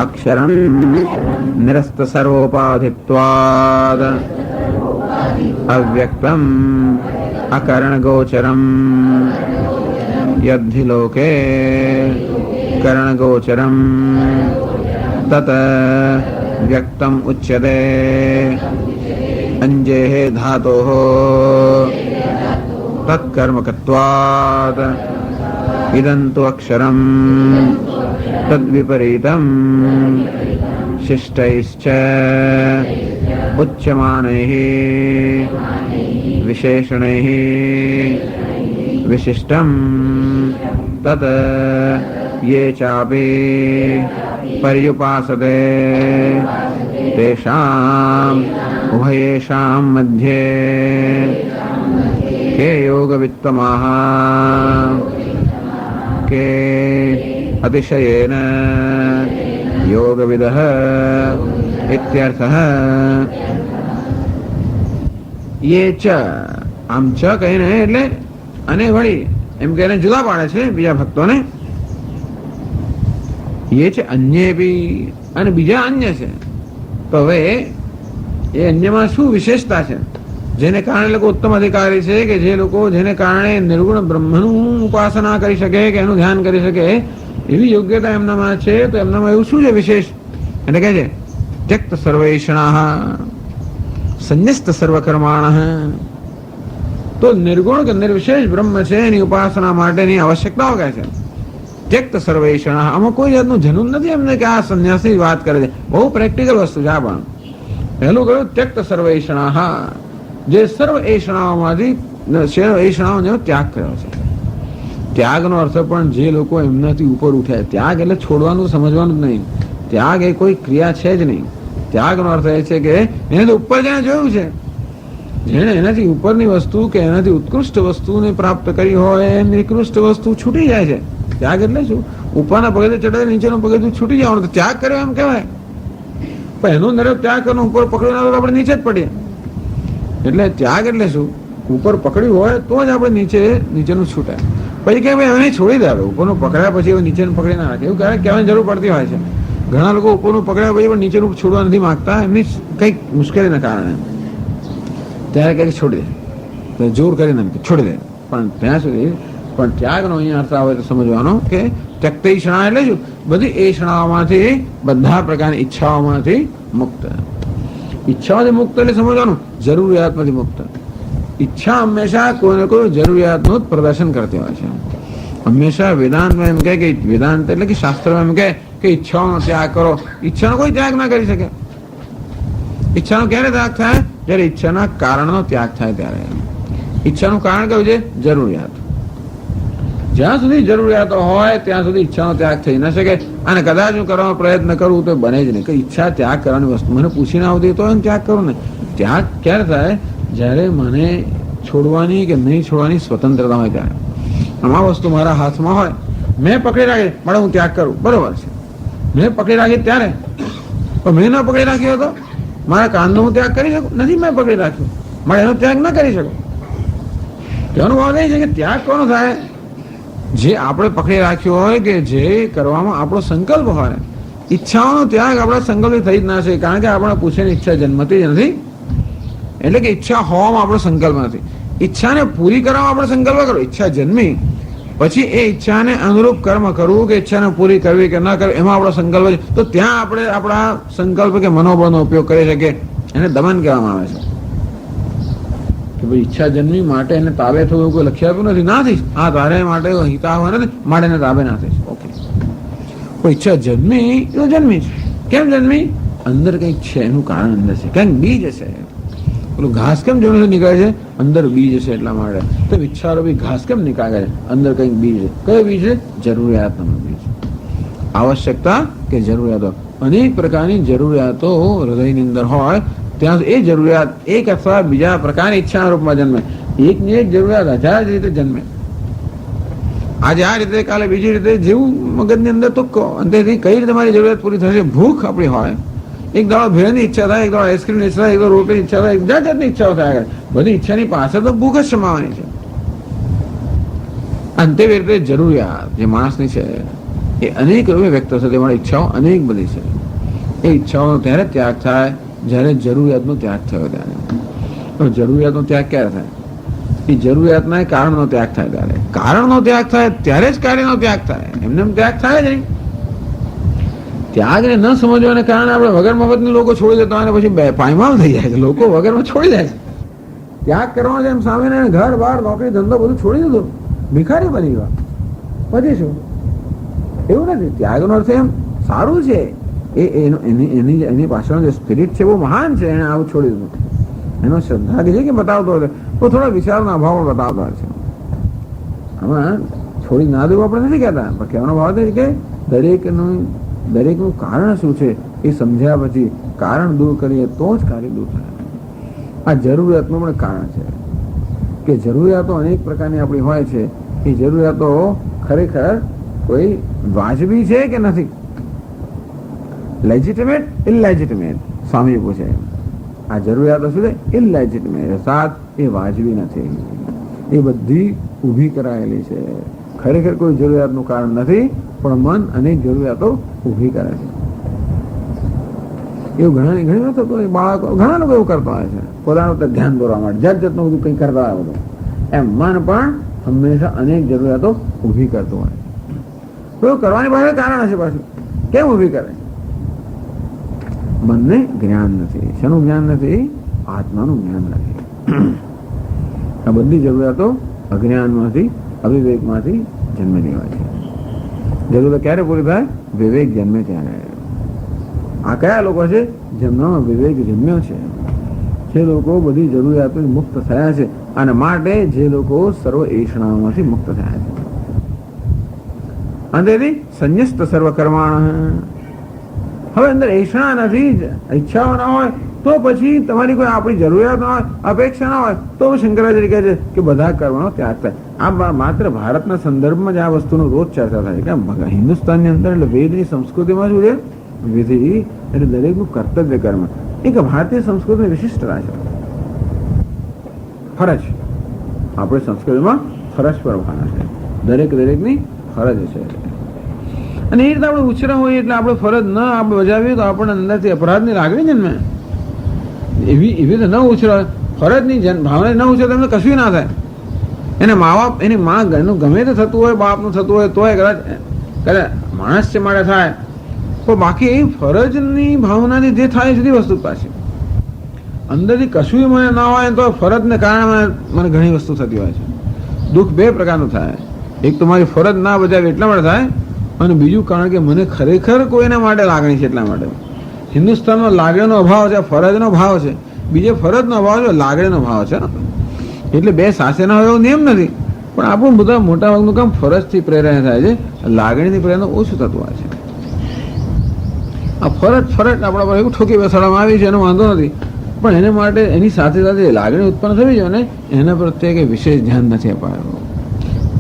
અક્ષરમ નિરસ્ત સર્વોપાધિત્વાદ અવ્યક્તમ અકરણ ગોચરમ યદ્ધિ લોકે કરણ ગોચરમ તત વ્યક્તમ ઉચ્યતે અંજેહ ધાતોઃ તત્કર્મકત્વાદ ઇદં તુ અક્ષરમ તદ્વિપરીતમ શિષ્ટૈશ્ચ ઉચ્યમાનૈઃ વિશેષણૈઃ વિશિષ્ટમ તત યે ચાપી પર્યુપાસતે તેષામ ઉભયેષામ મધ્યે કે યોગવિત્તમાહ કે અતિશયેન યોગવિદઃ ઇત્યર્થઃ. યે ચ, આમ ચ કહીને એટલે અને વળી એમ કહીને જુદા પાડે છે બીજા ભક્તોને. એ છે અન્ય બી, અને બીજા અન્ય છે. તો હવે એ અન્યમાં શું વિશેષતા છે જેને કારણે લોકો ઉત્તમ અધિકારી છે, કે જે લોકો જેને કારણે નિર્ગુણ બ્રહ્મનું ઉપાસના કરી શકે, કે એનું ધ્યાન કરી શકે, એવી યોગ્યતા એમનામાં છે. તો એમનામાં એવું શું છે વિશેષ? એટલે કહે છે ત્યક્ત સર્વૈષણાઃ સંન્યસ્ત સર્વકર્માણઃ. તો નિર્ગુણ કે નિર્વિશેષ બ્રહ્મ છે, એની ઉપાસના માટેની આવશ્યકતાઓ કહે છે. ત્યક્ત સર્વૈષણાઃ, આમાં કોઈ જાતનું જનૂન નથી એમને કે આ સંન્યાસી વાત કરે છે. બહુ પ્રેક્ટિકલ વસ્તુ છે. આ પણ પહેલું કહ્યું ત્યક્ત સર્વૈષણાઃ, જે સર્વ એષણાઓમાંથી એષણાઓનો ત્યાગ કર્યો છે. ત્યાગનો અર્થ પણ જે લોકો એમનાથી ઉપર ઉઠ્યા. ત્યાગ એટલે છોડવાનું સમજવાનું જ નહીં. ત્યાગ એ કોઈ ક્રિયા છે જ નહીં. ત્યાગનો અર્થ એ છે કે એને ઉપર જેને જોયું છે, જેને એનાથી ઉપરની વસ્તુ કે એનાથી ઉત્કૃષ્ટ વસ્તુને પ્રાપ્ત કરી હોય, એ નિકૃષ્ટ વસ્તુ છૂટી જાય છે. ત્યાગ એટલે શું? ઉપરના પગથિયે ચડે નીચેનું પગથિયું છૂટી જવાનું, તો ત્યાગ કર્યો એમ કહેવાય. પણ એનો નરક ત્યાગ કરવાનો ઉપર પકડીને આપણે નીચે જ પડીએ. એટલે ત્યાગ એટલે શું? ઉપર પકડ્યું હોય તો જ આપણે નીચેનું છૂટે. પછી કે ભાઈ એને છોડી દે. ઉપરનું પકડ્યા પછી હવે નીચેનું પકડી ના રાખે, એવું કહેવાની જરૂર પડતી હોય છે. ઘણા લોકો ઉપરનું પકડ્યા પછી પણ નીચેનું છોડવા નથી માંગતા, એમની કંઈક મુશ્કેલીના કારણે. ત્યારે કંઈક છોડી દે, જોર કરીને છોડી દે. પણ ત્યાં સુધી પણ ત્યાગનો અહીંયા અર્થ આવે તો સમજવાનો કે ત્યક્તૈષણા એટલે શું? બધી એષણાઓમાંથી, બધા પ્રકારની ઈચ્છાઓમાંથી મુક્ત. ઈચ્છાઓથી મુક્ત એટલે સમજવાનું જરૂરિયાતમાંથી મુક્ત. ઈચ્છા હંમેશા કોઈને કોઈ જરૂરિયાતનું જ પ્રદર્શન કરતી હોય છે. હંમેશા વેદાંતમાં એમ કહે કે વેદાંત એટલે કે શાસ્ત્રમાં એમ કહે કે ઈચ્છાઓનો ત્યાગ કરો. ઈચ્છાનો કોઈ ત્યાગ ના કરી શકે. ઈચ્છાનો ક્યારે ત્યાગ થાય? જ્યારે ઈચ્છાના કારણનો ત્યાગ થાય ત્યારે. ઈચ્છાનું કારણ કયું છે? જરૂરિયાત. જ્યાં સુધી જરૂરિયાતો હોય ત્યાં સુધી ઈચ્છાનો ત્યાગ થઈ ન શકે. અને કદાચ હું કરવાનો પ્રયત્ન કરું તો બને જ નહીં. કે ઈચ્છા ત્યાગ કરવાની વસ્તુ મને પૂછીને આવતી તો એમ ત્યાગ કરું ને. ત્યાગ ક્યારે થાય? જ્યારે મને છોડવાની કે નહીં છોડવાની સ્વતંત્રતા હોય ત્યારે. આ વસ્તુ મારા હાથમાં હોય, મેં પકડી રાખી, મળે હું ત્યાગ કરું, બરોબર છે. મેં પકડી રાખી ત્યારે, પણ મેં ન પકડી રાખ્યો હતો, મારા કાનનો હું ત્યાગ કરી શકું? નથી મેં પકડી રાખ્યો, મારે એનો ત્યાગ ન કરી શકું. તેનો ભાવ એ છે કે ત્યાગ કોનો થાય? જે આપણે પકડી રાખ્યો હોય, કે જે કરવામાં આપણો સંકલ્પ હોય. ઈચ્છાઓનો ત્યાગ આપણા સંકલ્પથી થઈ જ ના છે, કારણ કે આપણે પૂછેની ઈચ્છા જન્મતી જ નથી. એટલે કે ઈચ્છા હોવામાં આપણો સંકલ્પ નથી. ઈચ્છાને પૂરી કરવામાં આપણે સંકલ્પ કરો. ઈચ્છા જન્મી પછી એ ઈચ્છાને અનુરૂપ કર્મ કરવું કે ઈચ્છાને પૂરી કરવી કે ન કરવી, એમાં આપણો સંકલ્પ છે. તો ત્યાં આપણે આપણા સંકલ્પ કે મનોબળનો ઉપયોગ કરી શકીએ. એને દમન કહેવામાં આવે છે. કે ભાઈ ઈચ્છા જન્મી માટે એને તાબે થવું એવું કોઈ લખી આપ્યું નથી. ના થઈશ, આ તારે માટે હિતાવ નથી, માટે એને તાબે ના થઈશ. ઓકે, કોઈ ઈચ્છા જન્મી તો જન્મી છે. કેમ જન્મી? અંદર કંઈક છે, એનું કારણ અંદર છે, કંઈક બીજ હશે. પેલું ઘાસ કેમ જમીન નીકળે છે? અંદર બીજ છે એટલા માટે. તો વિચારો બી ઘાસ કેમ નીકળે છે? અંદર કંઈક બીજ છે. કયો બીજ છે? જરૂરિયાતનો બીજ. આવશ્યકતા કે જરૂરિયાતો, અનેક પ્રકારની જરૂરિયાતો હૃદયની અંદર હોય ત્યાં એ જરૂરિયાત એક અથવા બીજા પ્રકારની ઈચ્છાના રૂપમાં જન્મે. એકની એક જરૂરિયાત હજાર રીતે જન્મે. આજે આ રીતે, કાલે બીજી રીતે, જેવું મગજની અંદર તો અંતેથી કઈ રીતે મારી જરૂરિયાત પૂરી થશે? ભૂખ આપણી હોય, એક દાડો ભેળની ઈચ્છા થાય, એક દાડો આઈસ્ક્રીમની ઈચ્છા થાય, એક દાડો રોટલીની ઈચ્છા થાય, જાત જાતની ઈચ્છાઓ થાય. બધી ઈચ્છાની પાછળ તો ભૂખ જ સમાવાની છે. અંતે રીતે જરૂરિયાત જે માણસની છે એ અનેક રૂપે વ્યક્ત થશે. તેમાં ઈચ્છાઓ અનેક બધી છે. એ ઈચ્છાઓનો ત્યારે ત્યાગ થાય જ્યારે જરૂરિયાતનો ત્યાગ થયો ત્યારે. તો જરૂરિયાતનો ત્યાગ ક્યારે થાય? એ જરૂરિયાતના કારણનો ત્યાગ થાય ત્યારે. કારણનો ત્યાગ થાય ત્યારે જ કાર્યનો ત્યાગ થાય. એમને ત્યાગ થાય જ નહીં. ત્યાગને ન સમજવાને કારણે આપણે વગર મફતની લોકો છોડી દેતા અને પછી પાયમાલ થઈ જાય છે. લોકો વગરમાં છોડી જાય છે. ત્યાગ કરવા છે એમ સામે ઘર બાર નોકરી ધંધો બધું છોડી દીધું, ભિખારી બની ગયા. પછી શું? એવું નથી. ત્યાગનો અર્થ એમ સારું છે, એની પાછળનો જે સ્પિરિટ છે બહુ મહાન છે. એને આવું છોડી દીધું એનો શ્રદ્ધા છે કે બતાવતો હતો, તો થોડા વિચારના અભાવ બતાવતા છે. આમાં છોડી ના દેવું આપણે નથી કહેતા, પણ કહેવાનો ભાવ છે કે દરેકનું કારણ શું છે એ સમજ્યા પછી કારણ દૂર કરીએ તો જ કાર્ય દૂર થાય. આ જરૂરિયાતનું પણ કારણ છે કે જરૂરિયાતો અનેક પ્રકારની આપણી હોય છે. એ જરૂરિયાતો ખરેખર કોઈ વાજબી છે કે નથી? લેજિટિમેટ, ઇલેજિટિમેટ? સ્વામી પૂછે. આ જરૂરિયાતો શું છે? ઇલેજિટિમેટ, અર્થાત એ વાજબી નથી. એ બધી ઊભી કરાયેલી છે. ખરેખર કોઈ જરૂરિયાતનું કારણ નથી, પણ મન અનેક જરૂરિયાતો ઊભી કરે છે. એવું ઘણી વખત બાળકો, ઘણા લોકો એવું કરતા હોય છે, પોતાનું ધ્યાન દોરવા માટે જાતનું બધું કંઈ કરતા હોય બધું. એમ મન પણ હંમેશા અનેક જરૂરિયાતો ઊભી કરતું હોય છે. તો કરવાની પાછળ કારણ હશે. પાછું કેમ ઊભી કરે? મનને જ્ઞાન નથી. શેનું જ્ઞાન નથી? આત્માનું જ્ઞાન નથી. આ બધી જરૂરિયાતો અજ્ઞાનમાંથી, અવિવેકમાંથી જન્મેલી હોય છે. જરૂરિયાત ક્યારે પૂરી થાય? વિવેક જન્મે ત્યારે. આ કયા લોકો છે? જેમનો વિવેક જન્મ્યો છે. જે લોકો બધી જરૂરિયાતો મુક્ત થયા છે, અને માટે જે લોકો સર્વ એષણાઓમાંથી મુક્ત થયા છે. અંતેથી સંન્યસ્ત સર્વ કર્માણ. હવે અંદર એષણા નથી, ઈચ્છાઓ ના હોય, તો પછી તમારી કોઈ આપણી જરૂરિયાત ના હોય, અપેક્ષા ના હોય, તો શંકરાચાર્ય કહે છે કે બધા કર્મનો ત્યાગ થાય. આ માત્ર ભારતના સંદર્ભમાં જ આ વસ્તુનો રોજ ચર્ચા થાય છે. કે હિન્દુસ્તાનની અંદર એટલે વેદની સંસ્કૃતિમાં શું છે? વિધિ એટલે દરેકનું કર્તવ્ય કર્મ. એક ભારતીય સંસ્કૃતિની વિશિષ્ટતા છે. ફરજ. આપણે સંસ્કૃતિમાં ફરજ પર ભાના છે. દરેકની ફરજ છે. અને એ રીતે આપણે ઉછરા હોઈએ એટલે આપણે ફરજ ન આપણે બજાવીએ તો આપણને અંદરથી અપરાધની લાગણી જન્મે. એવી રીતે ન ઉછરા, ફરજની ભાવના ન ઉછરે તમને કશું ના થાય. એને મા બાપ, એની માં ગમે તે થતું હોય, બાપનું થતું હોય, તોય કદાચ માણસ છે માટે થાય, પણ બાકી ફરજની ભાવનાથી જે થાય સીધી વસ્તુ પાછી અંદરથી કશું મને ના હોય તો ફરજને કારણે મને ઘણી વસ્તુ થતી હોય છે. દુઃખ બે પ્રકારનું થાય. એક તો મારી ફરજ ના બજાવે એટલા માટે થાય, અને બીજું કારણ કે મને ખરેખર કોઈના માટે લાગણી છે એટલા માટે. હિન્દુસ્તાનમાં લાગણીનો અભાવ છે, ફરજનો ભાવ છે. બીજે ફરજનો અભાવ છે, લાગણીનો ભાવ છે. એટલે બે સાથે ના હોય એવો નિયમ નથી, પણ આપણું બધા મોટા ભાગનું કામ ફરજથી પ્રેરણા થાય છે, લાગણીથી પ્રેરણા ઓછું થતું હોય છે. આ ફરજ આપણા પર એવું ઠોકી બેસાડવામાં આવી છે, એનો વાંધો નથી, પણ એને માટે એની સાથે સાથે લાગણી ઉત્પન્ન થવી જોઈએ ને, એના પ્રત્યે કંઈ વિશેષ ધ્યાન નથી અપાયું.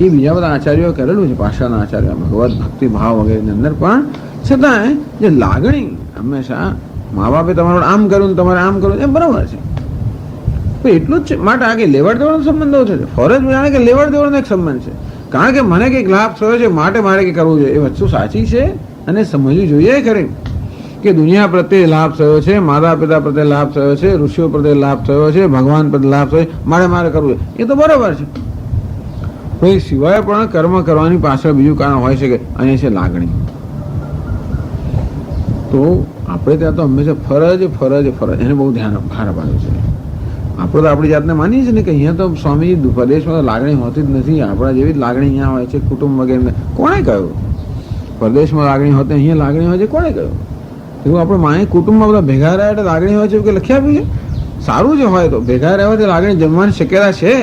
એ બીજા બધા આચાર્યોએ કરેલું છે, પાછળના આચાર્ય ભગવત ભક્તિ ભાવ વગેરેની અંદર, પણ છતાંય જે લાગણી હંમેશા મા બાપે તમારું આમ કર્યું, તમારે આમ કરવું, એમ બરાબર છે. એટલું જ માટે આ કે લેવડ દેવડનો સંબંધ ઓછો છે. ફરજ જાણે કે લેવડ દેવડનો એક સંબંધ છે. કારણ કે મને કંઈક લાભ થયો છે માટે મારે કંઈક કરવું જોઈએ, એ વસ્તુ સાચી છે અને સમજવી જોઈએ ખરી કે દુનિયા પ્રત્યે લાભ થયો છે, માતા પિતા પ્રત્યે લાભ થયો છે, ઋષિઓ પ્રત્યે લાભ થયો છે, ભગવાન પ્રત્યે લાભ થયો છે, મારે કરવું એ તો બરાબર છે. પણ એ સિવાય પણ કર્મ કરવાની પાછળ બીજું કારણ હોય શકે, અને છે લાગણી. તો આપણે ત્યાં તો હંમેશા ફરજ એને બહુ ધ્યાન ભાર પાડ્યું છે. આપણે તો આપણી જાતને માનીએ છીએ ને કે અહીંયા તો સ્વામીજી પ્રદેશમાં તો લાગણી હોતી જ નથી. આપણા જેવી જ લાગણી અહીંયા હોય છે, કુટુંબ વગેરે. કોણે કહ્યું પરદેશમાં લાગણી હોતી, અહીંયા લાગણી હોય છે? કોણે કહ્યું? એવું આપણે માની કુટુંબમાં બધા ભેગા રહ્યા એટલે લાગણી હોય છે કે લખી આપ્યું છે? સારું જ હોય તો ભેગા રહેવાથી લાગણી જન્મવાની શક્યતા છે,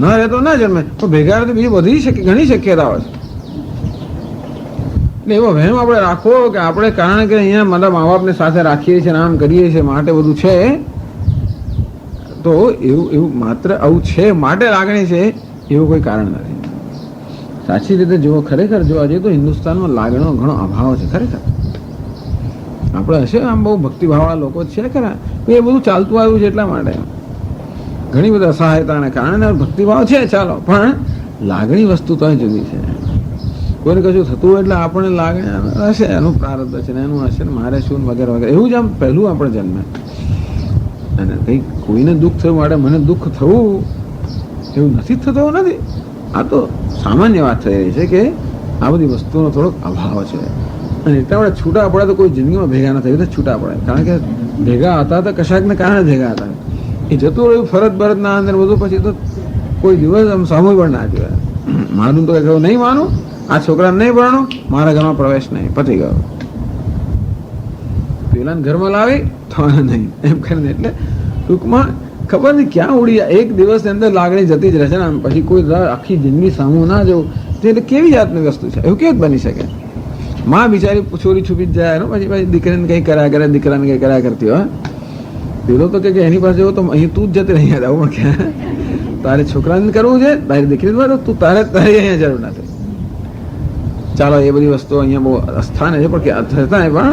ન રહે તો ના જન્મે, પણ ભેગા રહે તો બીજી બધી ઘણી શક્યતા હોય છે. એટલે એવો વહેમ આપણે રાખવો કે આપણે કારણ કે અહીંયા મારા મા બાપને સાથે રાખીએ છીએ, આમ કરીએ છીએ માટે બધું છે, તો એવું માત્ર આવું છે માટે લાગણી છે એવું કોઈ કારણ નથી. સાચી રીતે જુઓ, ખરેખર જોવા જઈએ તો હિન્દુસ્તાનમાં લાગણીનો ઘણો અભાવ છે. ખરેખર આપણે હશે આમ બહુ ભક્તિભાવવાળા લોકો છે ખરા, એ બધું ચાલતું આવ્યું છે એટલા માટે. ઘણી બધા સહાયતાને કારણે ભક્તિભાવ છે, ચાલો, પણ લાગણી વસ્તુ તો જુદી છે. કોઈને કશું થતું હોય એટલે આપણને લાગે હશે એનું પ્રારબ્ધ છે ને એનું હશે ને મારે શું વગેરે વગેરે, એવું જ આમ પહેલું આપણે જન્મે. અને કંઈક કોઈને દુઃખ થયું માટે મને દુઃખ થવું એવું નથી થતું, એવું નથી. આ તો સામાન્ય વાત થઈ રહી છે કે આ બધી વસ્તુનો થોડોક અભાવ છે. અને એટલા બધા છૂટા પડે તો કોઈ જિંદગીમાં ભેગા ન થાય, તો છૂટા પડે. કારણ કે ભેગા હતા તો કશાકને કારણે ભેગા હતા. એ જતું રહ્યું ફરજ બરજના અંદર બધું, પછી તો કોઈ દિવસ આમ સામું પણ ના જોયા. મારું તો કહ્યું નહીં માનું, આ છોકરાને નહીં ભણો, મારા ઘરમાં પ્રવેશ નહીં, પતી ગયો. પેલાને ઘરમાં લાવી તો નહીં એમ કરીને. એટલે ટૂંકમાં ખબર નહીં ક્યાં ઉડી એક દિવસની અંદર લાગણી જતી જ રહેશે ને. પછી કોઈ આખી જિંદગી સામું ના જવું, એટલે કેવી જાતની વસ્તુ છે? એવું કેવું બની શકે? માં બિચારી ચોરી છુપી જ જાય, પછી દીકરીને કંઈ કર્યા કરે, દીકરાને કંઈ કર્યા કરતી હોય. પેલો તો કે એની પાસે તો અહીં તું જ જતી રહી આવું, પણ ક્યાં તારે છોકરાને કરવું છે, તારી દીકરીને તું તારે અહીંયા જરૂર નથી. ચાલો એ બધી વસ્તુઓ અહીંયા બહુ અસ્થાને છે, પણ થતા પણ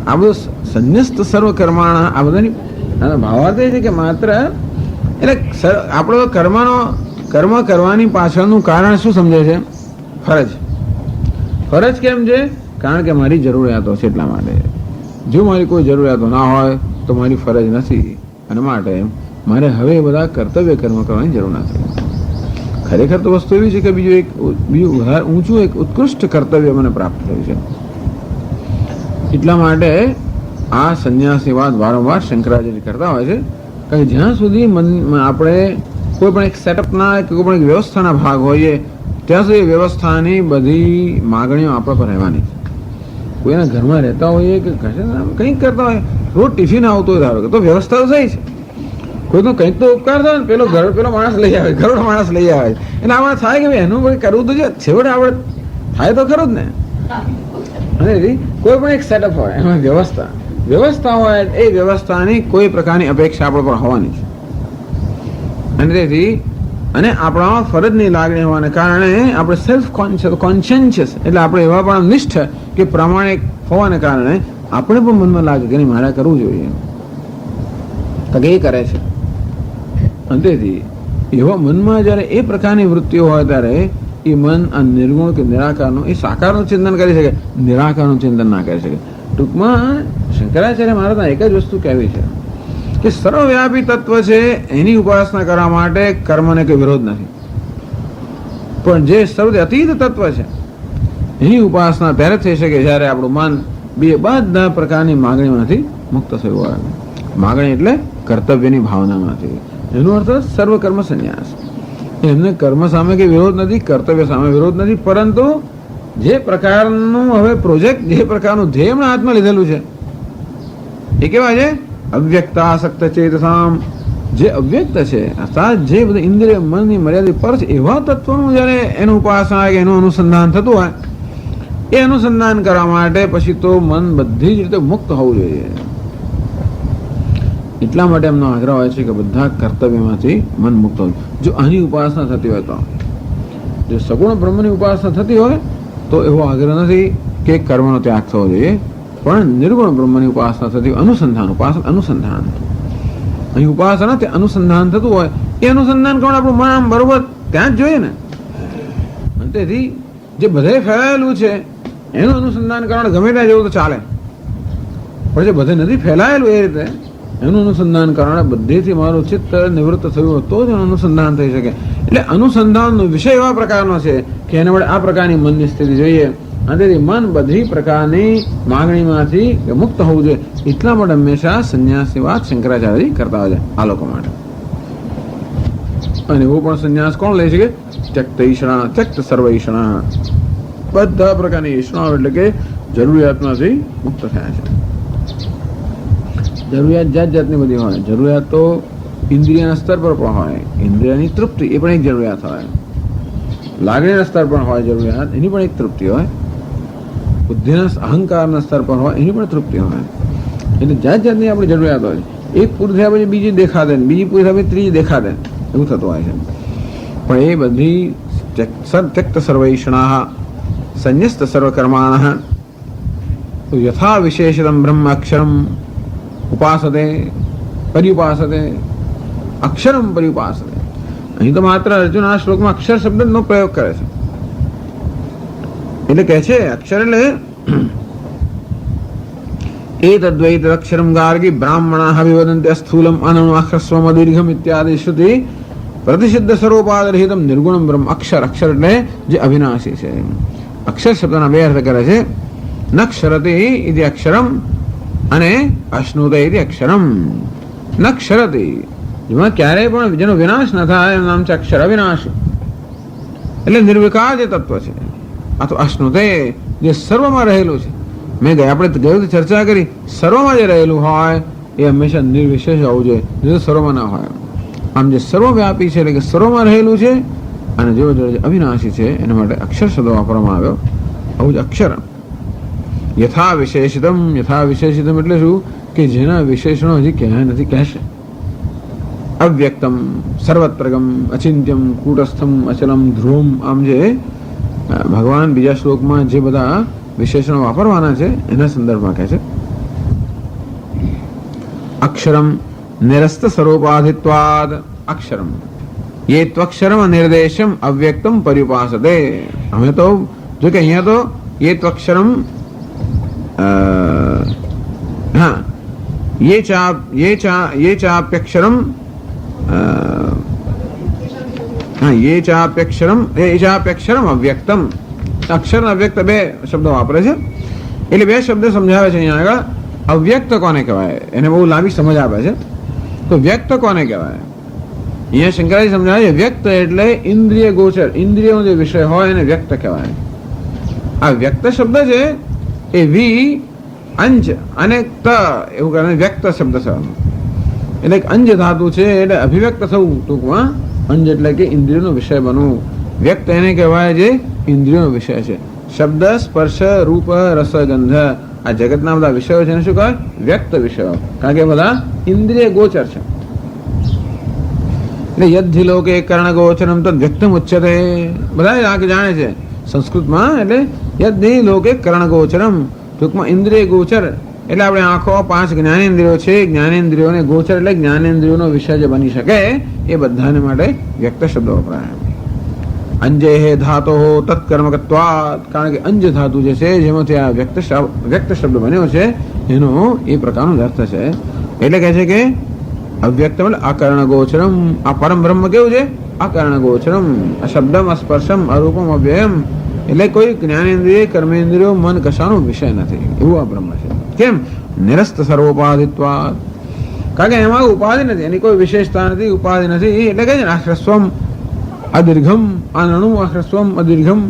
આ બધું સંન્યસ્ત સર્વ કર્માણા, આ બધાની ભાવાર્થ એ છે કે માત્ર એટલે આપણો કર્મ કરવાની પાછળનું કારણ શું સમજે છે? ફરજ. ફરજ કેમ છે? કારણ કે મારી જરૂરિયાતો છે એટલા માટે. જો મારી કોઈ જરૂરિયાતો ના હોય તો મારી ફરજ નથી, અને માટે મારે હવે એ બધા કર્તવ્ય કર્મ કરવાની જરૂર નથી. ખરેખર તો વસ્તુ એવી છે કે બીજું ઊંચું એક ઉત્કૃષ્ટ કર્તવ્ય મને પ્રાપ્ત થયું છે. એટલા માટે આ સંન્યાસની વાત વારંવાર શંકરાચાર્ય કરતા હોય છે કે જ્યાં સુધી આપણે કોઈ પણ એક સેટઅપના કે કોઈ પણ એક વ્યવસ્થાના ભાગ હોઈએ ત્યાં સુધી વ્યવસ્થાની બધી માગણીઓ આપણા પર રહેવાની છે. કોઈના ઘરમાં રહેતા હોઈએ કે કંઈક કરતા હોય, રોજ ટિફિન આવતો હોય ધારો કે, તો વ્યવસ્થા તો સહી છે. કોઈ તો કંઈક તો ઉપકાર થાય ને, પેલો માણસ લઈ આવે, ઘરનો માણસ લઈ આવે, એટલે આમાં થાય કે ભાઈ એનું કંઈ કરવું તો છે, છેવટે આપણે થાય તો ખરું જ ને. અને કોઈ પણ એક સેટઅપ હોય એમાં વ્યવસ્થા હોય, એ વ્યવસ્થાની કોઈ પ્રકારની અપેક્ષા આપણા પર હોવાની છે. અને તેથી અને આપણામાં ફરજની લાગણી હોવાને કારણે આપણે સેલ્ફ કોન્શિયસ એટલે આપણે એવા પણ નિષ્ઠ કે પ્રામાણિક હોવાને કારણે આપણે પણ મનમાં લાગે કે નહીં મારે કરવું જોઈએ, તો એ કરે છે. અને તેથી એવા મનમાં જ્યારે એ પ્રકારની વૃત્તિઓ હોય ત્યારે એ મન આ નિર્ગુણ કે નિરાકારનું, એ સાકારનું ચિંતન કરી શકે, નિરાકારનું ચિંતન ના કરી શકે. ટૂંકમાં શંકરાચાર્ય મહારાજના એક જ વસ્તુ કહેવી છે કે સર્વવ્યાપી તત્વ છે એની ઉપાસના કરવા માટે કર્મને કોઈ વિરોધ નથી, પણ જે સર્વ અતીત તત્વ છે એની ઉપાસના ત્યારે થઈ શકે જ્યારે આપણું મન બધા પ્રકારની માગણીમાંથી મુક્ત થયું હોય. માગણી એટલે કર્તવ્યની ભાવનામાંથી. એનો અર્થ સર્વ કર્મ સંન્યાસ. એમને કર્મ સામે કે વિરોધ નથી, કર્તવ્ય સામે વિરોધ નથી, પરંતુ જે પ્રકારનું હવે પ્રોજેક્ટ, જે પ્રકારનું ધ્યેય એમના હાથમાં લીધેલું છે એ કેવા છે? અવ્યક્તાસક્ત ચેતસામ, જે અવ્યક્ત છે અર્થાત જે બધા ઇન્દ્રિય મનની મર્યાદિત પર છે એવા તત્વનું જ્યારે એનું ઉપાસના કે એનું અનુસંધાન થતું હોય, એ અનુસંધાન કરવા માટે પછી તો મન બધી જ રીતે મુક્ત હોવું જોઈએ. એટલા માટે એમનો આગ્રહ હોય છે કે બધા કર્તવ્યમાંથી મન મુક્ત હોય. જો આની ઉપાસના થતી હોય તો, જો સગુણ બ્રહ્મની ઉપાસના થતી હોય તો એવો આગ્રહ નથી કે કર્મનો ત્યાગ થવો જોઈએ, પણ નિર્ગુણ બ્રહ્મની ઉપાસના થતી અનુસંધાન અહીં ઉપાસના તે અનુસંધાન થતું હોય, એ અનુસંધાન કોણ આપણું મન બરોબર ત્યાં જ જોઈએ ને. તેથી જે બધે ફેલાયેલું છે એનું અનુસંધાન કરવાનું ગમે ત્યાં જવું તો ચાલે, પણ જે બધે નથી ફેલાયેલું એ રીતે એનું અનુસંધાન કરવાના બધેથી મારું ચિત્ત નિવૃત્ત થયું તો જ એનું અનુસંધાન થઈ શકે. એટલે અનુસંધાનનો વિષય એવા પ્રકારનો છે કે એને વડે આ પ્રકારની મનની સ્થિતિ જોઈએ, અને તેથી મન બધી પ્રકારની માગણીમાંથી મુક્ત હોવું જોઈએ. એટલા માટે હંમેશા સંન્યાસની વાત શંકરાચાર્ય કરતા હોય છે આ લોકો માટે. અને એવો પણ સંન્યાસ કોણ લઈ શકે? ત્યક્ત ઈષણા, ત્યક્ત સર્વ ઈષણા, બધા પ્રકારની ઈષણાઓ એટલે કે જરૂરિયાતમાંથી મુક્ત થયા છે. જરૂરિયાત જાત જાતની બધી હોય. જરૂરિયાત તો ઇન્દ્રિયના સ્તર પર પણ હોય, ઇન્દ્રિયની તૃપ્તિ એ પણ એક જરૂરિયાત હોય. લાગણીના સ્તર પર હોય જરૂરિયાત, એની પણ એક તૃપ્તિ હોય. બુદ્ધિના અહંકારના સ્તર પર હોય, એની પણ તૃપ્તિ હોય. એટલે જાત જાતની આપણી જરૂરિયાત હોય. એક પૂરી થયા પછી બીજી દેખા દે, બીજી પૂરી થયા પછી ત્રીજી દેખા દે, એવું થતું હોય છે. પણ એ બધી ત્યક્ત સર્વૈષણાઃ સંન્યસ્ત સર્વકર્માણઃ યથા વિશેષતમ બ્રહ્મ અક્ષરમ ઉપાસતે પર્યુપાસતે, અક્ષરમ પર્યુપાસતે. અહીં તો માત્ર અર્જુન આ શ્લોકમાં અક્ષર શબ્દનો પ્રયોગ કરે છે. એટલે કહે છે અક્ષર એટલે એતદ્વૈત અક્ષરમ ગાર્ગી બ્રાહ્મણા વિવદંતે સ્થૂલમ અનણુ અહ્રસ્વમ દીર્ઘમ ઇત્યાદિ શ્રુતિ પ્રતિસિદ્ધ સ્વરૂપાદરહિતમ નિર્ગુણમ બ્રહ્મ. અક્ષર અક્ષર એટલે જે અવિનાશી છે. અક્ષર શબ્દના બે અર્થ કરે છે. નક્ષરતી ઇતિ અક્ષરમ અને અશ્નુતે ઇતિ અક્ષરમ. નક્ષરતી જેમાં ક્યારેય પણ જેનો વિનાશ ન થાય એનું નામ છે અક્ષર અવિનાશી, એટલે નિર્વિકાર જે તત્વ છે. આ તો અશ્નુતે જે સર્વમાં રહેલું છે. મેં આપણે ગયું ચર્ચા કરી, સર્વમાં જે રહેલું હોય એ હંમેશા નિર્વિશેષ હોવું જોઈએ, જે સર્વમાં ના હોય. આમ જે સર્વવ્યાપી છે એટલે કે સર્વમાં રહેલું છે અને જેવો જે અવિનાશી છે એના માટે અક્ષર શબ્દ વાપરવામાં આવ્યો. આવું જ અક્ષર. યથા વિશેષિતમ. યથા વિશેષિતમ એટલે શું કે જેના વિશેષણો હજી ક્યાંય નથી કહેશે. અવ્યક્તમ, સર્વત્રગમ, અચિંત્યમ, કૂટસ્થમ, અચલમ, ધ્રુવમ. આમ જે ભગવાન બીજા શ્લોકમાં જે બધા વિશેષણો વાપરવાના છે એના સંદર્ભમાં કહે છે. અક્ષરમ નિરસ્ત સ્વરૂપાધિત્વાદ. અક્ષરમ ये त्वक्षरम निर्देशम अव्यक्तम पर्युपासते. हमें तो जो कि यहाँ तो ये त्वक्षरम हाँ ये चाप्यक्षरम हाँ ये चाप्यक्षरम अव्यक्तम. અક્ષર અવ્યક્ત બે શબ્દો વાપરે છે. એટલે બે શબ્દ સમજાવે છે અહીંયા આગળ. અવ્યક્ત કોને કહેવાય એને બહુ લાંબી સમજ આપે છે. તો વ્યક્ત કોને કહેવાય? અહીંયા શંકરાજી સમજાવે છે વ્યક્ત એટલે ઇન્દ્રિય ગોચર, ઇન્દ્રિયોનો જે વિષય હોય એને વ્યક્ત કહેવાય. આ વ્યક્ત શબ્દ છે એ વી અંજ અને ત એવું કહે વ્યક્ત શબ્દ છે. એટલે એક અંજ ધાતુ છે એટલે અભિવ્યક્ત થવું. ટૂંકમાં અંજ એટલે કે ઇન્દ્રિયોનો વિષય બનવું. વ્યક્ત એને કહેવાય જે ઇન્દ્રિયોનો વિષય છે. શબ્દ, સ્પર્શ, રૂપ, રસ, ગંધ આ જગતના બધા વિષયો છે એને શું કહેવાય? વ્યક્ત વિષયો. કારણ કે બધા ઇન્દ્રિય ગોચર છે. એટલે યદ્ધિ લોકે કર્ણ ગોચરમ તદ વ્યક્તમ ઉચ્યતે. બધા જાણે છે સંસ્કૃતમાં. એટલે યદ્ધિ લોકે કર્ણ ગોચરમ ટૂંકમાં ઇન્દ્રિય ગોચર એટલે આપણે આંખો 5 જ્ઞાનેન્દ્રિયો છે. જ્ઞાનેન્દ્રિયોને ગોચર એટલે જ્ઞાનેન્દ્રિયોનો વિષય જે બની શકે એ બધાને માટે વ્યક્ત શબ્દ વપરાય. અંજે હે ધાતો તત્કર્મકત્વાત. કારણ કે અંજ ધાતુ જે છે જેમાંથી આ વ્યક્ત શબ્દ બન્યો છે એનો એ પ્રકારનો અર્થ છે. એટલે કહે છે કે અવ્યક્ત એટલે અકર્ણ ગોચરમ. આ પરમ બ્રહ્મ કેવું છે? અકર્ણ ગોચરમ. અશબ્દમ, અસ્પર્શમ, અરૂપમ, અવ્યયમ. એટલે કોઈ જ્ઞાનેન્દ્રિય, કર્મેન્દ્રિયો, મન કશાનો વિષય નથી એવું આ બ્રહ્મ છે. કેમ? નિરસ્ત સર્વોપાધિત્વાત. કારણ કે એમાં ઉપાધિ નથી, એની કોઈ વિશેષતા નથી, ઉપાધિ નથી. એટલે કહે છે ને હ્રસ્વમ અદીર્ઘમ. આ નણુ હ્રસ્વમ અદીર્ઘમ.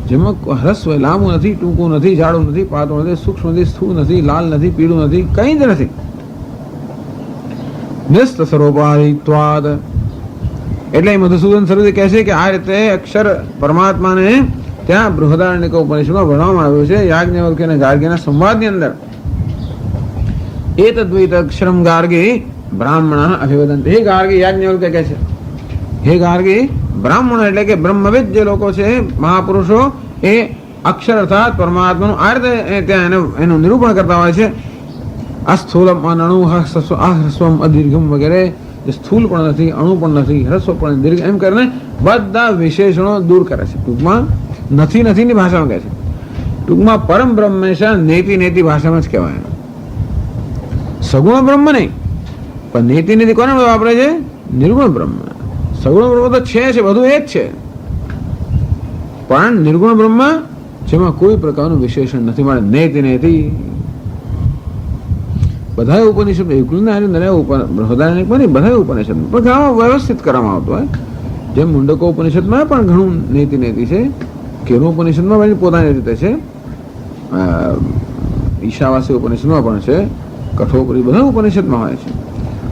જેમાં હ્રસ્વ લાંબુ નથી, ટૂંકું નથી, જાડું નથી, પાતળું નથી, સૂક્ષ્મ નથી, સ્થૂળ નથી, લાલ નથી, પીળું નથી, કંઈ જ નથી. નિસ્ત સર્વોપાધિત્વાદ. એટલે મધુસૂદન સરસ્વતી કહે છે કે આ રીતે અક્ષર પરમાત્માને ત્યાં બૃહદારણ્યક ઉપનિષદમાં ભણવામાં આવ્યું છે. યાજ્ઞવલ્ક્ય અને ગાર્ગીના સંવાદની અંદર એતદ્વૈત અક્ષરમ ગાર્ગી બ્રાહ્મણ અભિવદંત. હે ગાર્ગી, યાજ્ઞવલ્ક્ય કહે છે હે ગાર્ગી, બ્રાહ્મણ એટલે કે બ્રહ્મવિદ જે લોકો છે મહાપુરુષો એ અક્ષર અર્થાત પરમાત્માનું આ રીતે ત્યાં એનું નિરૂપણ કરતા હોય છે. અસ્થૂલમ, અનણુ, હ્રસ્વમ, અદીર્ઘમ વગેરે. જે સ્થૂલ પણ નથી, અણુ પણ નથી, હ્રસ્વ પણ દીર્ઘ એમ કરીને બધા વિશેષણો દૂર કરે છે. ટૂંકમાં નથી નથીની ભાષામાં કહે છે. ટૂંકમાં પરમ બ્રહ્મ હંમેશા નેતિ ભાષામાં જ કહેવાય. સગુણ બ્રહ્મ નહીં પણ નેતિ કોને વાપરે છે? નિર્ગુણ બ્રહ્મ. સગુણ બ્રહ્મ તો છે બધું એ જ છે, પણ નિર્ગુણ બ્રહ્મ જેમાં કોઈ પ્રકારનું વિશેષણ નથી. મારે નેતિ બધા ઉપનિષદ બૃહદારણ્યક બધા ઉપનિષદ પણ ઘણા વ્યવસ્થિત કરવામાં આવતું હોય. જેમ મુંડકો ઉપનિષદમાં પણ ઘણું નેતિ છે. કેનો ઉપનિષદમાં પોતાની રીતે છે. ઈશાવાસી ઉપનિષદમાં પણ છે. કઠોપનિષદ બધા ઉપનિષદમાં હોય છે.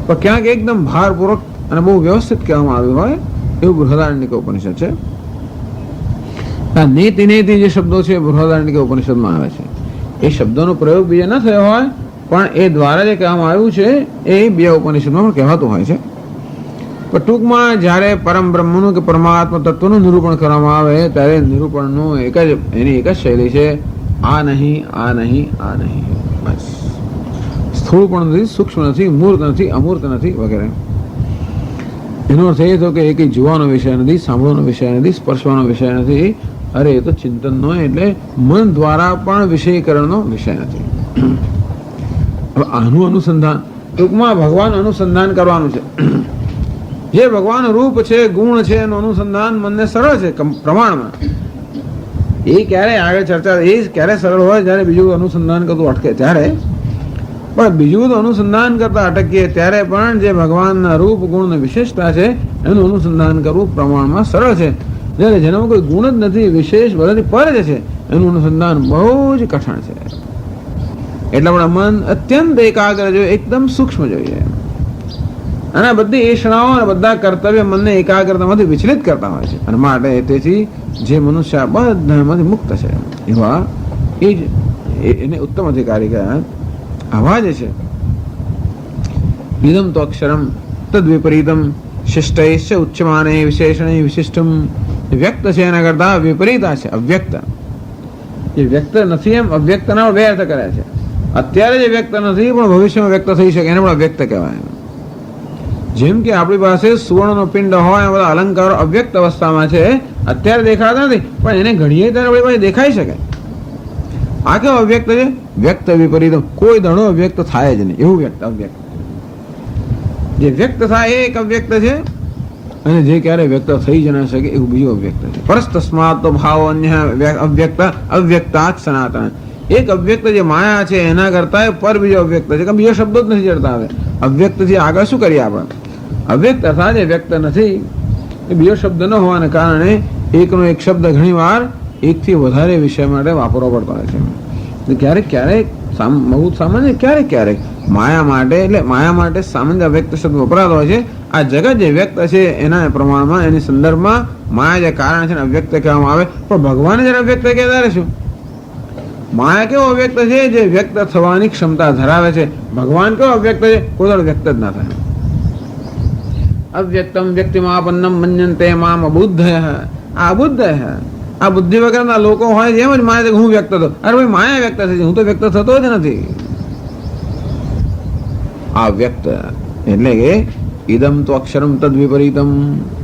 પણ ક્યાંક એકદમ ભારપૂર્વક અને બહુ વ્યવસ્થિત કહેવામાં આવ્યું હોય એવું બૃહદારણ્યક ઉપનિષદ છે. આ નેતિ જે શબ્દો છે બૃહદારણ્યક ઉપનિષદમાં આવે છે. એ શબ્દોનો પ્રયોગ બીજા ન થયો હોય પણ એ દ્વારા જે કહેવામાં આવ્યું છે એ બે ઉપનિષદમાં પણ કહેવાતું હોય છે. પણ ટૂંકમાં જ્યારે પરમ બ્રહ્મનું કે પરમાત્મા તત્વનું નિરૂપણ કરવામાં આવે ત્યારે નિરૂપણનું એની એક જ શૈલી છે. આ નહીં, આ નહીં, આ નહીં. બસ. સ્થૂળ પણ નથી, સૂક્ષ્મ નથી, મૂર્ત નથી, અમૂર્ત નથી વગેરે. એનો અર્થ એ થયો કે એ કંઈ જોવાનો વિષય નથી, સાંભળવાનો વિષય નથી, સ્પર્શવાનો વિષય નથી, અરે એ તો ચિંતન નો એટલે મન દ્વારા પણ વિષયકરણનો વિષય નથી. હવે આનું અનુસંધાન ટૂંકમાં ભગવાન અનુસંધાન કરવાનું છે. જે ભગવાન રૂપ છે, ગુણ છે, એનું અનુસંધાન મનને સરળ છે પ્રમાણમાં. એ ક્યારે આગળ ચર્ચા એ ક્યારે સરળ હોય જ્યારે બીજું અનુસંધાન કરતું અટકે ત્યારે. પણ બીજું તો અનુસંધાન કરતા અટકીએ ત્યારે પણ જે ભગવાનના રૂપ ગુણ વિશેષતા છે એનું અનુસંધાન કરવું પ્રમાણમાં સરળ છે. જ્યારે જેનામાં કોઈ ગુણ જ નથી, વિશેષ બધાથી પર જ છે, એનું અનુસંધાન બહુ જ કઠણ છે. એટલે આપણા મન અત્યંત એકાગ્ર જોઈએ, એકદમ સૂક્ષ્મ જોઈએ. અને બધી એષણાઓ અને બધા કર્તવ્ય મનને એકાગ્રતામાંથી વિચલિત કરતા હોય છે. અને માટે તેથી જે મનુષ્ય બધામાંથી મુક્ત છે એવા એ જ એને ઉત્તમ અધિકારી કહેવાય. આવા જ છે ઇદમ તો અક્ષરમ તદ વિપરીતમ શિષ્ટૈશ્ચ ઉચ્ચમાને વિશેષણે વિશિષ્ટમ. વ્યક્ત છે એના કરતા વિપરીતા છે અવ્યક્ત. જે વ્યક્ત નથી એમ અવ્યક્તના બે અર્થ કર્યા છે. અત્યારે જે વ્યક્ત નથી પણ ભવિષ્યમાં વ્યક્ત થઈ શકે એને પણ અવ્યક્ત કહેવાય. જેમ કે આપણી પાસે સુવર્ણનો પિંડ હોય, બધા અલંકારો અવ્યક્ત અવસ્થામાં છે, અત્યારે દેખાતા નથી, પણ એને ઘડીએ ત્યારે આપણી પાસે દેખાઈ શકે. આ કેવો અવ્યક્ત છે? વ્યક્ત વિપરીત. કોઈ દડો અવ્યક્ત થાય જ નહીં એવું વ્યક્ત અવ્યક્ત. જે વ્યક્ત થાય એ એક અવ્યક્ત છે, અને જે ક્યારે વ્યક્ત થઈ જ ના શકે એવું બીજું અવ્યક્ત છે. પરસ્તસ્માત તો ભાવ અન્ય અવ્યક્ત અવ્યક્તાત સનાતન. એક અવ્યક્ત જે માયા છે એના કરતા પર બીજો અવ્યક્ત છે કે બીજો શબ્દો જ નથી જડતા. હવે અવ્યક્તથી આગળ શું કરીએ આપણે? અવ્યક્ત અર્થાત જે વ્યક્ત નથી એ બીજો શબ્દ ન હોવાને કારણે એકનો એક શબ્દ ઘણી વાર એકથી વધારે વિષય માટે વાપરવો પડતો હોય છે. ક્યારેક ક્યારેક બહુ સામાન્ય ક્યારેક ક્યારેક માયા માટે એટલે માયા માટે સામાન્ય અવ્યક્ત શબ્દ વપરાતો હોય છે. આ જગત જે વ્યક્ત છે એના પ્રમાણમાં એની સંદર્ભમાં માયા જે કારણ છે અવ્યક્ત કહેવામાં આવે. પણ ભગવાને જયારે અવ્યક્ત કહે ત્યારે શું? માયા કેવો અવ્યક્ત છે? જે વ્યક્ત થવાની ક્ષમતા ધરાવે છે. ભગવાન કેવો અવ્યક્ત છે? કોઈ વ્યક્ત જ ના થાય. અવ્યક્તમ વ્યક્તિમાપન્નમ મન્યન્તે મામ અબુદ્ધય. આ અબુદ્ધય, આ બુદ્ધિ વગરના લોકો હોય જેમ જ માયા હું વ્યક્ત થતો. અરે ભાઈ માયા વ્યક્ત છે, હું તો વ્યક્ત થતો જ નથી. આ વ્યક્ત એટલે કે ઇદમ તો અક્ષરમ તદ વિપરીતમ.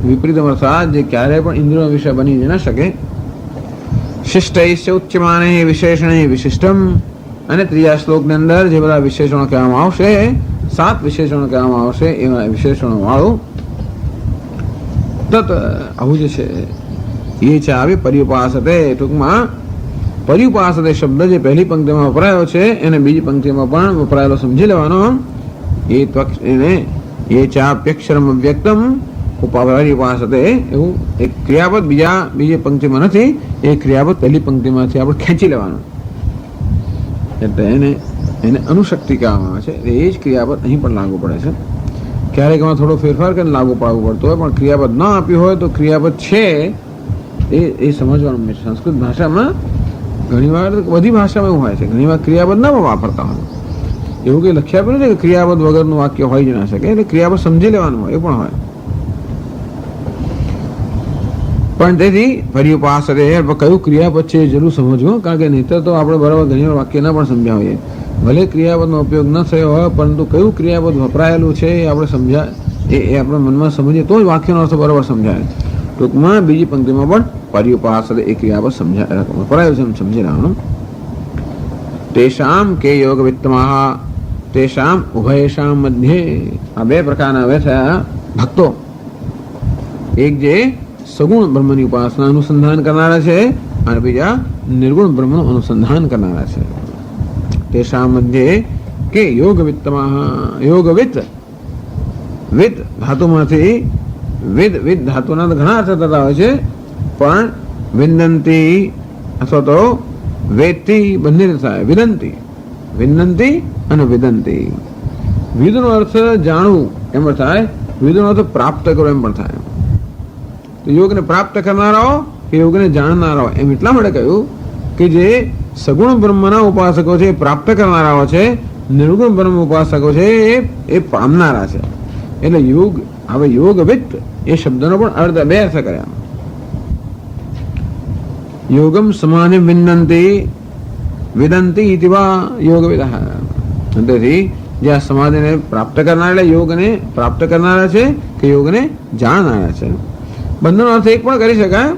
વિપરીતમ અર્થાત જે ક્યારેય પણ ઇન્દ્રિયો વિષય બની ન શકે. શિષ્ટૈશ્ચ ઉચ્ચમાને વિશેષણે વિશિષ્ટમ. અને ત્રીજા શ્લોકની અંદર જે બધા વિશેષણો કહેવામાં આવશે, 7 વિશેષણો કહેવામાં આવશે, એવા વિશેષણો વાળું તત આવું જ છે. એ છે આવી પર્યુપાસતે. ટૂંકમાં પર્યુપાસતે શબ્દ જે પહેલી પંક્તિમાં વપરાયો છે એને બીજી પંક્તિમાં પણ વપરાયેલો સમજી લેવાનો. એને એ ચાપ્યક્ષરમ વ્યક્તમ પર્યુપાસતે એવું એક ક્રિયાપદ બીજી પંક્તિમાં નથી. એ ક્રિયાપદ પહેલી પંક્તિમાંથી આપણે ખેંચી લેવાનું. એટલે એને અનુશક્તિ કહેવામાં આવે છે. એ જ ક્રિયાપદ અહીં પણ લાગુ પડે છે. ક્યારેક એમાં થોડો ફેરફાર કરીને લાગુ પાડવું પડતો હોય, પણ ક્રિયાપદ ન આપ્યું હોય તો ક્રિયાપદ છે એ સમજવાનું છે. સંસ્કૃત ભાષામાં ઘણીવાર બધી ભાષામાં એવું હોય છે, ઘણીવાર ક્રિયાપદ ના વાપરતા હોય. એવું કંઈ લખ્યા પણ નથી કે ક્રિયાપદ વગરનું વાક્ય હોય જ ના શકે. એટલે ક્રિયાપદ સમજી લેવાનું હોય એ પણ હોય. પણ તેથી પર્યુપાસતે કયું ક્રિયાપદ છે એ જરૂર સમજવું, કારણ કે નહીતર તો આપણે બરાબર ઘણી વાર વાક્ય ના પણ સમજાવીએ. ભલે ક્રિયાપદનો ઉપયોગ ન થયો હોય, પરંતુ કયું ક્રિયાપદ વપરાયેલું છે એ આપણે સમજાય, એ આપણે મનમાં સમજીએ તો જ વાક્યનો અર્થ બરાબર સમજાય. ટૂંકમાં બીજી પંક્તિમાં પણ પર્યુપાસતે એ ક્રિયાપદ વપરાયું છે એમ સમજી રહેવાનું. તેષામ કે યોગ વિત્તમાહ તેષામ ઉભયેષામ મધ્યે. આ બે પ્રકારના હવે થયા ભક્તો. એક જે સગુણ બ્રહ્મની ઉપાસના અનુસંધાન કરનારા છે અને બીજા નિર્ગુણ બ્રહ્મનું અનુસંધાન કરનારા છે. તેષામ મધ્યે કે યોગ વિત્તમાહ. યોગવિત્ત વિદ ધાતુમાંથી વિદ ધાતુના ઘણા અર્થ થતા હોય છે, પણ વિંદંતી અથવા તો વેદથી બંને થાય. વિંદંતી અને વિદંતી. વિદનો અર્થ જાણવું એમ પણ થાય, વિદનો અર્થ પ્રાપ્ત કરવો એમ પણ થાય. તો યોગને પ્રાપ્ત કરનારાઓ કે યોગને જાણનારાઓ એમ એટલા માટે કહ્યું કે જે સગુણ બ્રહ્મના ઉપાસકો છે એ પ્રાપ્ત કરનારાઓ છે, નિર્ગુણ બ્રહ્મ ઉપાસકો છે એ પામનારા છે. એટલે યોગ હવે યોગવિત્ત એ શબ્દનો પણ અર્થ બે અર્થ કર્યા. યોગમ સમાધિ વિદંતી ઇતિવા યોગવિદઃ. તેથી જે આ સમાધિને પ્રાપ્ત કરનારા એટલે યોગને પ્રાપ્ત કરનારા છે કે યોગને જાણનારા છે. બંનેનો અર્થ એક પણ કરી શકાય.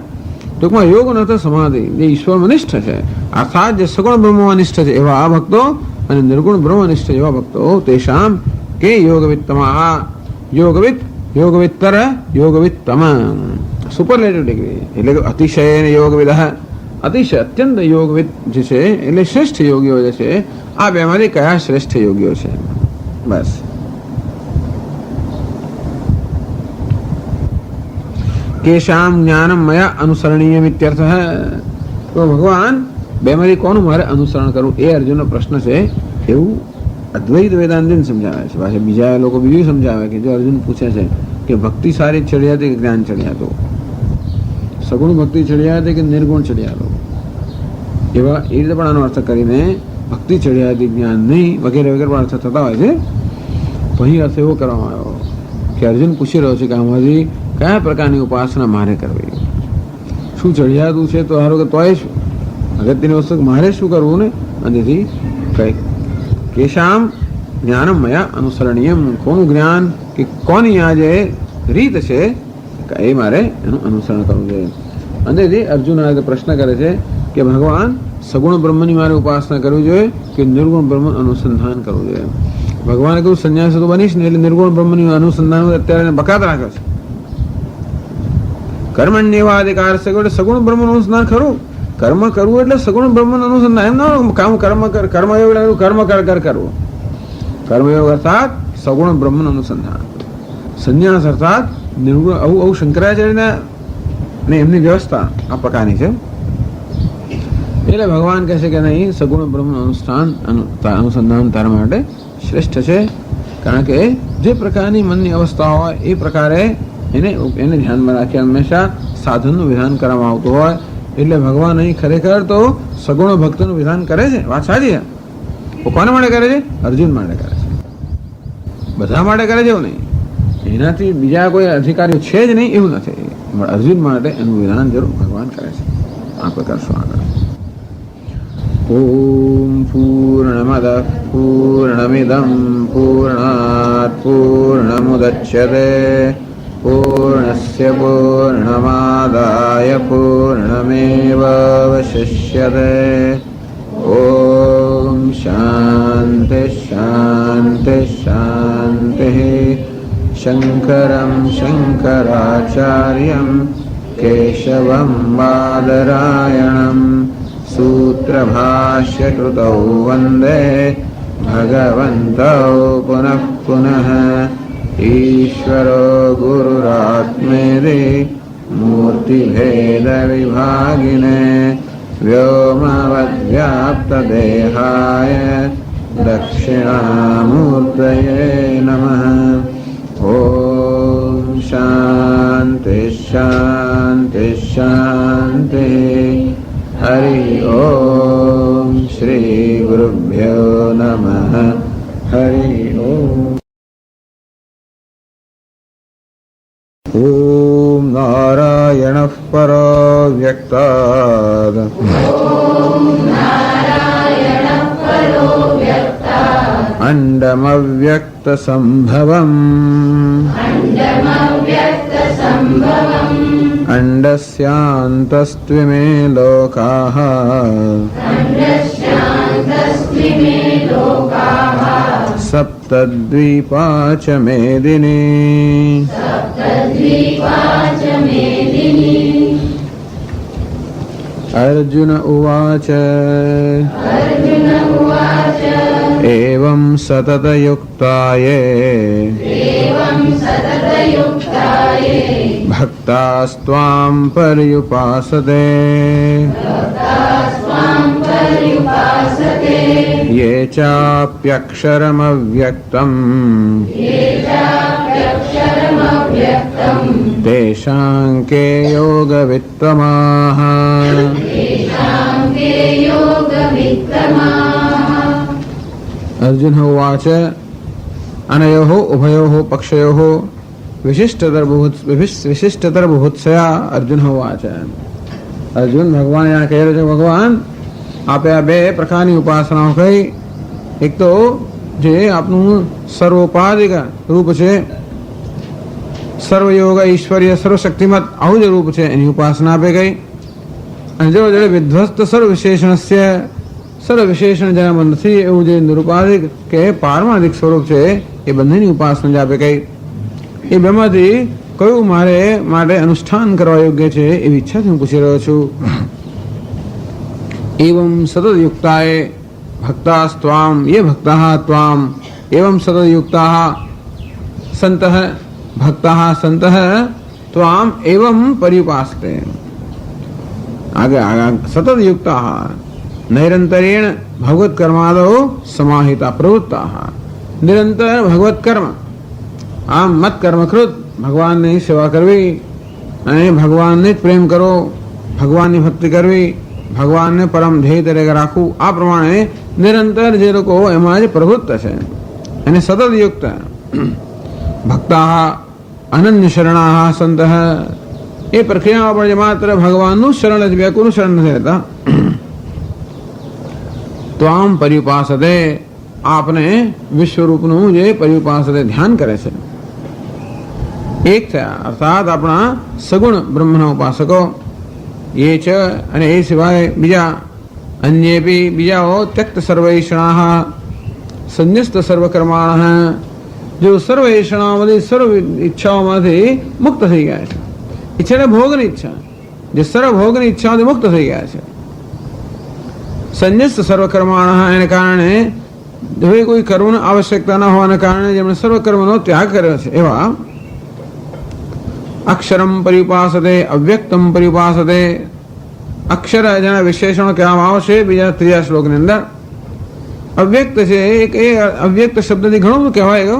ટૂંકમાં યોગ ન તો સમાધિ જે ઈશ્વરમાં નિષ્ઠ છે, અર્થાત જે સગુણ બ્રહ્મમાં નિષ્ઠ છે એવા આ ભક્તો અને નિર્ગુણ બ્રહ્મનિષ્ઠ એવા ભક્તો તેષામ કે યોગવિત્તમા યોગવિત્ત યોગવિત્તર યોગવિત્તમ સુપરલેટિવ ડિગ્રી એટલે કે અતિશય યોગવિદ અતિશય અત્યંત યોગવિદ જે છે એટલે શ્રેષ્ઠ યોગીઓ જે છે આ બેમાંથી કયા શ્રેષ્ઠ યોગીઓ છે. બસ કેશામ જ્ઞાનમ મયા અનુસરણીય ઇત્યર્થ. તો ભગવાન બેમાંથી કોનું મારે અનુસરણ કરવું એ અર્જુનનો પ્રશ્ન છે એવું અદ્વૈત વેદાંતિને સમજાવે છે. પાછા બીજા લોકો બીજું સમજાવે કે જો અર્જુન પૂછે છે કે ભક્તિ સારી ચડિયાતી કે જ્ઞાન ચડિયાતું, સગુણ ભક્તિ ચડિયાતી કે નિર્ગુણ ચડિયાતું, એવા એ રીતે પણ આનો અર્થ કરીને ભક્તિ ચડિયાતી જ્ઞાન નહીં વગેરે વગેરે પણ અર્થ થતા હોય છે. અહીં અર્થ એવો કરવામાં આવ્યો કે અર્જુન પૂછી રહ્યો છે કે આમાંથી કયા પ્રકારની ઉપાસના મારે કરવી, શું ચડિયાતું છે તો સારું કે તોય શું અગત્યની વસ્તુ મારે શું કરવું ને. અને તેથી કઈ કેશામ જ્ઞાનમ મયા અનુસરણીયમ, કોનું જ્ઞાન કે કોની આ જે રીત છે એ મારે એનું અનુસરણ કરવું જોઈએ. અને તેથી અર્જુન આ રીતે પ્રશ્ન કરે છે કે ભગવાન સગુણ બ્રહ્મની મારે ઉપાસના કરવી જોઈએ કે નિર્ગુણ બ્રહ્મ અનુસંધાન કરવું જોઈએ. ભગવાને કહ્યું સંન્યાસી તો બનીશ ને એટલે નિર્ગુણ બ્રહ્મની અનુસંધાન અત્યારે બકાત રાખ્યો છે. કર્મણ્યેવા અધિકાર છે એટલે સગુણ બ્રહ્મનું અનુસંધાન ખરું, કર્મ કરવું એટલે સગુણ બ્રહ્મનું અનુસંધાન, એમ ના કામ કર્મ કર કર્મયોગ કર્મ કર કર કરવું. કર્મયોગ અર્થાત સગુણ બ્રહ્મનું અનુસંધાન, સંન્યાસ અર્થાત નિર્ગુણ. આવું શંકરાચાર્યના ને એમની વ્યવસ્થા આ પ્રકારની છે. એટલે ભગવાન કહે છે કે નહીં, સગુણ બ્રહ્મનું અનુસંધાન તારા માટે શ્રેષ્ઠ છે, કારણ કે જે પ્રકારની મનની અવસ્થા હોય એ પ્રકારે એને ધ્યાનમાં રાખી હંમેશા સાધનનું વિધાન કરવામાં આવતું હોય. એટલે ભગવાન અહીં ખરેખર તો સગુણ ભક્તનું વિધાન કરે છે, વાત સાચી છે. કોના માટે કરે છે? અર્જુન માટે કરે છે, બધા માટે કરે છે એવું નહીં. એનાથી બીજા કોઈ અધિકારીઓ છે જ નહીં એવું નથી, પણ અર્જુન માટે એનું વિધાન જરૂર ભગવાન કરે છે. આપણે કરશું આગળ. ઓમ પૂર્ણમદ પૂર્ણમિદમ પૂર્ણાત પૂર્ણમુદચ્યતે પૂર્ણસ્ય પૂર્ણમાદાય પૂર્ણમેવાવશિષ્યતે. ઓમ શાંતિ શાંતિ શાંતિ. શંકરં શંકરાચાર્યં કેશવં બાદરાયણં સૂત્રભાષ્યકૃતૌ વંદે ભગવन्तૌ પુનઃ પુનઃ. ઈશ્વરો ગુરુરાત્મેતિ મૂર્તિભેદવિભાગિને વ્યોમવદ્વ્યાપ્તદેહાય દક્ષિણામૂર્તયે નમઃ. ઓમ શાંતિ શાંતિ શાંતિ. હરિ ઓમ શ્રી ગુરુભ્યો નમઃ. હરિ ઓમ. ઓમ નારાયણઃ પરો વ્યક્તાદ અંડમવ્યક્તસંભવम् અંડસ્યાन्तસ્ત્વિમે લોકાઃ સપ્તદ્વીપા ચ મેદિની. અર્જુન ઉવાચ એવં સતતયુક્તાયે ભક્તાસ્ત્વાં પર્યુપાસતે યે ચાપ્યક્ષરમવ્યક્તં તેષાં કે યોગવિત્તમાઃ. અર્જુન ઉવાચ અનયોઃ ઉભયોઃ પક્ષયોઃ વિશિષ્ટતર બુભુત્સયા. અર્જુન ઉવાચ. અર્જુન ભગવાન यहाँ કહે છે ભગવાન આપે આ બે પ્રકારની ઉપાસનાઓ કહી. એક તો જે આપનું સર્વોપાધિક રૂપ છે, સર્વયોગ ઈશ્વરીય સર્વશક્તિમત આવું જ રૂપ છે એની ઉપાસના આપે ગઈ. અને જો જડે વિધ્વસ્ત સર્વવિશેષણસ્ય સર્વવિશેષણ જેનામાં નથી એવું જે નિરુપાધિક કે પારમાધિક સ્વરૂપ છે એ બંનેની ઉપાસના જ આપે કઈ એ બેમાંથી કયું મારે માટે અનુષ્ઠાન કરવા યોગ્ય છે એવી ઈચ્છાથી હું પૂછી રહ્યો છું. એવં સતત યુક્તાએ ભક્તાસ્ત્વામ યે ભક્તાઃ ત્વામ એવં સતત યુક્તાઃ સંતઃ ભક્તાઃ સંતઃ ત્વામ એવં પર્યુપાસતે. આગળ સતત યુક્તાઃ નૈરંતરેણ ભગવત કર્માદો સમાહિતા પ્રવૃત્તાઃ નિરંતર ભગવત કર્મ આમ મત કર્મકૃત ભગવાનની સેવા કરવી અને ભગવાનને જ પ્રેમ કરો, ભગવાનની ભક્તિ કરવી, ભગવાનને પરમ ધ્યેય તરીકે રાખવું, આ પ્રમાણે નિરંતર જે લોકો એમાં જ પ્રવૃત્ત છે એને સતત યુક્ત ભક્તા અનન્ય શરણાઃ સંતઃ એ પ્રક્રિયામાં પણ જે માત્ર ભગવાનનું શરણ જ બેકુનું શરણ નથી રહેતા. તો આમ પર્યુપાસતે આપને વિશ્વરૂપનું જે પર્યુપાસતે ધ્યાન કરે છે એક થયા અર્થાત આપણા સગુણ બ્રહ્મના ઉપાસકો એ છે. અને એ સિવાય બીજા અન્યેપી બીજાઓ ત્યક્ત સર્વૈષણાઃ સંન્યસ્ત સર્વકર્માણઃ જો સર્વ ઈચ્છાઓમાંથી સર્વ ઈચ્છાઓમાંથી મુક્ત થઈ ગયા છે. ઈચ્છા એટલે ભોગની ઈચ્છા, જે સર્વ ભોગની ઈચ્છાઓથી મુક્ત થઈ ગયા છે. સંન્યસ્ત સર્વકર્માણઃ એને કારણે હવે કોઈ કર્મની આવશ્યકતા ન હોવાને કારણે જેમણે સર્વકર્મનો ત્યાગ કર્યો છે એવા અક્ષરમ પર્યુપાસતે અવ્યક્તમ પર્યુપાસતે. અક્ષર જેના વિશેષણો કહેવામાં આવશે બીજા ત્રીજા શ્લોકની અંદર. અવ્યક્ત છે એક એ અવ્યક્ત શબ્દથી ઘણું બધું કહેવાય,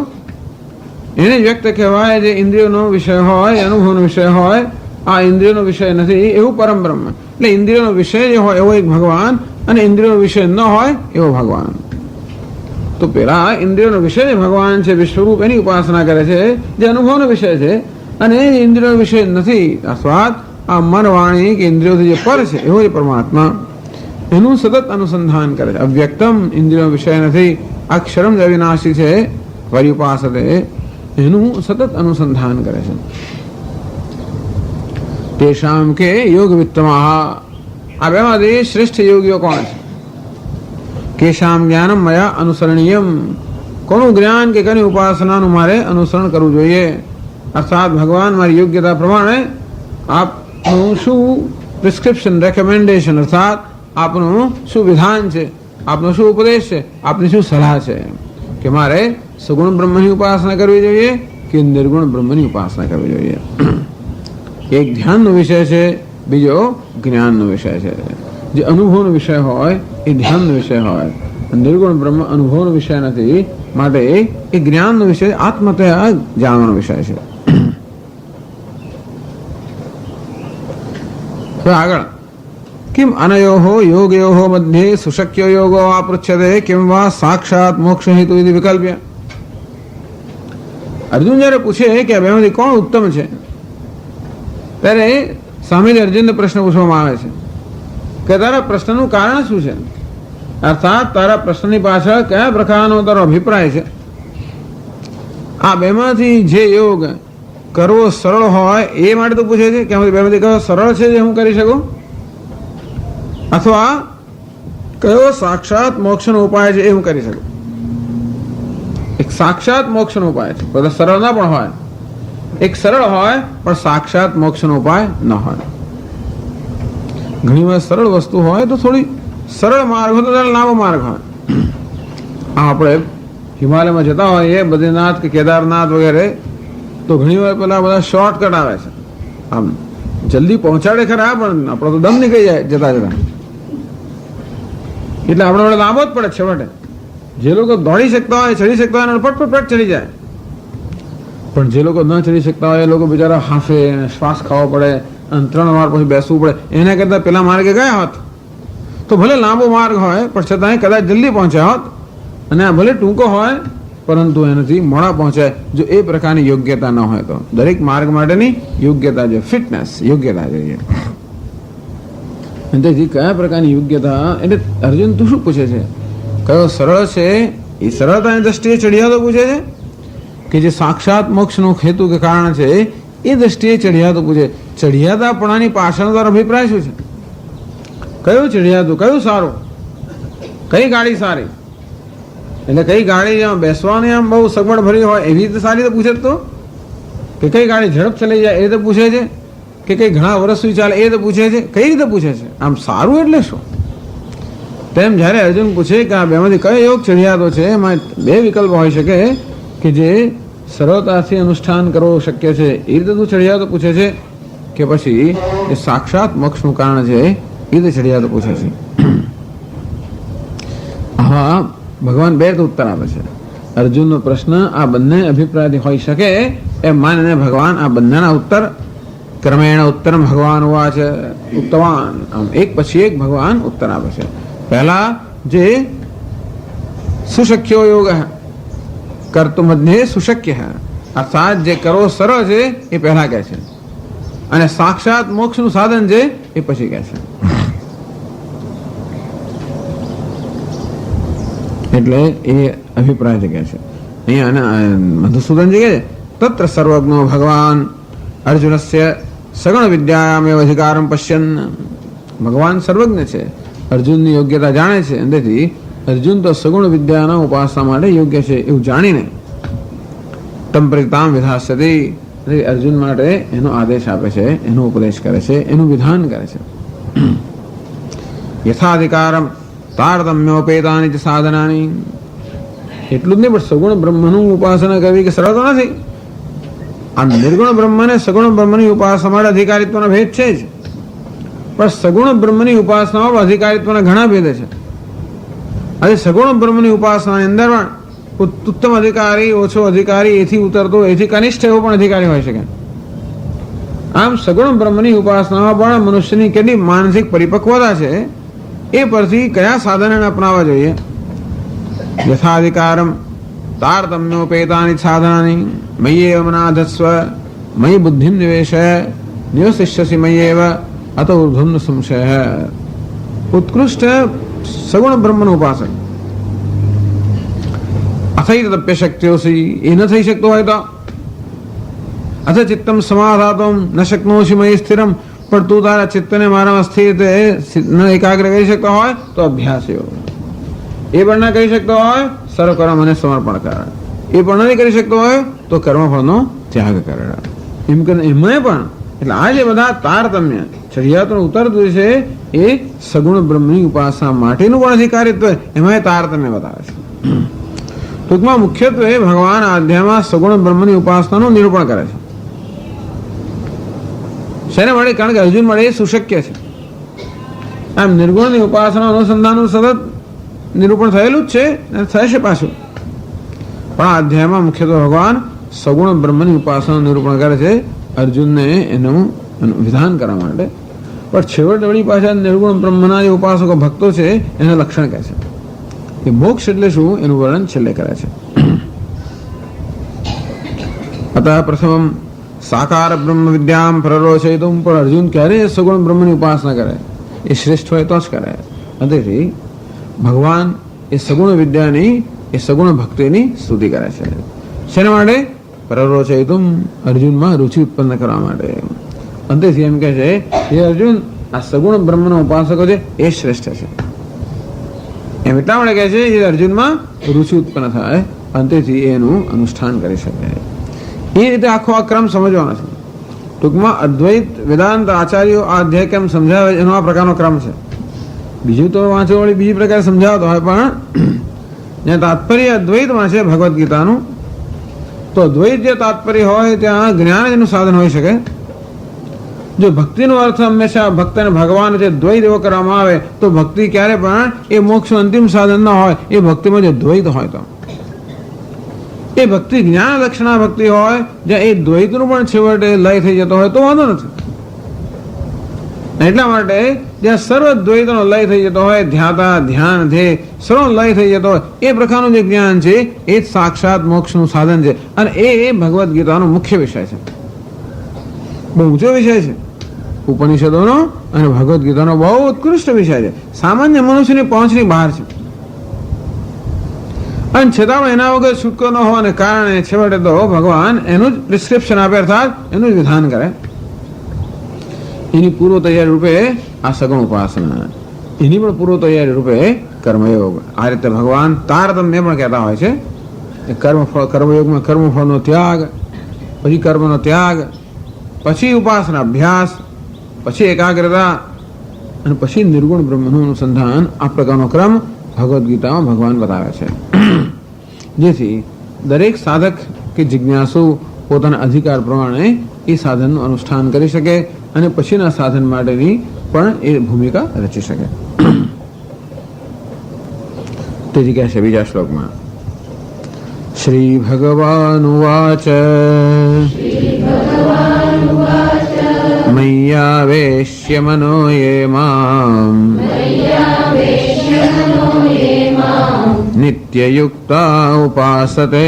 એને જ વ્યક્ત કહેવાય જે ઇન્દ્રિયોનો વિષય હોય, અનુભવનો વિષય હોય. આ ઇન્દ્રિયોનો વિષય નથી એવું પરમ બ્રહ્મ. એટલે ઇન્દ્રિયોનો વિષય જે હોય એવો એક ભગવાન અને ઇન્દ્રિયોનો વિષય ન હોય એવો ભગવાન. તો પેલા ઇન્દ્રિયોનો વિષય જે ભગવાન છે વિશ્વરૂપ એની ઉપાસના કરે છે જે અનુભવનો વિષય છે અને ઇન્દ્રિયોનો વિષય નથી અર્થાત આ મન વાણી કે ઇન્દ્રિયોથી જે પર છે એવો જ પરમાત્મા એનું સતત અનુસંધાન કરે છે. અવ્યક્તમ ઇન્દ્રિયોનો વિષય નથી, અક્ષરમ જ અવિનાશી છે પર્યુપાસતે એનું સતત અનુસંધાન કરે છે. તેષામ કે યોગ વિત્તમાઃ આ બેમાંથી શ્રેષ્ઠ યોગીઓ કોણ છે? કેશામ જ્ઞાનમ મયા અનુસરણીયમ કોનું જ્ઞાન કે કોની ઉપાસનાનું મારે અનુસરણ કરવું જોઈએ. અર્થાત ભગવાન મારી યોગ્યતા પ્રમાણે આપનું શું પ્રિસ્ક્રિપ્શન રેકમેન્ડેશન અર્થાત આપનું શું વિધાન છે, આપનો શું ઉપદેશ છે, આપની શું સલાહ છે કે મારે સગુણ બ્રહ્મની ઉપાસના કરવી જોઈએ કે નિર્ગુણ બ્રહ્મની ઉપાસના કરવી જોઈએ. એક ધ્યાનનો વિષય છે, બીજો જ્ઞાનનો વિષય છે. જે અનુભવનો વિષય હોય એ ધ્યાનનો વિષય હોય, નિર્ગુણ બ્રહ્મ અનુભવનો વિષય નથી માટે એ જ્ઞાનનો વિષય આત્મતયા જાણવાનો વિષય છે. તો આગળ કિમ અનયોહો યોગયોહો મધ્યે સુશક્ય યોગો વા પૃચ્છતે કિમ વા સાક્ષાત મોક્ષ હેતુ ઇતિ વિકલ્પ્ય. અર્જુન જયારે પૂછે કે આ બેમાંથી કોણ ઉત્તમ છે ત્યારે સામેથી અર્જુનને પ્રશ્ન પૂછવામાં આવે છે કે તારા પ્રશ્નનું કારણ શું છે, અર્થાત તારા પ્રશ્નની પાછળ કયા પ્રકારનો તારો અભિપ્રાય છે. આ બેમાંથી જે યોગ કરવો સરળ હોય એ માટે તો પૂછે છે કે બેમાંથી કયો સરળ છે જે હું કરી શકું, અથવા કયો સાક્ષાત મોક્ષનો ઉપાય છે એ હું કરી શકું. એક સાક્ષાત મોક્ષનો ઉપાય છે, બધા સરળ ના પણ હોય, એક સરળ હોય પણ સાક્ષાત મોક્ષનો ઉપાય ન હોય. ઘણી વાર સરળ વસ્તુ હોય તો થોડી સરળ માર્ગ હોય તો લાંબો માર્ગ હોય. આપણે હિમાલયમાં જતા હોઈએ બદ્રીનાથ કે કેદારનાથ વગેરે તો ઘણી વાર પેલા બધા શોર્ટકટ આવે છે, આમ જલ્દી પહોંચાડે ખરા પણ આપણો તો દમ નીકળી જાય જતા જતા, એટલે આપણે વડે લાંબો જ પડે છેવટે. જે લોકો દોડી શકતા હોય ચડી શકતા હોય ફટફટ ચડી જાય, પણ જે લોકો ન ચડી શકતા હોય એ લોકો બિચારા હાંફે, શ્વાસ ખાવો પડે અને 3 વાર પછી બેસવું પડે. એના કરતા પેલા માર્ગે ગયા હોત તો ભલે લાંબો માર્ગ હોય પણ છતાં કદાચ જલ્દી પહોંચ્યા હોત, અને આ ભલે ટૂંકો હોય પરંતુ એનાથી મોડા પહોંચાય જો એ પ્રકારની યોગ્યતા ન હોય તો. દરેક માર્ગ માટેની યોગ્યતા છે, ફિટનેસ યોગ્યતા જોઈએ. કયા પ્રકારની યોગ્યતા એટલે અર્જુન તું શું પૂછે છે, કયો સરળ છે એ સરળતાની દ્રષ્ટિએ ચડિયાતો પૂછે છે કે જે સાક્ષાત મોક્ષનું હેતુ કે કારણ છે એ દ્રષ્ટિએ ચડિયાતો પૂછે. ચડિયાતાપણાની પાછળનો તારો અભિપ્રાય શું છે? કયું ચડિયાતું, કયું સારું, કઈ ગાડી સારી, એટલે કઈ ગાડી આમ બેસવાની આમ બહુ સગવડ ભરી હોય એવી રીતે સારી તો પૂછે તો, કે કઈ ગાડી ઝડપ ચલાઈ જાય એ તો પૂછે છે, કે કઈ ઘણા વર્ષ સુધી ચાલે એ તો પૂછે છે, કઈ રીતે પૂછે છે? આમ સારું એટલે શું? તેમ જ્યારે અર્જુન પૂછે કે આ બેમાંથી કયો યોગ ચડિયાતો છે, એમાં બે વિકલ્પ હોઈ શકે કે જે સરળતાથી અનુષ્ઠાન કરવું શક્ય છે એ રીતે તું ચડિયાતો પૂછે છે, કે પછી એ સાક્ષાત મોક્ષનું કારણ છે એ રીતે ચડિયાતો પૂછે છે. હા, ભગવાન બે રીતે ઉત્તર આપે છે. અર્જુનનો પ્રશ્ન આ બંને અભિપ્રાયથી હોઈ શકે એમ માનીને ભગવાન આ બંનેના ઉત્તર ક્રમેણ ઉત્તર ભગવાન હોવા છે ઉત્તવાન, આમ એક પછી એક ભગવાન ઉત્તર આપે છે. પહેલા જે સુશક્યો યોગ કરતો મધ્યે સુશક્ય અર્થાત જે કરવો સરળ છે એ પહેલા કહે છે, અને સાક્ષાત મોક્ષનું સાધન છે એ પછી કહે છે. એટલે એ અભિપ્રાયથી કહે છે. અહીંયા મધુસૂદનજી કહે છે તત્ર સર્વજ્ઞો ભગવાન અર્જુનસ્ય સગુણ વિદ્યાયામેવ અધિકારમ પશ્યન. ભગવાન સર્વજ્ઞ છે, અર્જુનની યોગ્યતા જાણે છે, અંદરથી અર્જુન તો સગુણ વિદ્યાના ઉપાસના માટે યોગ્ય છે એવું જાણીને તમ પરિતામ વિધાસ્યતિ, અર્જુન માટે એનો આદેશ આપે છે, એનો ઉપદેશ કરે છે, એનું વિધાન કરે છે. યથાધિકારમ તારતમ્યોપેતાની સાધનાની. એટલું જ નહીં, પણ સગુણ બ્રહ્મનું ઉપાસના કરવી કે સરળ તો નથી. આ નિર્ગુણ બ્રહ્મને સગુણ બ્રહ્મની ઉપાસના માટે અધિકારીત્વનો ભેદ છે જ, પણ સગુણ બ્રહ્મની ઉપાસનામાં અધિકારીત્વના ઘણા ભેદ છે. આજે સગુણ બ્રહ્મની ઉપાસનાની અંદર પણ ઉત્તમ અધિકારી, ઓછો અધિકારી, એથી ઉતરતો, એથી કનિષ્ઠ એવો પણ અધિકારી હોઈ શકે. આમ સગુણ બ્રહ્મની ઉપાસનામાં પણ મનુષ્યની કેટલી માનસિક પરિપક્વતા છે એ પરથી કયા સાધનને અપનાવવા જોઈએ. યથાધિકારમ તારતમ્યોપેતાની સાધનાની મય્યેવ મનાધસ્વ મયી બુદ્ધિમ નિવેશય નિવસિષ્યસી મય્યેવ અત ઉર્ધ્વમ સંશય. ઉત્કૃષ્ટ સગુણ બ્રહ્મનો ઉપાસક અથૈતપ્ય શક્યોસી, એ ન થઈ શકતો હોય તો અથ ચિત્તમ સમાધાતું ન શક્નોસી મયી સ્થિરમ, પણ તું તારા ચિત્તને મારામાં સ્થિર ન એકાગ્ર કરી શકતો હોય તો અભ્યાસ યોગ. એ પણ ના કરી શકતો હોય સર્વકર્મ અને સમર્પણ કર. એ પણ નહીં કરી શકતો હોય તો કર્મફળનો ત્યાગ કરે. એમ કરીને એમાં પણ એટલે આ જે બધા તારતમ્ય ચડિયાતનું ઉતરતું છે એ સગુણ બ્રહ્મની ઉપાસના માટેનું પણ અધિકારીત્વ એમાં તારતમ્ય બતાવે છે. ટૂંકમાં મુખ્યત્વે ભગવાન આ અધ્યાયમાં સગુણ બ્રહ્મની ઉપાસનાનું નિરૂપણ કરે છે. શેને મળે? કારણ કે અર્જુન મળે એ સુશક્ય છે. આમ નિર્ગુણની ઉપાસના અનુસંધાનનું સતત નિરૂપણ થયેલું જ છે અને થશે પાછું, પણ આ અધ્યાયમાં મુખ્યત્વે ભગવાન સગુણ બ્રહ્મની ઉપાસનાનું નિરૂપણ કરે છે અર્જુનને એનું વિધાન કરવા માટે. પણ છેવટે વળી પાછા નિર્ગુણ બ્રહ્મના જે ઉપાસકો ભક્તો છે એના લક્ષણ કહે છે. એ મોક્ષ એટલે શું એનું વર્ણન છેલ્લે કરે છે. અતઃ પ્રથમ સાકાર બ્રહ્મ વિદ્યામ પ્રરોચયિતુમ. પણ અર્જુન ક્યારે સગુણ બ્રહ્મની ઉપાસના કરે? એ શ્રેષ્ઠ હોય તો જ કરે. તેથી ભગવાન એ સગુણ વિદ્યાની, એ સગુણ ભક્તિની સ્તુતિ કરે છે. શેના માટે? પ્રરોચયિતુમ, અર્જુનમાં રુચિ ઉત્પન્ન કરવા માટે. અંતેથી એમ કહે છે એ અર્જુન આ સગુણ બ્રહ્મનો ઉપાસકો છે એ શ્રેષ્ઠ છે. એમ એટલા માટે કહે છે એ અર્જુનમાં રુચિ ઉત્પન્ન થાય, અંતેથી એનું અનુષ્ઠાન કરી શકે. એ રીતે આખો આ ક્રમ સમજવાનો છે. ટૂંકમાં અદ્વૈત વેદાંત આચાર્યો આ અધ્યાય કેમ સમજાવે એનો આ પ્રકારનો ક્રમ છે. બીજું તો વાંચો વળી બીજી પ્રકારે સમજાવતો હોય, પણ જ્યાં તાત્પર્ય અદ્વૈતમાં છે ભગવદ્ ગીતાનું, તો અદ્વૈત જે તાત્પર્ય હોય ત્યાં જ્ઞાન એનું સાધન હોઈ શકે. જો ભક્તિનો અર્થ હંમેશા ભક્તને ભગવાન જે દ્વૈત એવો કરવામાં આવે તો ભક્તિ ક્યારે પણ એ મોક્ષનું અંતિમ સાધન ન હોય. એ ભક્તિમાં જે દ્વૈત હોય તો એ ભક્તિ જ્ઞાન લક્ષણા ભક્તિ હોય, જ્યાં એ દ્વૈતનું પણ છેવટે લય થઈ જતો હોય તો વાંધો નથી. એટલા માટે જ્યાં સર્વ દ્વૈતનો લય થઈ જતો હોય, ધ્યાતા ધ્યાન ધ્યેય સર્વ લય થઈ જતો હોય, એ પ્રકારનું જે જ્ઞાન છે એ જ સાક્ષાત મોક્ષનું સાધન છે. અને એ ભગવદ્ ગીતાનો મુખ્ય વિષય છે, બહુ ઊંચો વિષય છે. ઉપનિષદોનો અને ભગવદ્ ગીતાનો બહુ ઉત્કૃષ્ટ વિષય છે. સામાન્ય મનુષ્યની પહોંચની બહાર છે. અને છતાં પણ એના વગર છૂટકો ન હોવાને કારણે છેવટે તો ભગવાન એનું જ ડિસ્ક્રિપ્શન આપે, અર્થાત એનું જ વિધાન કરે. એની પૂર્વ તૈયારી રૂપે આ સગુણ ઉપાસના. એની પણ પૂર્વ તૈયારી રૂપે કર્મયોગ. આ રીતે ભગવાન તારતમ્ય પણ કહેતા હોય છે. કર્મયોગમાં કર્મફળનો ત્યાગ, પછી કર્મનો ત્યાગ, પછી ઉપાસના અભ્યાસ, પછી એકાગ્રતા અને પછી નિર્ગુણ બ્રહ્મનું અનુસંધાન. આ પ્રકારનો ક્રમ ભગવદ્ ગીતામાં ભગવાન બતાવે છે, જેથી દરેક સાધક કે જિજ્ઞાસુ પોતાના અધિકાર પ્રમાણે એ સાધનનું અનુષ્ઠાન કરી શકે અને પછીના સાધન માટેની પણ એ ભૂમિકા રચી શકે. તેથી કહે છે બીજા શ્લોકમાં, શ્રી ભગવાન ઉવાચ મય્યાવેશ્ય મનો યે મામ નિત્યયુક્તા ઉપાસતે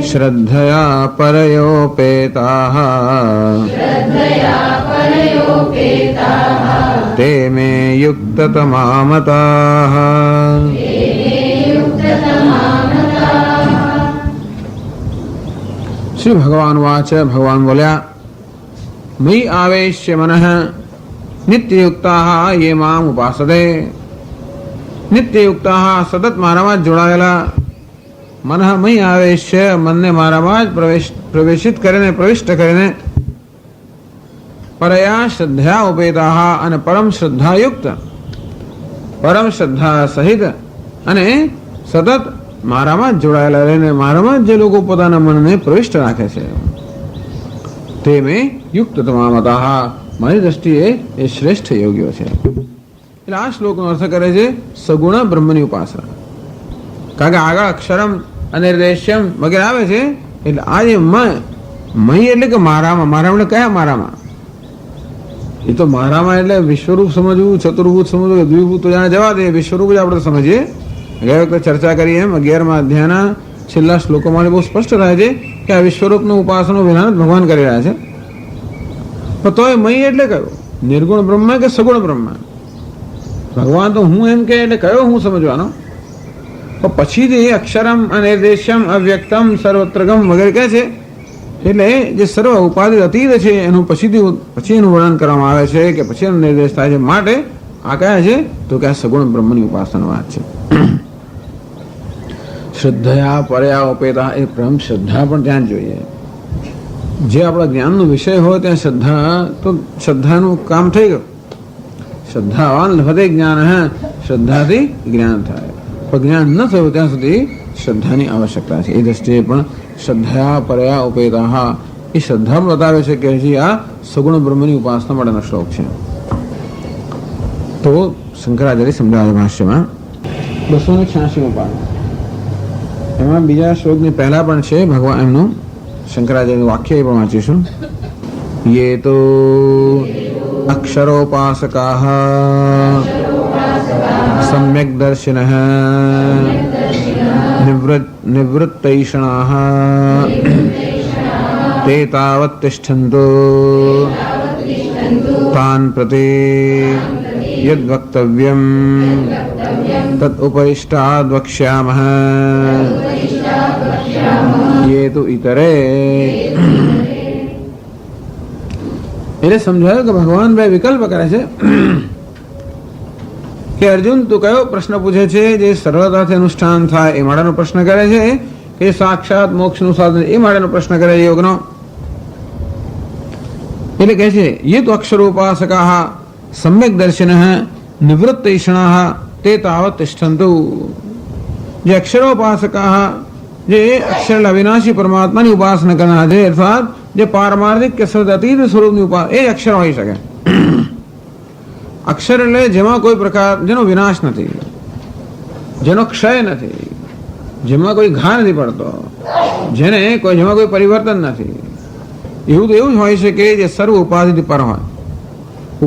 શ્રદ્ધયા પરયોપેતાઃ તે મે યુક્તતમા મતાઃ. શ્રી ભગવાન વાચ, ભગવાન બોલ્યા, મયી આવેશ્ય મનઃ નિત્યયુક્તાઃ યે મામ ઉપાસતે. નિત્યયુક્તાઃ સતત મારામાં જ જોડાયેલા, મનઃ મયી આવેશ્ય મનને મારામાં જ પ્રવેશિત કરીને પ્રવિષ્ટ કરીને, પરયા શ્રદ્ધયા ઉપેતાઃ અને પરમ શ્રદ્ધાયુક્ત, પરમ શ્રદ્ધા સહિત અને સતત મારામાં જ જોડાયેલા રહીને મારામાં જ જે લોકો પોતાના મનને પ્રવિષ્ટ રાખે છે, તે મેં યુક્ત તમામતઃ મારી દ્રષ્ટિએ એ શ્રેષ્ઠ યોગ્યો છે. એટલે આ શ્લોકનો અર્થ કરે છે સગુણ બ્રહ્મની ઉપાસના. કારણ કે આગળ અક્ષરમ અને નિર્દેશ્યમ વગેરે આવે છે. એટલે આ જે મય એટલે કે મારામાં, મારામાં એટલે કયા મારામાં? એ તો મારામાં એટલે વિશ્વરૂપ સમજવું, ચતુર્ભૂત સમજવું, દ્વિભૂત તો જાણે જવા દે, વિશ્વરૂપ જ આપણે સમજીએ. ગયા વખતે ચર્ચા કરી એમ 11મા અધ્યાયના છેલ્લા શ્લોકોમાં બહુ સ્પષ્ટ થાય છે કે આ વિશ્વરૂપનું ઉપાસનાનું વિધાન ભગવાન કરી રહ્યા છે. પણ તોય મય એટલે કયો? નિર્ગુણ બ્રહ્મ કે સગુણ બ્રહ્મ? ભગવાન તો હું એમ કે એટલે કયો હું સમજવાનો? પણ પછીથી અક્ષરમ અનિર્દેશ્યમ અવ્યક્તમ સર્વત્રગમ વગેરે કહે છે. એટલે જે સર્વ ઉપાધિ અતીત છે એનું પછી એનું વર્ણન કરવામાં આવે છે કે પછી એનો નિર્દેશ થાય છે. માટે આ કયા છે? તો કે આ સગુણ બ્રહ્મની ઉપાસનાની વાત છે. શ્રદ્ધયા પરયા ઉપેતા, એ પરમ શ્રદ્ધા પણ ત્યાં જ જોઈએ. જે આપણા જ્ઞાનનો વિષય હોય ત્યાં શ્રદ્ધા, તો શ્રદ્ધાનું કામ થઈ ગયું. શ્રદ્ધાવાન લભતે જ્ઞાન, શ્રદ્ધાથી જ્ઞાન થાય. પણ જ્ઞાન ન થયું ત્યાં સુધી શ્રદ્ધાની આવશ્યકતા છે. એ દ્રષ્ટિએ પણ શ્રદ્ધયા પરયા ઉપેતા, એ શ્રદ્ધા બતાવે છે કે હજી આ સગુણ બ્રહ્મની ઉપાસના માટેનો શ્લોક છે. તો શંકરાચાર્ય સમજાવે ભાષ્યમાં 286મો પાઠ. એમાં બીજા શ્લોકની પહેલા પણ છે ભગવાન એમનું શંકરાચાર્યનું વાક્ય એ પણ વાંચીશું. યે તો અક્ષરોપાસકાઃ સમ્યક દર્શિનઃ નિવૃત્તૈષણાઃ તે તાવત તિષ્ઠન્તો તાન પ્રતિ યદ વક્તવ્યમ તદ ઉપરિષ્ટાદ વક્ષ્યામઃ યે તુ ઇતરે. એટલે સમજાયું કે ભગવાન બે વિકલ્પ કરે છે કે અર્જુન તું કયો પ્રશ્ન પૂછે છે? જે સરળતાથી અનુષ્ઠાન થાય એ માટેનો પ્રશ્ન કરે છે કે સાક્ષાત મોક્ષનું સાધન એ માટેનો પ્રશ્ન કરે છે યોગનો? એટલે કહે છે યે તો અક્ષરોપાસકાઃ સમ્યક દર્શિનઃ નિવૃત્તૈષણાઃ તે તાવત તિષ્ઠન્તુ. જે અક્ષરોપાસકાઃ, જે અક્ષર અવિનાશી પરમાત્માની ઉપાસના કરનાર છે, અર્થાત જે પારમાર્થિક કે સદઅતીત સ્વરૂપની ઉપાસના, એ અક્ષર હોઈ શકે. અક્ષર એટલે જેમાં કોઈ પ્રકાર, જેનો વિનાશ નથી, જેનો ક્ષય નથી, જેમાં કોઈ ઘા નથી પડતો, જેમાં કોઈ પરિવર્તન નથી. એવું તો એવું જ હોય છે કે જે સર્વ ઉપાધિથી પર હોય.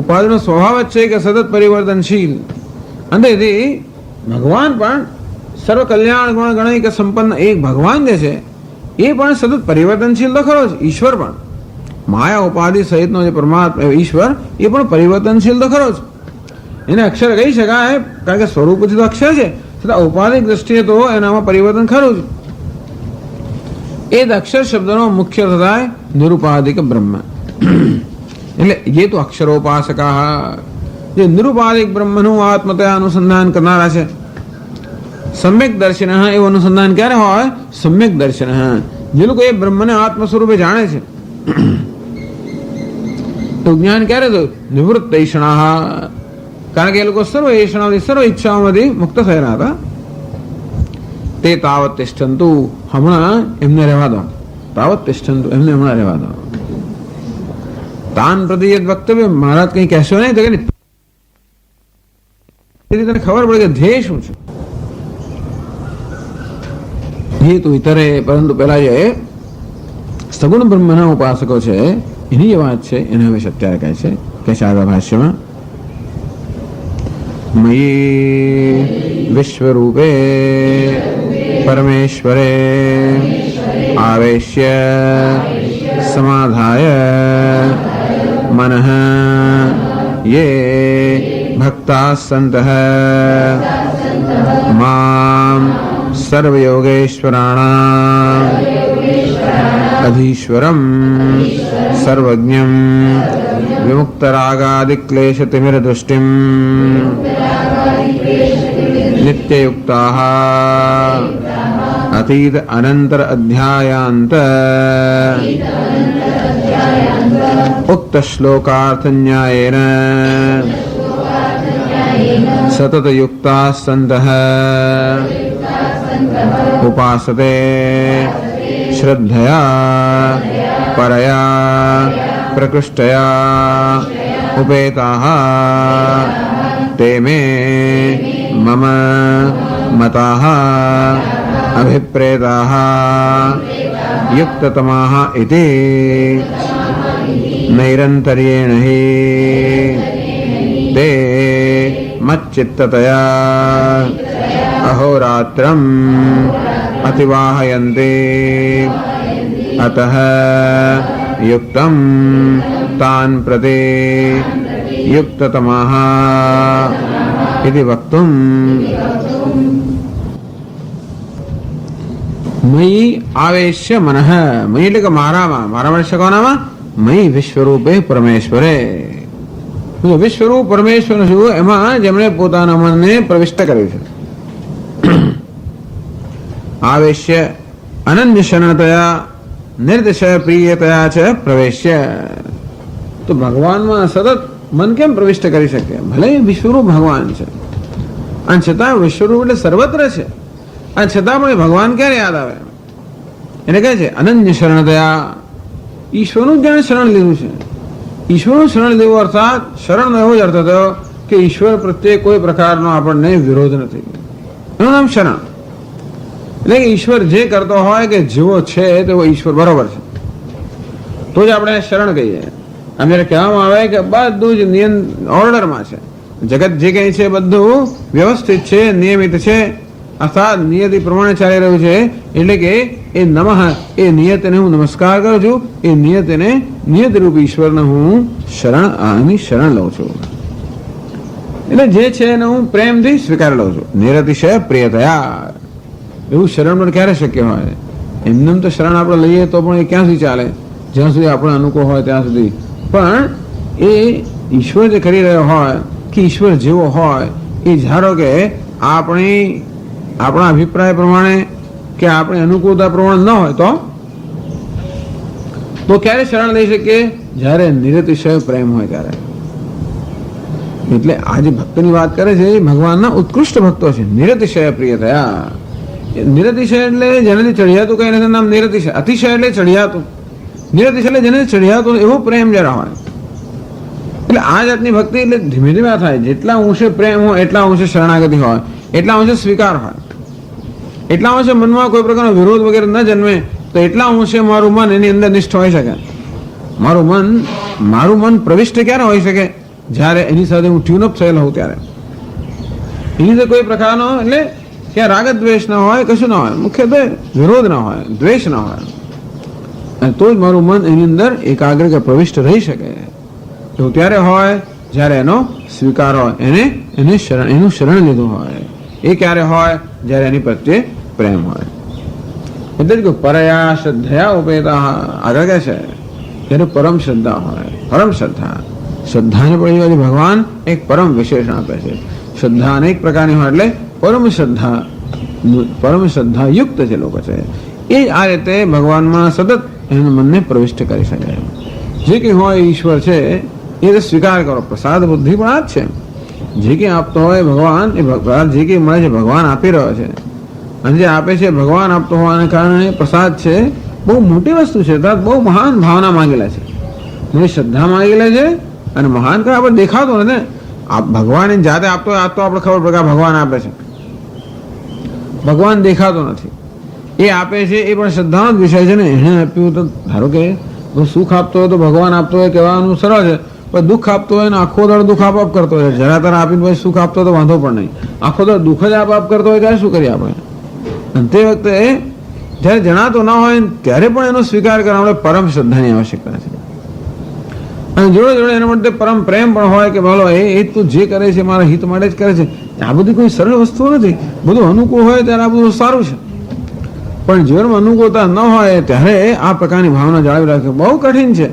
ઉપાધિનો સ્વભાવ જ છે કે સતત પરિવર્તનશીલ. અને તેથી ભગવાન પણ સર્વ કલ્યાણ ગુણ ગણય કે સંપન્ન એક ભગવાન જે છે એ પણ સતત પરિવર્તનશીલ તો ખરો જ. ઈશ્વર પણ માયા ઉપાધિ સહિતનો જે પરમાત્મા ઈશ્વર એ પણ પરિવર્તનશીલ તો ખરો જ. એને અક્ષર કહી શકાય કારણ કે સ્વરૂપથી તો અક્ષર છે, છતાં ઉપાધિક દ્રષ્ટિએ તો એનામાં પરિવર્તન ખરું જ. એ જ અક્ષર શબ્દનો મુખ્ય થાય નિરુપાધિક બ્રહ્મ. એટલે ये तो અક્ષરોપાસકા, જે નિરુપાધિક બ્રહ્મનું આત્મતયા અનુસંધાન કરનારા છે. સમ્યક દર્શન એવું અનુસંધાન ક્યારે હોય? સમ્યક દર્શન, જે લોકો એ બ્રહ્મને આત્મ સ્વરૂપે જાણે છે. તો જ્ઞાન ક્યારે થયું? નિવૃત્ત ઈષણા, કારણ કે એ લોકો સર્વ ઈષણાઓથી, સર્વ ઈચ્છાઓમાંથી મુક્ત થયેલા હતા. તે તાવત તિષ્ઠંતુ, હમણાં એમને રહેવા દો. તાવત તિષ્ઠંતુ, એમને હમણાં રહેવા દો. તાન પ્રતિ વક્તવ્ય, મહારાજ કઈ કહેશો નહીં તો કે તને ખબર પડે કે ધ્યેય શું છે. એ તો ઇતરે, પરંતુ પેલા જે સગુણ બ્રહ્મના ઉપાસકો છે એની જે વાત છે એને હવે અત્યારે કહે છે આગળ ભાષ્યમાં. મયી વિશ્વરૂપે પરમેશ્વરે આવેશ્ય સમાધાય મનઃ યે ભક્તા સંતઃ મામ સર્વયોગેશ્વરાણામ અધીશ્વરમ સર્વજ્ઞમ વિમુક્તરાગાદિક્લેશતિમિરદૃષ્ટિમ નિત્યયુક્તાઃ અતીત અનંતર અધ્યાયાંત ઉક્ત શ્લોકાર્થન્યાયેન સતત યુક્તા સંતઃ ઉપાસતે શ્રદ્ધયા પરયા પ્રકૃષ્ટયા ઉપેતાઃ તે મે મમ મતાઃ અભિપ્રેતાઃ યુક્તતમાઃ ઇતિ નૈરંતર્યેણ હિ તે મચ્ચિત્તતયા અહોરાત્રમ અતિવાહયન્તે અતઃ યુક્તમ તાન પ્રતિ યુક્તતમઃ ઇતિ વક્તુમ. મયી આવેશ્ય મનઃ, મયી એટલે કે મારામાં, મારામાં એટલે કોનામાં? મયી વિશ્વરૂપે પરમેશ્વરે. વિશ્વરૂપ પરમેશ્વર શું? એમાં જેમણે પોતાના મનને પ્રવિષ્ટ કર્યું છે. આવેશ્ય અનન્ય શરણતયા નિર્દિશય પ્રિયતયા છે પ્રવેશ્ય. તો ભગવાનમાં સતત મન કેમ પ્રવિષ્ટ કરી શકે? ભલે વિશ્વરૂપ ભગવાન છે અને છતાં વિશ્વરૂપ એટલે સર્વત્ર છે, અને છતાં પણ ભગવાન ક્યારે યાદ આવે? એને કહે છે અનન્ય શરણતયા. ઈશ્વરનું જેણે શરણ લીધું છે, ઈશ્વરનું શરણ લેવું અર્થાત શરણનો એવો જ અર્થ થયો કે ઈશ્વર પ્રત્યે કોઈ પ્રકારનો આપણને વિરોધ નથી. એનું નામ શરણ. એટલે કે ઈશ્વર જે કરતો હોય કે જેવો છે તેવો ઈશ્વર બરોબર છે, તો જ આપણે શરણ કહીએ. આમ જયારે કહેવામાં આવે કે બધું જ નિયમ ઓર્ડરમાં છે, જગત જે કંઈ છે બધું વ્યવસ્થિત છે, નિયમિત છે, અર્થાત નિયતિ પ્રમાણે ચાલી રહ્યું છે, એટલે કે એ નમઃ, એ નિયતને હું નમસ્કાર કરું છું, એ નિયતને નિયતરૂપ ઈશ્વરને હું શરણ લઉં છું. એટલે જે છે એને હું પ્રેમથી સ્વીકારી લઉં છું. નિરતિશય પ્રિયતયા. એવું શરણ પણ ક્યારે શક્ય હોય? એમને તો શરણ આપણે લઈએ તો પણ એ ક્યાં સુધી ચાલે? જ્યાં સુધી આપણે અનુકૂળ હોય ત્યાં સુધી. પણ એ ઈશ્વર જે કરી રહ્યો હોય કે ઈશ્વર જેવો હોય એ ધારો કે આપણા અભિપ્રાય પ્રમાણે કે આપણી અનુકૂળતા પ્રમાણે ન હોય તો ક્યારે શરણ લઈ શકીએ? જ્યારે નિરતિશય પ્રેમ હોય ત્યારે. એટલે આ જે ભક્તની વાત કરે છે એ ભગવાનના ઉત્કૃષ્ટ ભક્તો છે. નિરતિશય પ્રિય થયા. નિરતિશય એટલે જેનાથી ચઢિયાતું કઈ નથી, નામ નિરતિશય. અતિશય એટલે ચઢિયાતું. નિરતિશય એટલે જેને ચઢિયાતું એવો પ્રેમ જરા હોય. એટલે આ જાતની ભક્તિ એટલે ધીમે ધીમે થાય. જેટલા ઊંચે પ્રેમ હોય એટલા ઊંચે શરણાગતિ હોય, એટલા ઊંચે સ્વીકાર હોય, એટલા ઊંચે મનમાં કોઈ પ્રકારનો વિરોધ વગેરે ન જન્મે, તો એટલા ઊંચે મારું મન એની અંદર નિષ્ઠ હોઈ શકે. મારું મન પ્રવિષ્ટ ક્યારે હોઈ શકે? જ્યારે એની સાથે હું ટ્યુનઅપ થયેલો હોઉં ત્યારે. એની અંદર કોઈ પ્રકારનો એટલે ત્યાં રાગ દ્વેષ ના હોય, કશું ના હોય, મુખ્યત્વે વિરોધ ના હોય, દ્વેષ ના હોય, અને તો જ મારું મન એની અંદર એકાગ્ર કે પ્રવિષ્ટ રહી શકે. એવું ત્યારે હોય જ્યારે એનો સ્વીકાર હોય, એનું શરણ લીધું હોય. એ ક્યારે હોય? જ્યારે એની પ્રત્યે પ્રેમ હોય. એટલે જ પરયા શ્રદ્ધયા ઉપેતા. આગળ કહે છે ત્યારે પરમ શ્રદ્ધા હોય. પરમ શ્રદ્ધા, શ્રદ્ધાને પણ ભગવાન એક પરમ વિશેષણ આપે છે. શ્રદ્ધા અનેક પ્રકારની હોય એટલે પરમ શ્રદ્ધા યુક્ત જે લોકો છે એ આ રીતે ભગવાનમાં સતત એના મનને પ્રવિષ્ટ કરી શકે. જે કંઈ હોય ઈશ્વર છે એ સ્વીકાર કરો. પ્રસાદ બુદ્ધિ પણ આ જ છે. જે કંઈ આપતો હોય ભગવાન, એ જે કંઈ મળે છે ભગવાન આપી રહ્યો છે, અને જે આપે છે ભગવાન આપતો હોવાને કારણે પ્રસાદ છે બહુ મોટી વસ્તુ છે. બહુ મહાન ભાવના માંગેલા છે, મોટી શ્રદ્ધા માંગેલા છે. અને મહાન કઈ આપણે દેખાતો નથી. ભગવાન જાતે આપતો હોય, આ તો આપણે ખબર પડે કે ભગવાન આપે છે. ભગવાન દેખાતો નથી, એ આપે છે એ પણ શ્રદ્ધાનો જ વિષય છે ને. એને આપ્યું તો ધારો કે સુખ આપતો હોય તો ભગવાન આપતો હોય કહેવાનું સરળ છે, પણ દુઃખ આપતો હોય ને આખો દર દુઃખ આપ કરતો હોય, જરા તરા આપીને પછી સુખ આપતો તો વાંધો પણ નહીં. આખો દર દુઃખ જ આપ કરતો હોય ત્યારે શું કરીએ આપણે? અને તે વખતે જ્યારે જણાતો ના હોય ત્યારે પણ એનો સ્વીકાર કરવા આપણે પરમ શ્રદ્ધાની આવશ્યકતા છે. અને જોડે જોડે એના માટે પરમ પ્રેમ પણ હોય કે બોલો એ તું જે કરે છે મારા હિત માટે જ કરે છે. આ બધી કોઈ સરળ વસ્તુ નથી. બધું અનુકૂળ હોય ત્યારે આ બધું સારું છે, પણ જીવનમાં અનુકૂળતા ન હોય ત્યારે આ પ્રકારની ભાવના જાળવી રાખવી બહુ કઠિન છે.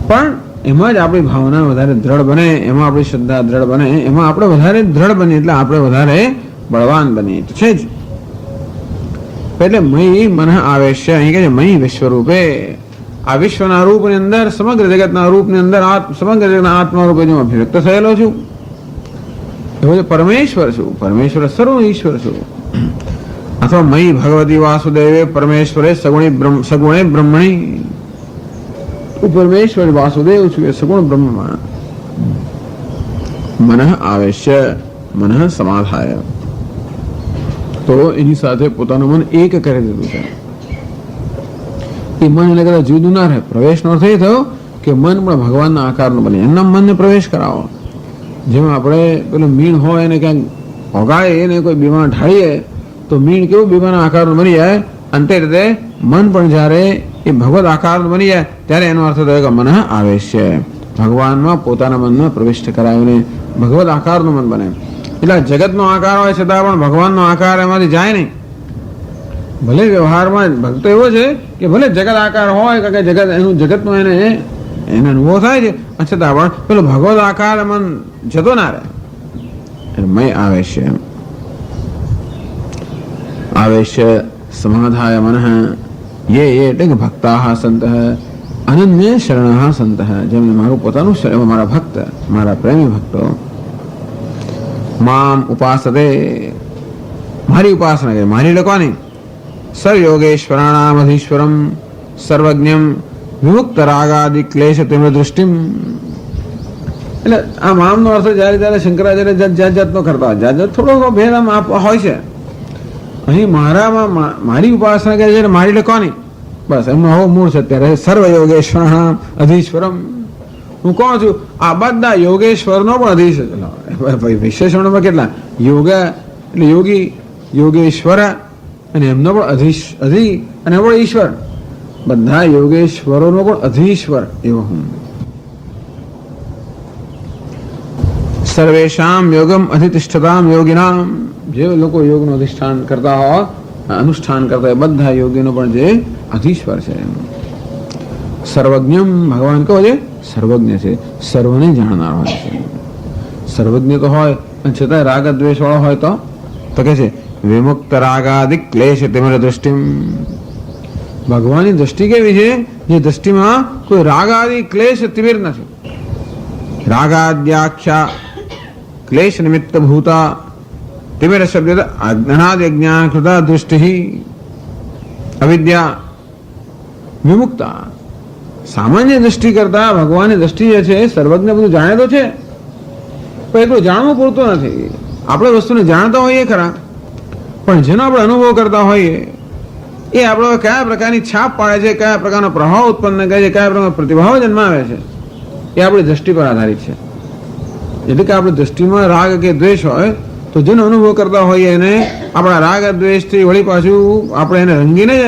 પણ એમાં જ આપણી ભાવના વધારે દ્રઢ બને, એમાં આપણી શ્રદ્ધા દ્રઢ બને, એમાં આપણે વધારે દ્રઢ બનીએ એટલે આપણે વધારે બળવાન બનીએ તો છે જ. એટલે મયી મન આવેશ, અહીં કહે છે મયી વિશ્વરૂપે. આ વિશ્વના રૂપની અંદર, સમગ્ર જગતના રૂપની અંદર, સમગ્ર જગતના આત્મા રૂપે હું અભિવ્યક્ત થયેલો છું. એવું પરમેશ્વર છું, પરમેશ્વર સર્વ ઈશ્વર છું. અથવા મયી ભગવતી વાસુદેવે પરમેશ્વરે સગુણે બ્રહ્મણી. હું પરમેશ્વર વાસુદેવ છું એ સગુણ બ્રહ્મમાં. મન આવેશ્ય, મન સમાધાય. તો એની સાથે પોતાનું મન એક કરી દીધું છે. એ મન એને કદાચ જુદું ના રહે. પ્રવેશનો અર્થ એ થયો કે મન પણ ભગવાનના આકારનું બને. એમના મનને પ્રવેશ કરાવો. જેમાં આપણે પેલું મીણ હોય એને ક્યાંક ઓગાળે એને કોઈ બીમાર ઢાળીએ તો મીણ કેવું બીમારના આકારનું બની જાય. અંતે રીતે મન પણ જ્યારે એ ભગવત આકારનું બની જાય ત્યારે એનો અર્થ થયો કે મન આવેશ છે. ભગવાનમાં પોતાના મનમાં પ્રવિષ્ટ કરાવીને ભગવત આકારનું મન બને. એટલે જગતનો આકાર હોય છતાં પણ ભગવાનનો આકાર એમાંથી જાય નહીં. ભલે વ્યવહારમાં ભક્તો એવો છે કે ભલે જગત આકાર હોય કે જગત એનું જગતનો એને અનુભવ થાય છે, છતાં પણ પેલો ભગવત આકાર મન જતો ના રહે. મય આવેશ, આવેશ સમાધાય મન. ये એટલે કે ભક્તાઃ સંતઃ અનન્ય શરણઃ સંતઃ. જેમને મારું પોતાનું શરણ, મારા ભક્ત, મારા પ્રેમી ભક્તો મામ ઉપાસતે, મારી ઉપાસના કરે. મારી લખવાની સર્વયોગેશ્વરાણામ અધીશ્વરમ સર્વજ્ઞમ વિમુક્ત રાગાદિ ક્લેશ તીવ્ર દૃષ્ટિમ. એટલે આ મામનો અર્થ જ્યારે જ્યારે શંકરાચાર્ય જાત જાતનો કરતા હોય, જાત જાત થોડો ભેદ આમ હોય છે. અહીં મારામાં મારી ઉપાસના કરે છે, મારી લખવાની બસ એમનો આવો મૂળ છે. અત્યારે સર્વયોગેશ્વરાણામ અધીશ્વરમ. હું કોણ છું? આ બધા યોગેશ્વરનો પણ અધીશ. વિશેષણોમાં કેટલા યોગ એટલે યોગી, યોગેશ્વર અને એમનો પણ અધી અને એમનો ઈશ્વર. બધા યોગેશ્વરોનો પણ અધીશ્વર એવો હું. સર્વેશામ યોગમ અધિતિષ્ઠતામ યોગિનામ. જે લોકો યોગનું અધિષ્ઠાન કરતા હોય, અનુષ્ઠાન કરતા હોય, બધા યોગીનો પણ જે અધીશ્વર છે. સર્વજ્ઞમ ભગવાન કહો છે સર્વજ્ઞ છે, સર્વને જાણનાર હોય છે. સર્વજ્ઞ તો હોય અને છતાં રાગ દ્વેષ વાળો હોય તો કે છે વિમુક્ત રાગાદિક ક્લેશ તિમિર દૃષ્ટિ. ભગવાનની દ્રષ્ટિ કેવી છે? જે દ્રષ્ટિમાં કોઈ રાગ આદિ ક્લેશ તિમિર નથી. રાગાદ્યાખ્યા ક્લેશ નિમિત્ત ભૂતા તિમિર શબ્દ અજ્ઞાનાદ જ્ઞાન કૃતા દૃષ્ટિ અવિદ્યા વિમુક્તા. સામાન્ય દ્રષ્ટિ કરતા ભગવાનની દ્રષ્ટિ જે છે સર્વજ્ઞ બધું જાણે તો છે, પણ એટલું જાણવું પૂરતું નથી. આપણે વસ્તુને જાણતા હોઈએ ખરા, પણ જેનો આપણે અનુભવ કરતા હોઈએ એ આપણો કયા પ્રકારની છાપ પાડે છે, કયા પ્રકારનો પ્રભાવ ઉત્પન્ન કરે છે, કયા પ્રકારનો પ્રતિભાવ જન્માવે છે, એ આપણી દ્રષ્ટિ પર આધારિત છે. એટલે કે આપણી દ્રષ્ટિમાં રાગ કે દ્વેષ હોય તો જેનો અનુભવ કરતા હોઈએ એને આપણા રાગ દ્વેષથી વળી પાછું આપણે એને રંગીને જ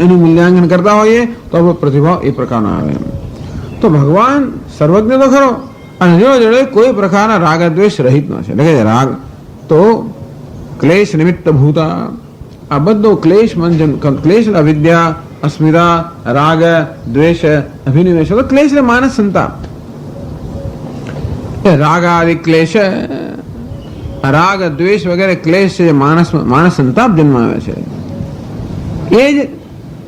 એનું મૂલ્યાંકન કરતા હોઈએ તો આપણો પ્રતિભાવ એ પ્રકારનો આવે. તો ભગવાન સર્વજ્ઞ તો ખરો, અને જોડે જોડે કોઈ પ્રકારના રાગ દ્વેષ રહિત ન છે. એટલે કે રાગ તો ક્લેશ નિમિત્ત ભૂતા. આ બધો ક્લેશ અવિદ્યા અસ્મિતા, રાગ, દ્વેષ, અભિનિવેશ, ક્લેશ એટલે માનસ સંતાપ. રાગ આદિ ક્લેશ, રાગ દ્વેષ વગેરે ક્લેશ છે માનસ સંતાપ જન્માવે છે. એ જ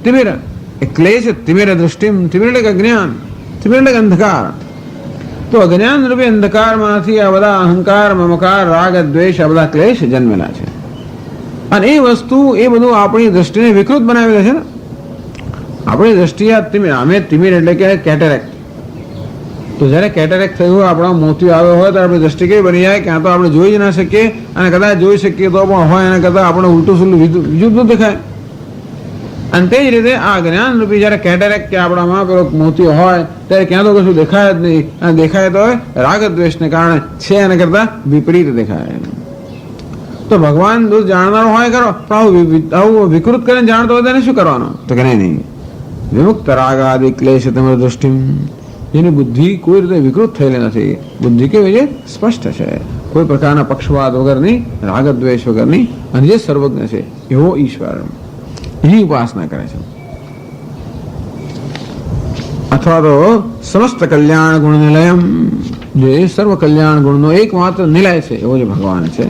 તિમિર, એ ક્લેશ તિમિર દૃષ્ટિ, તિમિર એટલે અજ્ઞાન, તિમિર એટલે અંધકાર. તો અજ્ઞાન રૂપી અંધકારમાંથી આ બધા અહંકાર, મમકાર, રાગ, દ્વેષ આ બધા ક્લેશ જન્મેલા છે. અને એ વસ્તુ એ બધું આપણી દ્રષ્ટિને વિકૃત બનાવી દે છે ને. આપણી દ્રષ્ટિએ તિમિર, અમે તિમિર એટલે કે કેટેરેક્ટ. તો જયારે કેટેરેક્ટ થયું, આપણા મોતિયો આવ્યો હોય તો આપણી દ્રષ્ટિ કેવી બની જાય, ક્યાં તો આપણે જોઈ જ ના શકીએ, અને કદાચ જોઈ શકીએ તો પણ હોય એના કરતાં આપણે ઉલટું સુલટું બીજું દેખાય. અને તે જ રીતે આ જ્ઞાન રૂપી જયારે કેટેરેક્ટ કે આપણામાં પેલો મોતિયો હોય ત્યારે ક્યાં તો કશું દેખાય જ નહીં, અને દેખાય તો રાગ દ્વેષને કારણે છે એના કરતા વિપરીત દેખાય. તો ભગવાન દૂર જાણનારો હોય કરો, પણ આવું વિકૃત કરીને જાણતો હોય તેને શું કરવાનો? તો કે નહીં, વિમુક્ત રાગ આદિ ક્લેશ તમારી દ્રષ્ટિ, જેની બુદ્ધિ કોઈ રીતે વિકૃત થયેલી નથી. બુદ્ધિ કેવી છે? સ્પષ્ટ છે, કોઈ પ્રકારના પક્ષપાત વગરની, રાગ દ્વેષ વગરની, અને જે સર્વજ્ઞ છે એવો ઈશ્વર, એની ઉપાસના કરે છે. અથવા તો સમસ્ત કલ્યાણ ગુણ નિલયમ, જે સર્વ કલ્યાણ ગુણનો એકમાત્ર નિલય છે એવો જે ભગવાન છે.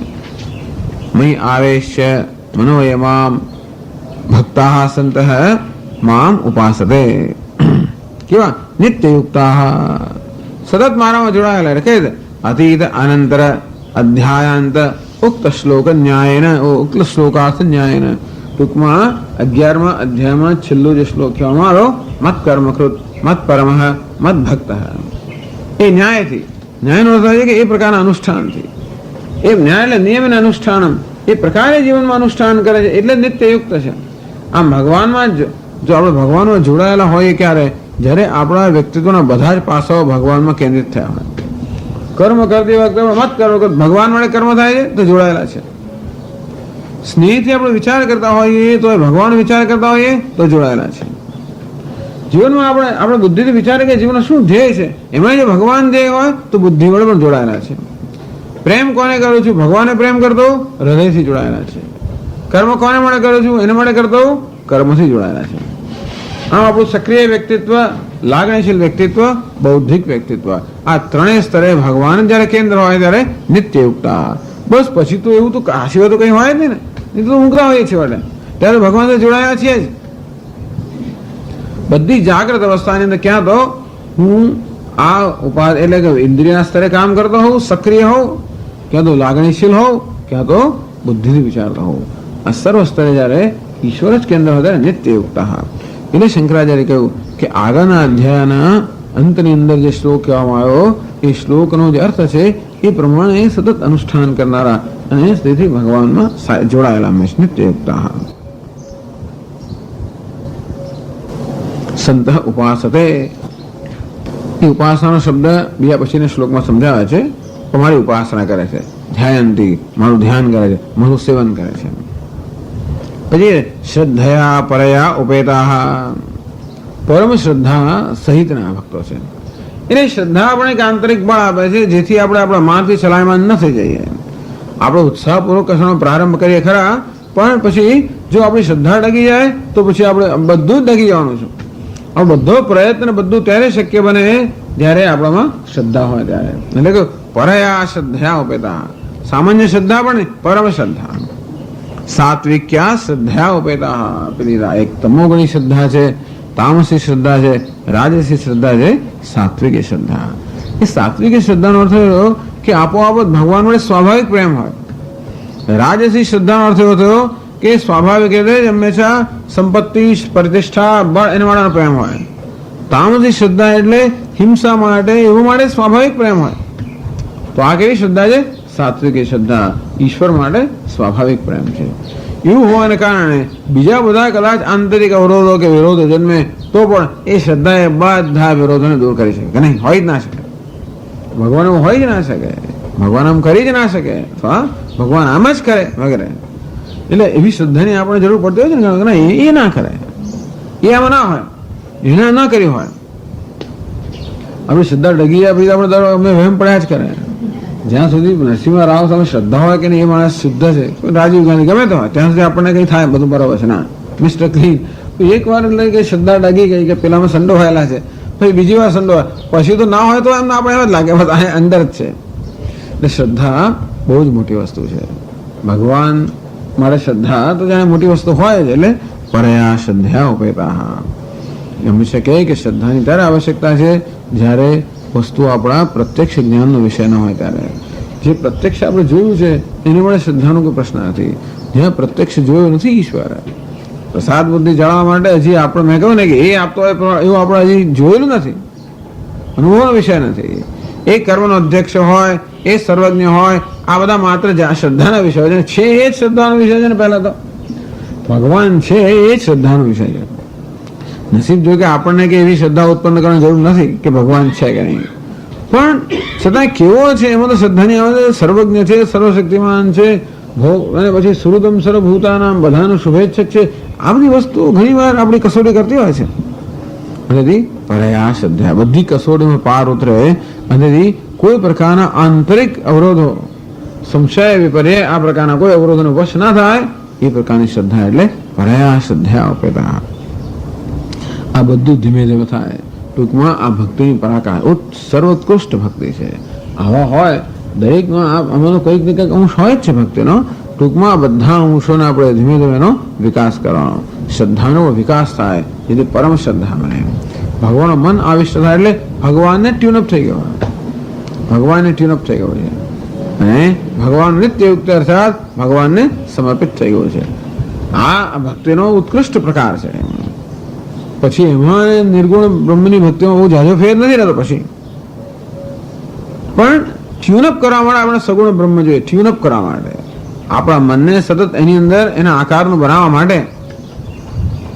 મયી આવેશ્ય મનોયમામ ભક્તાઃ સંતઃ મામ ઉપાસતે. કેવા? નિત્યયુક્તાઃ, સતત મારામાં જોડાયેલા રહે. અતીત અનંતર અધ્યાયાંત ઉક્ત શ્લોક ન્યાયન, ઉક્ત શ્લોકાર્થ ન્યાયન. ટૂંકમાં 11મા અધ્યાયમાં છેલ્લો જે શ્લોક કહેવામાં આવ્યો, મત કર્મકૃત મત પરમઃ મત ભક્ત, એ ન્યાયથી, ન્યાયનો અર્થ છે કે એ પ્રકારના અનુષ્ઠાનથી, એ ન્યાય એટલે નિયમ અને અનુષ્ઠાનમ, એ પ્રકારે જીવનમાં અનુષ્ઠાન કરે છે એટલે નિત્યયુક્ત છે. આમ ભગવાનમાં જો આપણે ભગવાનમાં જોડાયેલા હોઈએ ક્યારે? જ્યારે આપણા વ્યક્તિત્વના બધા જ પાસાઓ ભગવાનમાં કેન્દ્રિત થયા હોય. કર્મ કરતી વખતે મત કરો, ભગવાન માટે કર્મ થાય છે તો જોડાયેલા છે. સ્નેહથી આપણે વિચાર કરતા હોઈએ તો ભગવાન વિચાર કરતા હોઈએ તો જોડાયેલા છે. જીવનમાં આપણે બુદ્ધિથી વિચારે કે જીવનનો શું ધ્યેય છે, એમાં જો ભગવાન ધ્યેય હોય તો બુદ્ધિ વડે પણ જોડાયેલા છે. પ્રેમ કોને કરું છું? ભગવાને પ્રેમ કરતો હૃદયથી જોડાયેલા છે. કર્મ કોને માટે કરું છું? એને માટે કરતો કર્મથી જોડાયેલા છે. આમ આપણું સક્રિય વ્યક્તિત્વ, લાગણીશીલ વ્યક્તિત્વ, બૌદ્ધિક વ્યક્તિત્વ, આ ત્રણેય સ્તરે ભગવાન જયારે કેન્દ્ર હોય ત્યારે નિત્યયુક્તા. બસ પછી તો એવું તો આ સિવાય તો કઈ હોય જ નહીં ને, એ તો ઊંઘતા હોઈએ છીએ એટલે ત્યારે ભગવાન જોડાયા છીએ જ. બધી જાગ્રત અવસ્થાની અંદર ક્યાં તો હું આ ઉપાધિ એટલે કે ઇન્દ્રિયના સ્તરે કામ કરતો હોઉં, સક્રિય હોઉં, ક્યાં તો લાગણીશીલ હોઉં, ક્યાં તો બુદ્ધિથી વિચારતો હોઉં. આ સર્વ સ્તરે જયારે ઈશ્વર જ કેન્દ્ર હોય ત્યારે નિત્યયુક્તા. એટલે શંકરાચાર્ય કહ્યું કે આગળના અધ્યાયના અંતની અંદર જે શ્લોક કહેવામાં આવ્યો એ શ્લોકનો જે અર્થ છે એ પ્રમાણે સતત અનુષ્ઠાન કરનારા અને તેથી ભગવાનમાં જોડાયેલા નિત્યયુક્તા. સંત ઉપાસતે, એ ઉપાસનાનો શબ્દ બીજા પછીના શ્લોકમાં સમજાવે છે. મારી ઉપાસના કરે છે, ધ્યાનથી મારું ધ્યાન કરે છે, મારું સેવન કરે છે. પછી શ્રદ્ધયા પરયા ઉપેતા, પરમ શ્રદ્ધા સહિતના ભક્તો છે. એટલે શ્રદ્ધા આપણે એક આંતરિક બળ આપે છે જેથી આપણે આપણા માનથી ચલાયમાન ન થઈ જઈએ. આપણે ઉત્સાહપૂર્વક કશાનો પ્રારંભ કરીએ ખરા, પણ પછી જો આપણી શ્રદ્ધા ડગી જાય તો પછી આપણે બધું જ ડગી જવાનું છે. આ બધો પ્રયત્ન બધું ત્યારે શક્ય બને જ્યારે આપણામાં શ્રદ્ધા હોય ત્યારે. એટલે કે પરયા શ્રદ્ધયા ઉપેતા, સામાન્ય શ્રદ્ધા પણ નહીં, પરમ શ્રદ્ધા. સાત્વિક્યા શ્રદ્ધયા ઉપેતા, પેલી એક તમોગુણી શ્રદ્ધા છે, તામસી શ્રદ્ધા છે, રાજસી શ્રદ્ધા છે, સાત્વિકી શ્રદ્ધા. એ સાત્વિકી શ્રદ્ધાનો અર્થ એવો કે આપોઆપ ભગવાન વડે સ્વાભાવિક પ્રેમ હોય. રાજસી શ્રદ્ધાનો અર્થ એવો થયો કે સ્વાભાવિક રીતે જ હંમેશા સંપત્તિ, પ્રતિષ્ઠા, બળ એના માટેનો પ્રેમ હોય. તામસી શ્રદ્ધા એટલે હિંસા માટે, એવું માટે સ્વાભાવિક પ્રેમ હોય. તો આ કેવી શ્રદ્ધા છે? સાત્વિકી શ્રદ્ધા. ઈશ્વર માટે સ્વાભાવિક પ્રેમ છે. એવું હોવાને કારણે બીજા બધા કદાચ આંતરિક અવરોધો કે વિરોધો જન્મે તો પણ એ શ્રદ્ધા એ બધા વિરોધોને દૂર કરી શકે કે નહીં? હોય જ ના શકે. ભગવાન એવું હોય જ ના શકે, ભગવાન આમ કરી જ ના શકે, ભગવાન આમ જ કરે વગેરે. એટલે એવી શ્રદ્ધાની આપણે જરૂર પડતી હોય છે ને, એ ના કરે, એ આમાં ના હોય, એને ના કરી હોય. આપણી શ્રદ્ધા ડગી જાય પછી આપણે અમે વહેમ પડ્યા જ કરે. જ્યાં સુધી નરસિંહ રાવ સામે શ્રદ્ધા હોય કે નહીં એ માણસ શુદ્ધ છે, રાજીવ ગાંધી ગમે તો હોય ત્યાં સુધી આપણને કંઈ થાય બધું બરાબર છે ના મિસ્ટર ક્લીન. એક વાર એટલે કે શ્રદ્ધા ડગી ગઈ કે પેલામાં સંડોવાયેલા છે, પછી બીજી વાર સંડોવાય, પછી તો ના હોય તો એમને આપણે એમ જ લાગે બધા અંદર જ છે. એટલે શ્રદ્ધા બહુ જ મોટી વસ્તુ છે. ભગવાન મારે શ્રદ્ધા તો જાણે મોટી વસ્તુ હોય જ. એટલે પરયા શ્રદ્ધા ઉપેતા હંમેશા કહે કે શ્રદ્ધાની ત્યારે આવશ્યકતા છે જ્યારે વસ્તુ આપણા પ્રત્યક્ષ જ્ઞાનનો વિષય ન હોય ત્યારે. જે પ્રત્યક્ષ આપણે જોયું છે એની વડે શ્રદ્ધાનો કોઈ પ્રશ્ન નથી. જ્યાં પ્રત્યક્ષ જોયું નથી ઈશ્વર, પ્રસાદ બુદ્ધિ જાણવા માટે હજી આપણે, મેં કહ્યું ને કે એ આપતો હોય એવું આપણે હજી જોયેલું નથી, અનુભવનો વિષય નથી. એ કર્મનો અધ્યક્ષ હોય, એ સર્વજ્ઞ હોય, આ બધા માત્ર શ્રદ્ધાના વિષય છે. એ જ શ્રદ્ધાનો વિષય છે ને. પહેલા તો ભગવાન છે એ જ શ્રદ્ધાનો વિષય છે. નસીબ જો કે આપણને કે એવી શ્રદ્ધા ઉત્પન્ન કરવાની જરૂર નથી કે ભગવાન છે કે નહીં, પણ છતાં કેવો છે એમાં તો શ્રદ્ધાની આવે છે. સર્વજ્ઞ છે, સર્વશક્તિમાન છે, ભોગ, અને પછી સુહૃદમ સર્વભૂતાનામ, બધાનું શુભેચ્છક છે. આ બધી વસ્તુ ઘણી વાર આપણી કસોટી કરતી હોય છે. અને પરયા શ્રદ્ધા બધી કસોટીમાં પાર ઉતરે અને કોઈ પ્રકારના આંતરિક અવરોધો, સંશય, વિપર્ય, આ પ્રકારના કોઈ અવરોધોનો વશ ના થાય એ પ્રકારની શ્રદ્ધા એટલે પરયા શ્રદ્ધા ઉપેતા. આ બધું ધીમે ધીમે થાય. ટૂંકમાં આ ભક્તિની પરાકાષ્ઠા સર્વોત્કૃષ્ટ ભક્તિ છે. આવા હોય દરેકમાં આમાંનો કંઈક ને કંઈક અંશ હોય જ છે ભક્તિનો. ટૂંકમાં બધા અંશોને આપણે ધીમે ધીમે એનો વિકાસ કરવાનો, શ્રદ્ધાનો વિકાસ થાય જેથી પરમ શ્રદ્ધા બને. ભગવાનનું મન આવિષ્ટ થાય એટલે ભગવાનને ટ્યુનઅપ થઈ ગયો, ભગવાનને ટ્યુનઅપ થઈ ગયો છે, અને ભગવાન નિત્યયુક્ત અર્થાત ભગવાનને સમર્પિત થઈ ગયો છે. આ ભક્તિનો ઉત્કૃષ્ટ પ્રકાર છે. પછી એમાં નિર્ગુણ બ્રહ્મની ભક્તિમાં બહુ જાજો ફેર નથી રહેતો. પછી પણ ટ્યુનઅપ કરવા માટે આપણે સગુણ બ્રહ્મ જોઈએ. ટ્યુનઅપ કરવા માટે આપણા મનને સતત એની અંદર એના આકારનું બનાવવા માટે,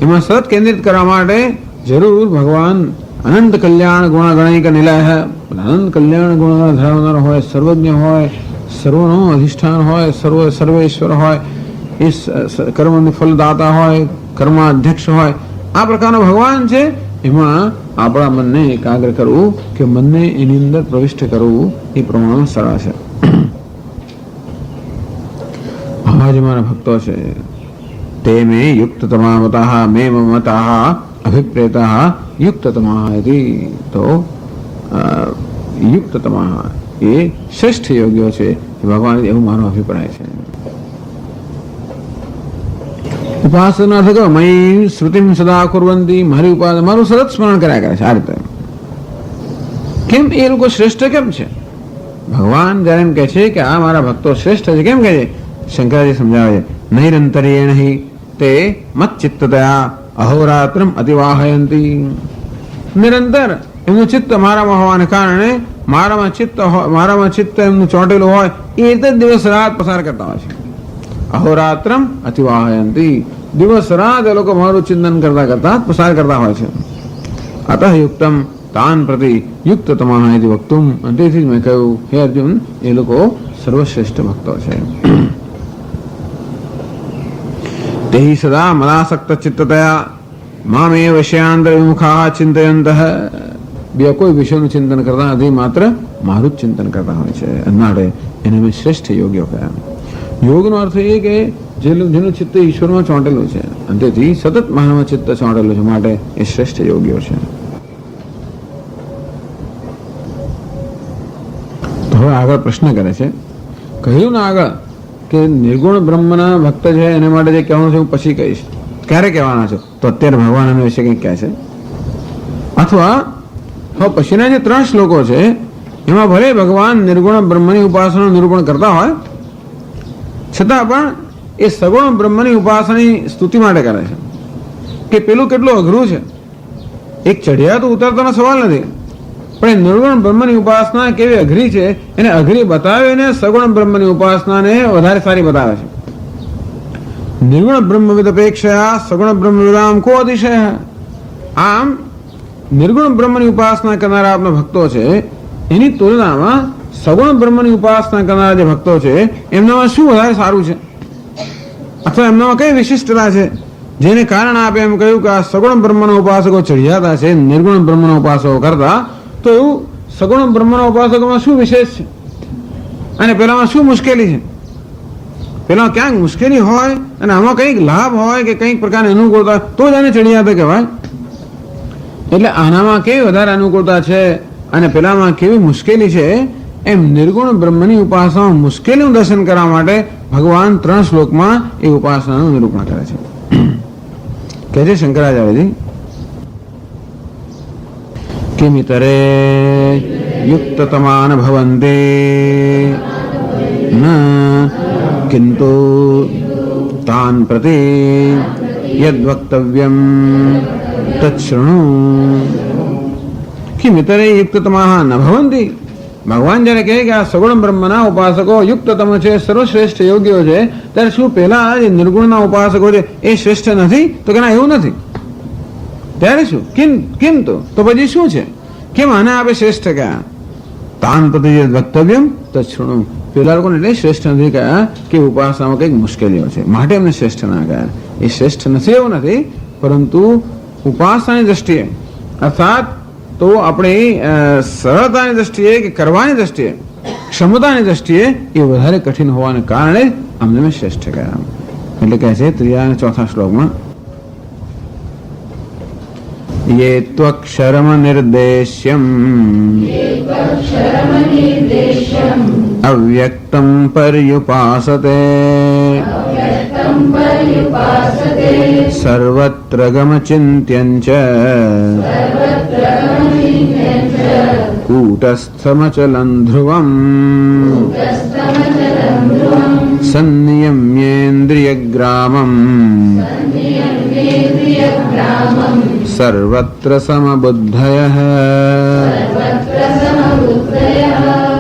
એમાં સતત કેન્દ્રિત કરવા માટે જરૂર ભગવાન અનંત કલ્યાણ ગુણગણિક નિલય, અનંત કલ્યાણ ગુણગણ ધરાવનાર હોય, સર્વજ્ઞ હોય, સર્વનો અધિષ્ઠાન હોય, સર્વેશ્વર હોય, એ કર્મની ફલદાતા હોય, કર્માધ્યક્ષ હોય, આ પ્રકારનો ભગવાન છે. એમાં આપણા મનને એકાગ્ર કરવું કે મનને એની અંદર પ્રવિષ્ટ કરવું એ પ્રમાણે સરળ છે. આવા જ મારા ભક્તો છે. તે મે યુક્ત તમામતા મે મમતા અભિપ્રેતા યુક્તતમા. તો યુક્તતમા એ શ્રેષ્ઠ યોગ્યો છે ભગવાન, એવું મારો અભિપ્રાય છે. ઉપાસના થતો મય શ્રુતિમ સદા કુર્વંતી, મારી ઉપાસના મારું સતત સ્મરણ કર્યા કરે છે. આ રીતે કેમ એ લોકો શ્રેષ્ઠ કેમ છે? ભગવાન જયારે એમ કહે છે કે આ મારા ભક્તો શ્રેષ્ઠ છે, કેમ કહે છે? શંકરાજી સમજાવે છે, નૈરંતરેણ તે મચ્ચિત્તતયા અહોરાત્રમ અતિવાહયંતી. નિરંતર એમનું ચિત્ત મારામાં હોવાને કારણે મારામાં ચિત્ત એમનું ચોંટેલું હોય એ રીતે દિવસ રાત પસાર કરતા હોય છે. અહોરાત્રમ અતિવાહયંતી, દિવસ રાત એ લોકો મારું ચિંતન કરતા કરતા પસાર કરતા હોય છે. અતઃ યુક્તમ તાન પ્રતિ યુક્તતમઃ ઇતિ વક્તુમ. તેથી જ મેં કહ્યું, હે અર્જુન, એ લોકો સર્વશ્રેષ્ઠ ભક્તો છે. તે સદા મદાસક્ત ચિત્તતયા મામે વશ્યાંતર વિમુખા ચિંતયંતઃ. બીજા કોઈ વિષયનું ચિંતન કરતા નથી, માત્ર મારું જ ચિંતન કરતા હોય છે. માટે એને મેં શ્રેષ્ઠ યોગ્ય કહ્યા. યોગનો અર્થ એ કે જેનું ચિત્ત ઈશ્વરમાં ચોંટેલું છે, અને તેથી સતત માનવમાં ચિત્ત ચોંટેલું છે, માટે એ શ્રેષ્ઠ યોગ્યો છે. તો હવે આગળ પ્રશ્ન કરે છે, કહ્યું ને આગળ કે નિર્ગુણ બ્રહ્મના ભક્ત છે એને માટે જે કહેવાનું છે હું પછી કહીશ. ક્યારે કહેવાના છે? તો અત્યારે ભગવાન એના વિશે કંઈક કહે છે. અથવા હવે પછીના જે 3 શ્લોકો છે એમાં ભલે ભગવાન નિર્ગુણ બ્રહ્મની ઉપાસનાનું નિરૂપણ કરતા હોય, છતાં પણ એ સગુણ બ્રહ્મની ઉપાસનાની સ્તુતિ માટે કરે છે કે પેલું કેટલું અઘરું છે. એક ચઢિયા તો ઉતરતાનો સવાલ નથી, પણ એ નિર્ગુણ બ્રહ્મની ઉપાસના કેવી અઘરી છે એને અઘરી બતાવીને સગુણ બ્રહ્મની ઉપાસનાને વધારે સારી બતાવે છે. નિર્ગુણ બ્રહ્મવિદ અપેક્ષા સગુણ બ્રહ્મવિદામ કો અતિશય. આમ નિર્ગુણ બ્રહ્મની ઉપાસના કરનારા આપણા ભક્તો છે એની તુલનામાં સગુણ બ્રહ્મની ઉપાસના કરનારા જે ભક્તો છે એમનામાં શું વધારે સારું છે, અથવા એમનામાં કઈ વિશિષ્ટતા છે જેને કારણે આપે એમ કહ્યું કે આ સગુણ બ્રહ્મના ઉપાસકો ચઢિયાતા છે નિર્ગુણ બ્રહ્મના ઉપાસકો કરતા. તો એવું સગુણ બ્રહ્મના ઉપાસકોમાં શું વિશેષ છે અને પેલામાં શું મુશ્કેલી છે? પેલા ક્યાંક મુશ્કેલી હોય અને આમાં કંઈક લાભ હોય કે કંઈક પ્રકારની અનુકૂળતા તો જ આને ચડી આપે કહેવાય. એટલે આનામાં કેવી વધારે અનુકૂળતા છે અને પેલામાં કેવી મુશ્કેલી છે, એમ નિર્ગુણ બ્રહ્મની ઉપાસનામાં મુશ્કેલીનું દર્શન કરવા માટે ભગવાન 3 શ્લોકમાં એ ઉપાસનાનું નિરૂપણ કરે છે. કહે છે શંકરાચાર્યજી, કિમિતરે યુક્તતમાન ભવન્તે ન કિંતુ તાન પ્રતિ યદ વક્તવ્યમ તત્શૃણુ. કિમિતરે યુક્તતમાહ ન ભવંતિ. ભગવાન જયારે કહે કે આ સગુણ બ્રહ્મના ઉપાસકો યુક્તતમ છે, સર્વશ્રેષ્ઠ યોગ્યો છે, ત્યારે શું પેલા જે નિર્ગુણના ઉપાસકો છે એ શ્રેષ્ઠ નથી? તો કે ના, એવું નથી. ત્યારે શું? કિંતુ, તો પછી શું છે? કેમ આને આપણે શ્રેષ્ઠ કયા? તાન પ્રતિ વક્તવ્યમ તત્શૃણુ. પેલા લોકોને એટલે શ્રેષ્ઠ નથી કયા કે ઉપાસનામાં કંઈક મુશ્કેલીઓ છે માટે એમને શ્રેષ્ઠ ના કયા. એ શ્રેષ્ઠ નથી એવું નથી, પરંતુ ઉપાસનાની દ્રષ્ટિએ અર્થાત તો આપણે સરળતાની દ્રષ્ટિએ કે કરવાની દ્રષ્ટિએ, ક્ષમતાની દ્રષ્ટિએ એ વધારે કઠિન હોવાને કારણે અમને મેં શ્રેષ્ઠ કયા. એટલે કહે છે 3 અને 4 શ્લોકમાં, ये त्वक्षरम निर्देश्यम अव्यक्तं पर्युपासते सर्वत्र गमचिन्त्यं च कूटस्थमचलं ध्रुवं सन्नियम्येन्द्रियग्रामम् सर्वत्र समबुद्धयः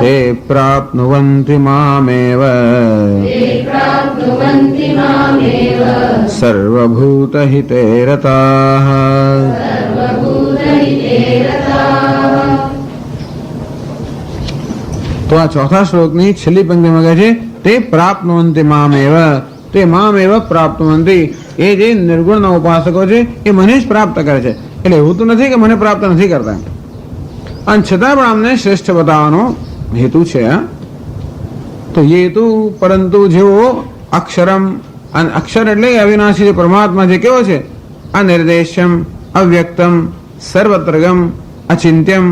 ते प्राप्नुवन्ति मामेव सर्वभूतहिते रताः. તો આ 4થા શ્લોકની છેલ્લી પંક્તિમાં કહે છે તે પ્રાપ્નુવન્તિ મામેવ, તે મામેવ પ્રાપ્નુવન્તિ. એ જે નિર્ગુણના ઉપાસકો છે એ મને જ પ્રાપ્ત કરે છે. એટલે એવું તો નથી કે મને પ્રાપ્ત નથી કરતા, અને છતાં પણ અમને શ્રેષ્ઠ બતાવવાનો હેતુ છે. તો એ હેતુ, પરંતુ જેવો અક્ષરમ, અક્ષર એટલે અવિનાશી જે પરમાત્મા જે કેવો છે, અનિર્દેશ્યમ અવ્યક્તમ સર્વત્રગમ અચિંત્યમ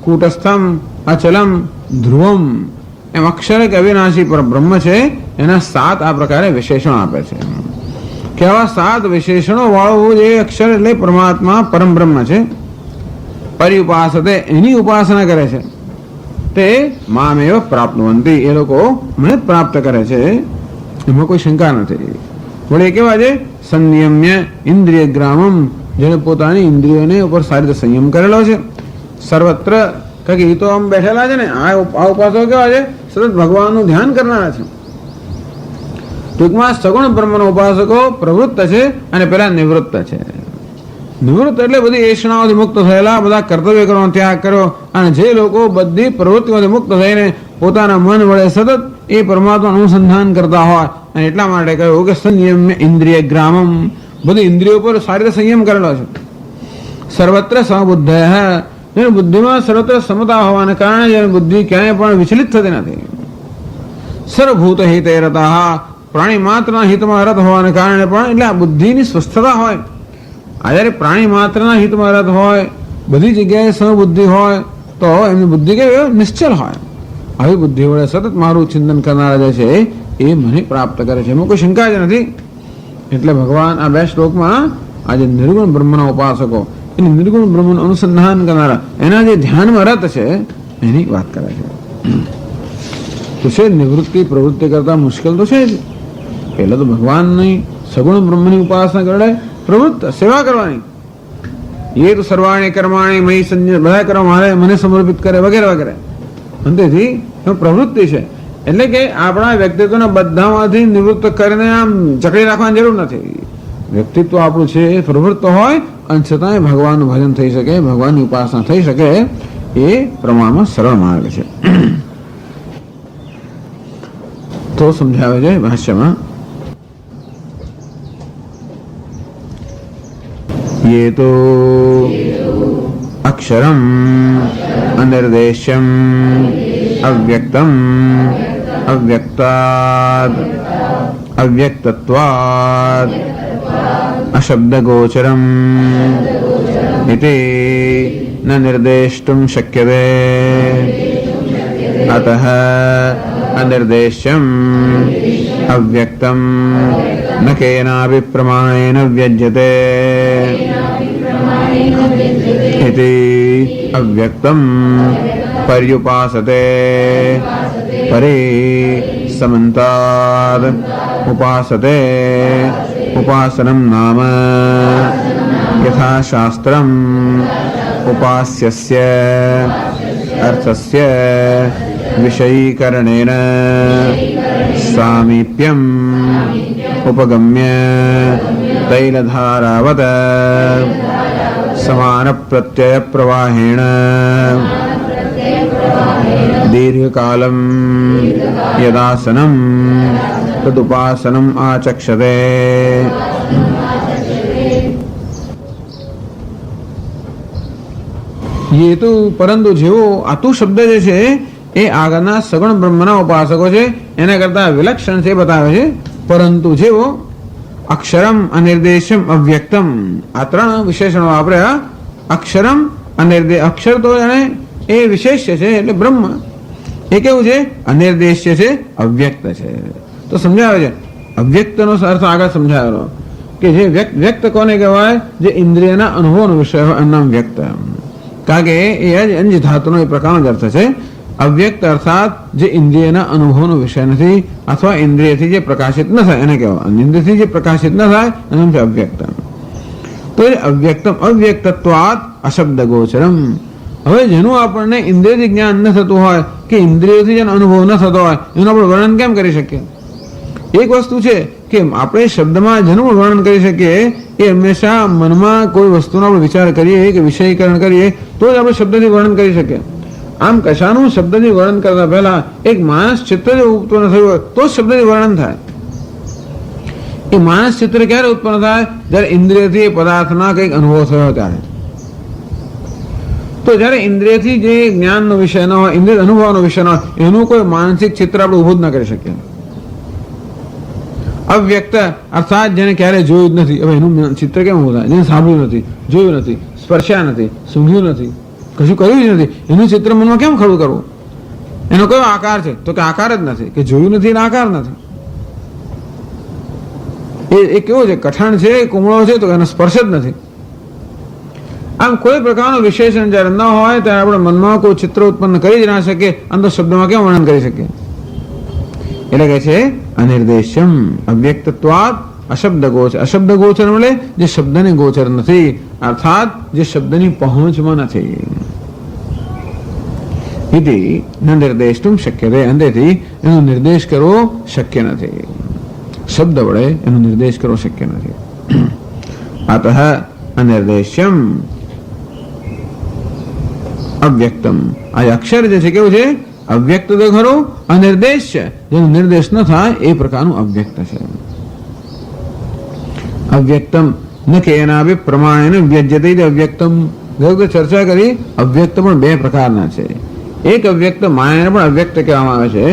કૂટસ્થમ અચલમ ધ્રુવમ, એમ અક્ષર એક અવિનાશી પર બ્રહ્મ છે. એના 7 આ પ્રકારે વિશેષણો આપે છે કે આવા 7 વિશેષણો વાળું જે અક્ષર એટલે પરમાત્મા પરમ બ્રહ્મ છે. પરિઉપાસતે, એની ઉપાસના કરે છે. તે મામેવ પ્રાપ્નુવંતિ, એ લોકો મને પ્રાપ્ત કરે છે, એમાં કોઈ શંકા નથી. વળે કેવા છે? સંયમ્ય ઇન્દ્રિય ગ્રામમ, જેને પોતાની ઇન્દ્રિયોને ઉપર સારી રીતે સંયમ કરેલો છે. સર્વત્ર, કારણ કે એ તો આમ બેઠેલા છે ને, આ ઉપાસકો કેવા છે? સતત ભગવાનનું ધ્યાન કરનારા છે. ટૂંકમાં સગુણ બ્રહ્મનો ઉપાસકો પ્રવૃત્ત છે અને પેલા નિવૃત્ત છે. નિવૃત્ત એટલે બધી એષણાઓથી મુક્ત થયેલા, બધા કર્તવ્ય કરવાનો ત્યાગ કર્યો, અને જે લોકો બધી પ્રવૃત્તિઓથી મુક્ત થઈને પોતાના મન વડે સતત એ પરમાત્મા અનુસંધાન કરતા હોય, અને એટલા માટે કહ્યું કે સંયમ્ય ઇન્દ્રિય ગ્રામમ, બધી ઇન્દ્રિયો પર સારી રીતે સંયમ કરેલો છે. સર્વત્ર સમબુદ્ધય, જેની બુદ્ધિમાં સર્વત્ર સમતા હોવાને કારણે જેની બુદ્ધિ ક્યાંય પણ વિચલિત થતી નથી. સર્વભૂત હિતે રતાઃ, પ્રાણી માત્રના હિતમાં રત હોવાને કારણે પણ, એટલે આ બુદ્ધિની સ્વસ્થતા હોય. આ જ્યારે પ્રાણી માત્રના હિતમાં રત હોય, બધી જગ્યાએ સમબુદ્ધિ હોય, તો એમની બુદ્ધિ કેવી નિશ્ચલ હોય. આવી બુદ્ધિ વડે સતત મારું ચિંતન કરનારા જે છે એ મને પ્રાપ્ત કરે છે, એમાં કોઈ શંકા જ નથી. એટલે ભગવાન આ 2 શ્લોકમાં આજે નિર્ગુણ બ્રહ્મના ઉપાસકો, એટલે નિર્ગુણ બ્રહ્મનું અનુસંધાન કરનારા, એના જે ધ્યાનમાં રત છે એની વાત કરે છે. તો છે નિવૃત્તિ પ્રવૃત્તિ કરતા મુશ્કેલ તો છે જ. પહેલા તો ભગવાનની સગુણ બ્રહ્મની ઉપાસના કરે, પ્રવૃત્ત સેવા કરવાની. એ તો સર્વાણી કર્માણી મય સંજ્ઞ, બધા કરવા મારે મને સમર્પિત કરે વગેરે વગેરે. અંતેથી પ્રવૃત્તિ છે. એટલે કે આપણા વ્યક્તિત્વના બધામાંથી નિવૃત્ત કરીને આમ જકડી રાખવાની જરૂર નથી. વ્યક્તિત્વ આપણું છે એ પ્રવૃત્ત હોય, અને છતાંય ભગવાનનું ભજન થઈ શકે, ભગવાનની ઉપાસના થઈ શકે, એ પ્રમાણમાં સરળ માર્ગ છે. તો સમજાવે છે ભાષ્યમાં, ये तो अक्षरम अनिर्देश्यम अव्यक्तम अव्यक्तात् अव्यक्तत्वात् अशब्दगोचरम् इति न निर्देष्टुं शक्यते। अतः अनिर्देश्यम् अव्यक्तम् न केनापि प्रमाणेन व्यज्यते इति अव्यक्तम् पर्युपासते। परे समन्ताद् उपासते। उपासनं नाम यथा शास्त्रम् उपास्यस्य अर्थस्य विषयीकरणेन सामीप्यम् उपगम्य तैलधारावत् समानप्रत्ययप्रवाहेण दीर्घकालं यदासनं तदुपासनम् आचक्षते। ये तो परंतु જેવો આતુ શબ્દ જે છે એ આગળના સગુણ બ્રહ્મના ઉપાસકો છે એના કરતા વિલક્ષણ છે બતાવે છે. પરંતુ જેવો અક્ષરમ અનિર્દેશમ અવ્યક્તમ આ ત્રણ વિશેષણો વાપર્યા. અક્ષરમ અનિર્દેશ, અક્ષર તો જાણે એ વિશેષ્ય છે એટલે બ્રહ્મ, એ કેવું છે અનિર્દેશ્ય છે, અવ્યક્ત છે. તો સમજાવે છે અવ્યક્તનો અર્થ આગળ સમજાવેલો કે જે વ્યક્ત કોને કહેવાય? જે ઇન્દ્રિયના અનુભવનો વિષય હોય એનું નામ વ્યક્ત. કારણ કે એ અંજ ધાતુનો એ પ્રકારનો જ અર્થ છે. અવ્યક્ત અર્થાત જે ઇન્દ્રિયના અનુભવનો વિષય નથી અથવા ઇન્દ્રિયથી જે પ્રકાશિત ન થાય એને કહેવાય. ઇન્દ્રિયથી જે પ્રકાશિત ન થાય એનું છે અવ્યક્ત. તો એ અવ્યક્તમ અવ્યક્તત્વાત અશબ્દ ગોચરમ. હવે જેનું આપણને ઇન્દ્રિયથી જ્ઞાન ન થતું હોય કે ઇન્દ્રિયોથી જેનો અનુભવ ન થતો હોય એનું આપણે વર્ણન કેમ કરી શકીએ? એક વસ્તુ છે કે આપણે શબ્દમાં જેનું વર્ણન કરી શકીએ એ હંમેશા મનમાં કોઈ વસ્તુનો આપણે વિચાર કરીએ કે વિષયીકરણ કરીએ તો જ આપણે શબ્દથી વર્ણન કરી શકીએ. આમ કશાનું શબ્દથી વર્ણન કરતા પહેલા એક માનસ ચિત્ર જો ઉત્પન્ન થયું હોય તો જ શબ્દથી વર્ણન થાય. એ માનસ ચિત્ર ક્યારે ઉત્પન્ન થાય? જ્યારે ઇન્દ્રિયથી એ પદાર્થના કંઈક અનુભવ થયો ત્યારે. તો જ્યારે ઇન્દ્રિયથી જે જ્ઞાનનો વિષય ન હોય, ઇન્દ્રિય અનુભવનો વિષય ન હોય એનું કોઈ માનસિક ચિત્ર આપણે ઊભું જ ન કરી શકીએ. અવ્યક્ત અર્થાત જેને ક્યારે જોયું જ નથી. હવે એનું ચિત્ર કેમ ઊભું થાય? જેને સાંભળ્યું નથી, જોયું નથી, સ્પર્શ્યા નથી, સૂંઘ્યું નથી, કશું કર્યું જ નથી, એનું ચિત્ર મનમાં કેમ ખડું કરવું? એનો કયો આકાર છે? તો કે આકાર જ નથી, કે જોયું નથી ને આકાર નથી. એ કેવો છે? કઠણ છે, કુમળો છે, તો એનો સ્પર્શ જ નથી. આમ કોઈ પ્રકારનું વિશેષણ જ્યારે ન હોય ત્યારે આપણે મનમાં કોઈ ચિત્ર ઉત્પન્ન કરી જ ના શકીએ, અંદર શબ્દમાં કેમ વર્ણન કરી શકીએ? એટલે કહે છે અનિર્દેશ્યમ અવ્યક્તત્વાત અશબ્દ ગોચર. અશબ્દ ગોચર એટલે જે શબ્દને ગોચર નથી, અર્થાત જે શબ્દની પહોંચમાં નથી. ઇતિ ન નિર્દેષ્ટુમ શક્યતે. અંદરથી એનો નિર્દેશ કરવો શક્ય નથી. શબ્દ વડે એનો નિર્દેશ કરવો શક્ય નથી. અતઃ અનિર્દેશ્યમ અવ્યક્તમ. આ અક્ષર જે છે કેવું છે? અવ્યક્ત તો ખરો, અનિર્દેશ છે. જેનો નિર્દેશ ન થાય એ પ્રકારનું અવ્યક્ત છે. અવ્યક્તમ ન કેનાપી પ્રમાણેન વ્યજ્યતે. અવ્યક્તમ ચર્ચા કરી. અવ્યક્ત પણ બે પ્રકારના છે. એક અવ્યક્ત માયાને પણ અવ્યક્ત કહેવામાં આવે છે.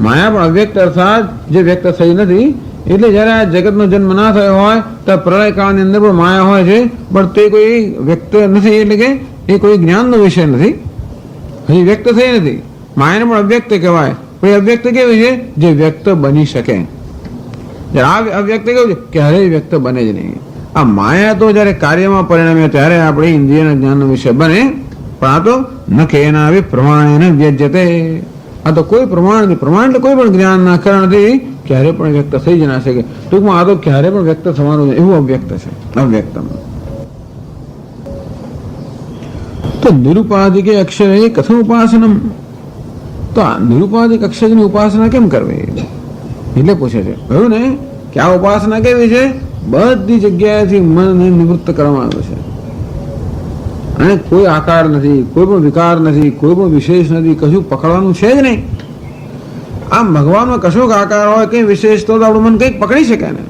માયા પણ અવ્યક્ત અર્થાત જે વ્યક્ત થઈ નથી. એટલે જયારે આ જગતનો જન્મ ના થયો હોય તો પ્રલય કાળની અંદર પણ માયા હોય છે, પણ તે કોઈ વ્યક્ત નથી. એટલે કે એ કોઈ જ્ઞાનનો વિષય નથી, હજી વ્યક્ત થઈ નથી. માયાને પણ અવ્યક્ત કહેવાય. પણ અવ્યક્ત કેવી છે? જે વ્યક્ત બની શકે. જ્યારે આ અવ્યક્ત કેવું છે? ક્યારેય વ્યક્ત બને જ નહીં. આ માયા તો જયારે કાર્યમાં પરિણમે ત્યારે આપણે ઇન્દ્રિયના જ્ઞાનનો વિષય બને. પણ આ તો ન કેનાપી પ્રમાણેન વ્યજ્યતે. આ તો કોઈ પ્રમાણ નથી. પ્રમાણ એટલે કોઈ પણ જ્ઞાનના કારણથી ક્યારે પણ વ્યક્ત થઈ જ ના શકે. ટૂંકમાં આ તો ક્યારે પણ વ્યક્ત થવાનું એવું અવ્યક્ત છે. અવ્યક્તમ તો નિરુપાધિક અક્ષર એ કથમ ઉપાસનમ. તો આ નિરુપાધિક અક્ષરની ઉપાસના કેમ કરવી એટલે પૂછે છે. કહ્યું ને કે આ ઉપાસના કેવી છે? બધી જગ્યાએથી મનને નિવૃત્ત કરવામાં આવે છે અને કોઈ આકાર નથી, કોઈ પણ વિકાર નથી, કોઈ પણ વિશેષ નથી, કશું પકડવાનું છે જ નહીં. આમ ભગવાનમાં કશોક આકાર હોય કંઈ વિશેષ તો આપણું મન કંઈક પકડી શકે ને.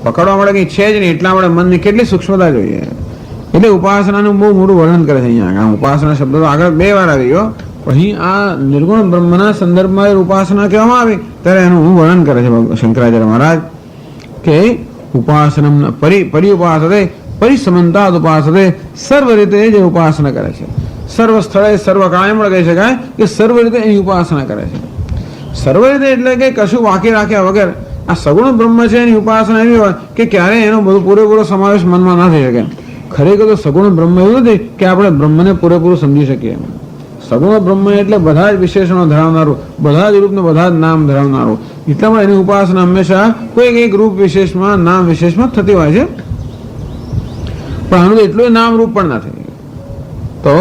પકડવા માટે કંઈ છે જ નહીં. એટલા માટે મનની કેટલી સૂક્ષ્મતા જોઈએ. એટલે ઉપાસનાનું બહુ મોટું વર્ણન કરે છે અહીંયા. ઉપાસના શબ્દ તો આગળ બે વાર આવી ગયો, અહીં આ નિર્ગુણ બ્રહ્મના સંદર્ભમાં ઉપાસના કહેવામાં આવે ત્યારે એનું વર્ણન કરે છે શંકરાચાર્ય મહારાજ કે ઉપાસનમ પરિઉપાસતે પરિસમંતાદ ઉપાસતે સર્વ રીતે જે ઉપાસના કરે છે, સર્વ સ્થળે સર્વ કાળે પણ કહી શકાય કે સર્વ રીતે એની ઉપાસના કરે છે. સર્વ રીતે એટલે કે કશું બાકી રાખ્યા વગર આ સગુણ બ્રહ્મ છે એની ઉપાસના એવી હોય કે ક્યારેય એનો બધો પૂરેપૂરો સમાવેશ મનમાં ના થઈ શકે. ખરેખર તો સગુણ બ્રહ્મ એવું નથી કે આપણે બ્રહ્મને પૂરેપૂરું સમજી શકીએ. સગુણ બ્રહ્મ એટલે બધા જ વિશેષણો ધરાવનારું, બધા જ રૂપને બધા જ નામ ધરાવનારું. એટલા માટે એની ઉપાસના હંમેશા કોઈ એક રૂપ વિશેષમાં નામ વિશેષમાં થતી હોય છે, પણ આનું તો એટલું નામ રૂપ પણ નથી. તો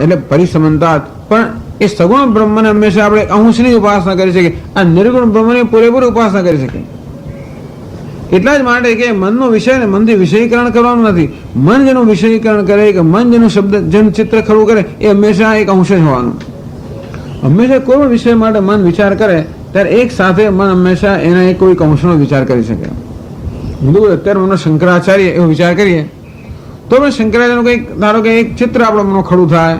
એટલે પરિસમંતા, પણ એ સગુણ બ્રહ્મને હંમેશા આપણે અંશની ઉપાસના કરી શકીએ, આ નિર્ગુણ બ્રહ્મની પૂરેપૂરી ઉપાસના કરી શકીએ. એટલા જ માટે કે મનનો વિષય ને મનથી વિષયીકરણ કરવાનું નથી. મન જેનું વિષયીકરણ કરે કે મન જેનું શબ્દ જેનું ચિત્ર ખરું કરે એ હંમેશા એક અંશ જ હોવાનું. હંમેશા કોઈ પણ વિષય માટે મન વિચાર કરે ત્યારે એક સાથે મન હંમેશા એના એક કોઈ અંશનો વિચાર કરી શકે. અત્યારે મને શંકરાચાર્ય એવો વિચાર કરીએ તો પણ શંકરાચાર્યનું કંઈક ધારો કે એક ચિત્ર આપણો મનો ખડું થાય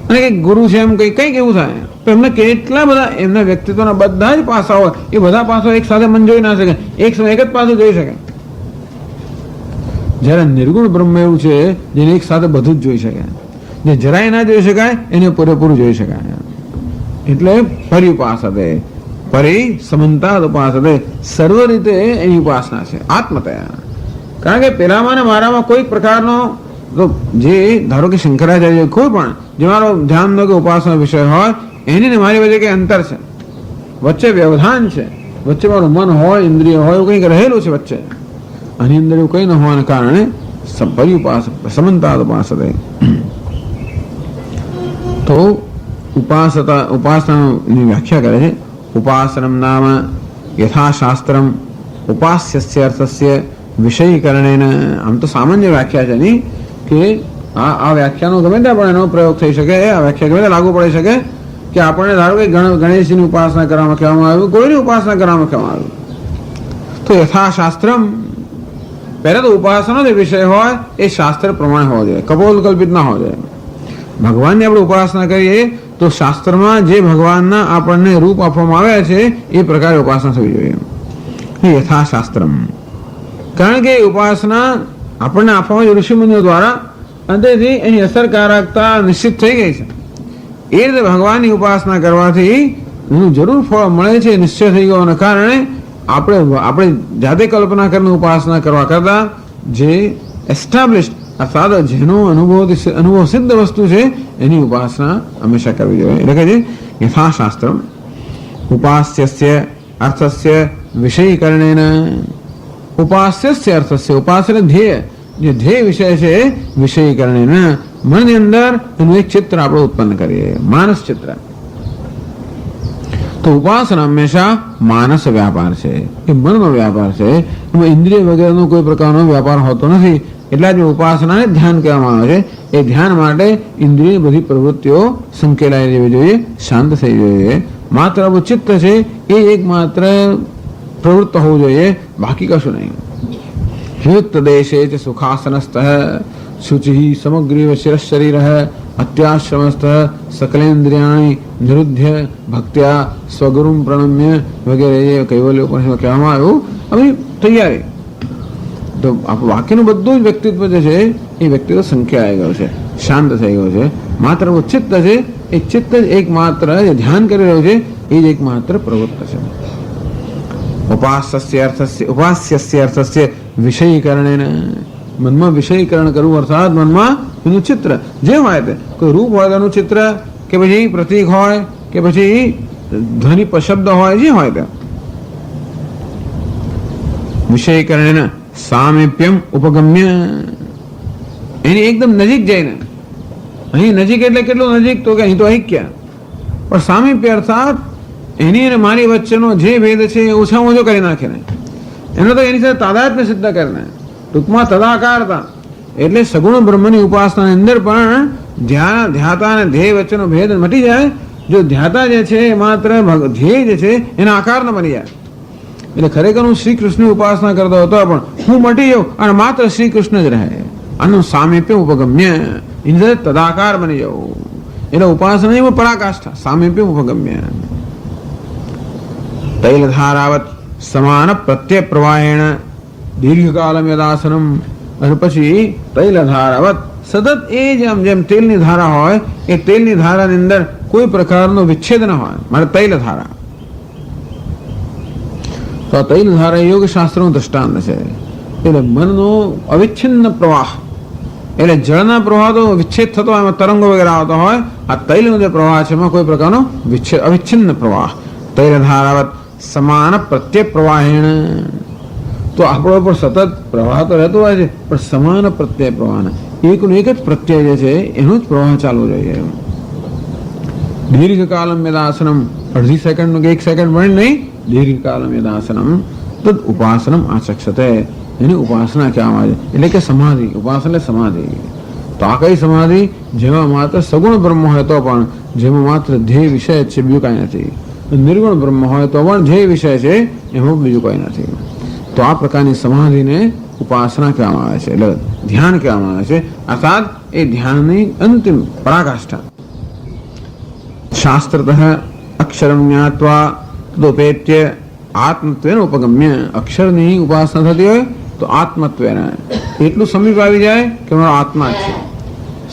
અને કંઈક ગુરુ છે એમ કંઈક એવું થાય તો એમને કેટલા બધા એમના વ્યક્તિત્વના બધા જ પાસાઓ હોય, એ બધા પાસાઓ એક સાથે મન જોઈ ના શકે, એક સમય એક જ પાસું જોઈ શકે. જ્યારે નિર્ગુણ બ્રહ્મ એવું છે જેને એક સાથે બધું જ જોઈ શકે, જે જરાય ના જોઈ શકાય એને પૂરેપૂરું જોઈ શકાય. એટલે પરિઉપાસતે પરિસમંતાદ ઉપાસતે સર્વ રીતે એની ઉપાસના છે આત્મતયા. કારણ કે પેલામાં ને મારામાં કોઈ પ્રકારનો જે ધારો કે શંકરાચાર્ય કોઈ પણ જે મારો ધ્યાન નો કે ઉપાસના વિષય હોય એની ને મારી વચ્ચે કઈ અંતર છે, વચ્ચે વ્યવધાન છે, વચ્ચે મારું મન હોય ઇન્દ્રિય હોય એવું કંઈક રહેલું છે વચ્ચે, આની અંદર એવું કંઈ ન હોવાને કારણે સમંતાદ ઉપાસતે. તો ઉપાસનાની વ્યાખ્યા કરે છે ઉપાસનમ નામ યથાશાસ્ત્રમ ઉપાસ્યસ્ય અર્થસ્ય વિષયીકરણેન. આમ તો સામાન્ય વ્યાખ્યા છે નહીં કે આ વ્યાખ્યાનો ગમે ત્યાં પણ એનો પ્રયોગ થઈ શકે, આ વ્યાખ્યા ગમે ત્યાં લાગુ પડી શકે કે આપણને ધારો કે ગણેશજીની ઉપાસના કરવામાં કહેવામાં આવ્યું, કોઈની ઉપાસના કરવામાં કહેવામાં આવ્યું. તો યથાશાસ્ત્રમ પહેલા તો ઉપાસનાનો જે વિષય હોય એ શાસ્ત્ર પ્રમાણે હોવો જોઈએ, કપોલકલ્પિત ના હોવો જોઈએ. ભગવાનની આપણે ઉપાસના કરીએ તો શાસ્ત્રમાં જે ભગવાનના આપણને રૂપ આપવામાં આવ્યા છે એ પ્રકારે ઉપાસના થવી જોઈએ યથાશાસ્ત્રમ. કારણ કે ઉપાસના આપણને આપવામાં ઋષિમુનિઓ દ્વારા અંતેથી એની અસરકારકતા નિશ્ચિત થઈ ગઈ છે. એ રીતે ભગવાનની ઉપાસના કરવાથી એનું જરૂર ફળ મળે છે નિશ્ચય થઈ ગયોના કારણે આપણે જાતે કલ્પના કરીને ઉપાસના કરવા કરતા જે એસ્ટાબ્લિશ્ડ અર્થાત જેનો અનુભવ સિદ્ધ વસ્તુ છે એની ઉપાસના હંમેશા કરવી જોઈએ. એટલે કે છે યથાશાસ્ત્ર ઉપાસ્યસ્ય અર્થસ્ય વિષયીકરણેન. ઉપાસ્યસ્ય અર્થસ્ય ઉપાસના ધ્યેય, જે ધ્યેય વિષય છે વિષયીકરણેન, મનની અંદર એનું એક ચિત્ર આપણે ઉત્પન્ન કરીએ, માનસ ચિત્ર. તો ઉપાસના હંમેશા માનસ વ્યાપાર છે, એ મનનો વ્યાપાર છે, એમાં ઇન્દ્રિય વગેરેનો કોઈ પ્રકારનો વ્યાપાર હોતો નથી. એટલા જ ઉપાસનાને ધ્યાન કહેવામાં આવે છે. એ ધ્યાન માટે ઇન્દ્રિય બધી પ્રવૃત્તિઓ સંકેલાઈ જવી જોઈએ, શાંત થઈ જોઈએ. માત્ર ચિત્ત છે એ એક માત્ર પ્રવૃત્ત હોવું જોઈએ, બાકી કશું નહીં. યુક્ત દેશે ચ સુખાસનસ્થ શુચિ સમગ્રીવ શિરશરીર અત્યાશ્રમસ્થ સકલેન્દ્રિયાણી નિરુદ્ધ્ય ભક્ત્યા સ્વગુરુમ પ્રણમ્ય વગેરે જે કૈવલ્ય ઉપનિષદમાં કહેવામાં આવ્યું. હવે તૈયારી તો વાક્યનું બધું જ વ્યક્તિત્વ જે છે એ વ્યક્તિત્વ સંખ્યા આવી ગયો છે, શાંત થઈ ગયો છે. માત્ર ચિત્ત છે, એ ચિત્ત જ એક માત્ર જે ધ્યાન કરી રહ્યું છે એ જ એક માત્ર પ્રવૃત્ત છે. ઉપાસ્યસ્ય અર્થસ્ય વિષયીકરણેન. મનમાં વિષયીકરણ કરવું અર્થાત મનમાં એનું ચિત્ર જે હોય તે, કોઈ રૂપ હોય તેનું ચિત્ર કે પછી પ્રતીક હોય કે પછી ધ્વનિ શબ્દ હોય, જે હોય તે વિષયીકરણેન સામીપ્યમ ઉપગમ્ય. એની એકદમ નજીક જઈને, અહીં નજીક એટલે કેટલું નજીક તો કે અહીં તો ઐક્ય, પણ સામીપ્ય અર્થાત એની અને મારી વચ્ચેનો જે ભેદ છે એ ઓછામાં ઓછો કરી નાખીને એનો તો એની સાથે તાદાત્મ્ય સિદ્ધ કરીને, ટૂંકમાં તદાકારતા. એટલે સગુણ બ્રહ્મની ઉપાસનાની અંદર પણ ધ્યાતા અને ધ્યેય વચ્ચેનો ભેદ મટી જાય. જો ધ્યાતા જે છે એ માત્ર ધ્યેય જે છે એના આકારને બની જાય. એટલે ખરેખર હું શ્રી કૃષ્ણની ઉપાસના કરતો હતો પણ હું મટી જાઉં અને માત્ર શ્રી કૃષ્ણ જ રહે. આનું સામીપ્ય ઉપગમ્ય, એની સાથે તદાકાર બની જવું. એટલે ઉપાસના એમાં પરાકાષ્ઠા સામીપ્ય ઉપગમ્ય. તૈલધારાવત સમાન પ્રત્યય પ્રવાહેણ દીર્ઘકાલમ યદાસનમ. અને પછી તૈલધારાવત સતત એ જેમ તેલની ધારા હોય એ તેલની ધારાની અંદર કોઈ પ્રકારનો વિચ્છેદ ન હોય, મારે તૈલધારા. તો તૈલધારા યોગ શાસ્ત્રનું દ્રષ્ટાંત છે. એટલે મનનો અવિચ્છિન્ન પ્રવાહ, એટલે જળના પ્રવાહ તો વિચ્છેદ થતો હોય, એમાં તરંગો વગેરે આવતો હોય. આ તૈલનો જે પ્રવાહ છે એમાં કોઈ પ્રકારનો વિચ્છેદ અવિચ્છિન્ન પ્રવાહ. તૈલધારાવત સમાન પ્રત્યય પ્રવાહેણ. તો આપણો પણ સતત પ્રવાહ તો રહેતો હોય છે, પણ સમાન પ્રત્યય પ્રવાહ, એકનો એક જ પ્રત્યય જે છે એનો જ પ્રવાહ ચાલવો જોઈએ. દીર્ઘકાલમ યદાસનમ, અડધી સેકન્ડ કે 1 સેકન્ડ પણ નહીં, દીર્ઘકાલમ યદાસનમ તદ ઉપાસનમ આચક્ષતે. એની ઉપાસના કહેવામાં આવે છે, એટલે કે સમાધિ. ઉપાસના એટલે સમાધિ. તો આ કઈ સમાધિ? જેમાં માત્ર સગુણ બ્રહ્મ હોય તો પણ, જેમાં માત્ર ધ્યેય વિષય છે, બીજું કાંઈ નથી. નિર્ગુણ બ્રહ્મ હોય તો પણ ધ્યેય વિષય છે, એમાં બીજું કંઈ નથી. તો આ પ્રકારની સમાધિને ઉપાસના કહેવામાં આવે છે, એટલે ધ્યાન કહેવામાં આવે છે. અર્થાત એ ધ્યાનની અંતિમ પરાકાષ્ઠા. શાસ્ત્રતઃ અક્ષરમ જ્ઞાત્વા તદુપેત્ય આત્મત્વેન ઉપગમ્ય. અક્ષરની ઉપાસના થતી હોય તો આત્મત્વેન, એટલું સમીપ આવી જાય કે મારો આત્મા જ છે.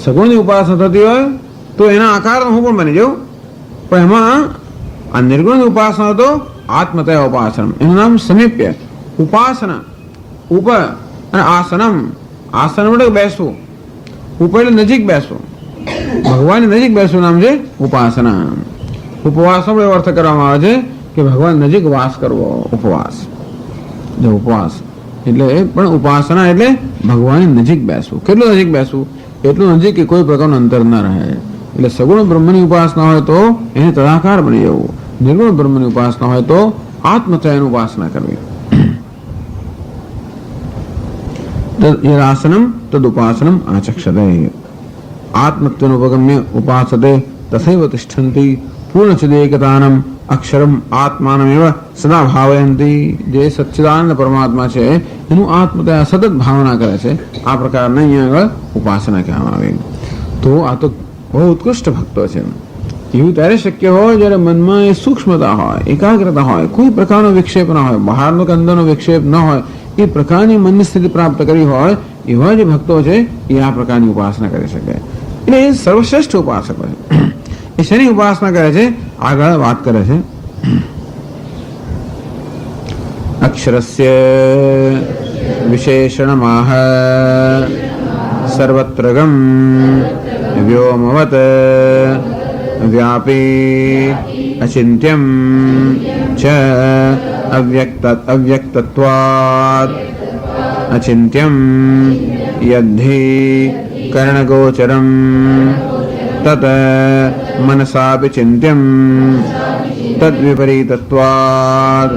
સગુણની ઉપાસના થતી હોય તો એના આકારનો હું પણ બની જાઉં, પણ એમાં આ નિર્ગુણની ઉપાસના તો આત્મતય ઉપાસન, એનું નામ સમીપ્ય ઉપાસના. ઉપ અને આસનમ. આસન એટલે બેસવું, ઉપર એટલે નજીક બેસવું, ભગવાનની નજીક બેસવું નામ છે ઉપાસના. ઉપવાસ નો અર્થ કરવામાં આવે છે કે ભગવાન નજીક વાસ કરવો. ઉપવાસ, જો ઉપવાસ એટલે પણ ઉપાસના એટલે ભગવાનની નજીક બેસવું. કેટલું નજીક બેસવું? એટલું નજીક કે કોઈ પ્રકારનું અંતર ન રહે. એટલે સગુણ બ્રહ્મની ઉપાસના હોય તો એને તદાકાર બની જવું. નિર્ગુણ બ્રહ્મની ઉપાસના હોય તો આત્મત્વની ઉપાસના કરવી. યદાસનમ તદુપાસનમ આચક્ષતે. આત્મત્વનુપગમ્ય ઉપાસતે તથૈવ તિષ્ઠન્તિ પૂર્ણચિદેકતાનમ અક્ષરમ આત્માનમેવ સદા ભાવયંતી. જે સચ્ચિદાનંદ પરમાત્મા છે એનું આત્મતયા સતત ભાવના કરે છે. આ પ્રકારના અહીંયા આગળ ઉપાસના કહેવામાં આવે. તો આ તો બહુ ઉત્કૃષ્ટ ભક્તો છે. એવું ત્યારે શક્ય હોય જ્યારે મનમાં એ સૂક્ષ્મતા હોય, એકાગ્રતા હોય, કોઈ પ્રકારનો વિક્ષેપ ન હોય, બહારનો કે અંદરનો વિક્ષેપ ન હોય, એ પ્રકારની મનની સ્થિતિ પ્રાપ્ત કરી હોય એવા જે ભક્તો છે એ આ પ્રકારની ઉપાસના કરી શકે. એટલે એ સર્વશ્રેષ્ઠ ઉપાસકો છે. એ શેની ઉપાસના કરે છે? આગળ વાત કરે છે. અક્ષરસ્ય વિશેષણમાહ સર્વત્રગમ વ્યોમવત વ્યાપી અચિંત્યમ ચ અવ્યક્તત્વાદ અચિંત્યમ યદ્ધિ કર્ણગોચરમ તત મનસાપి ચિંત્યમ તદ્વિપરીતત્વાદ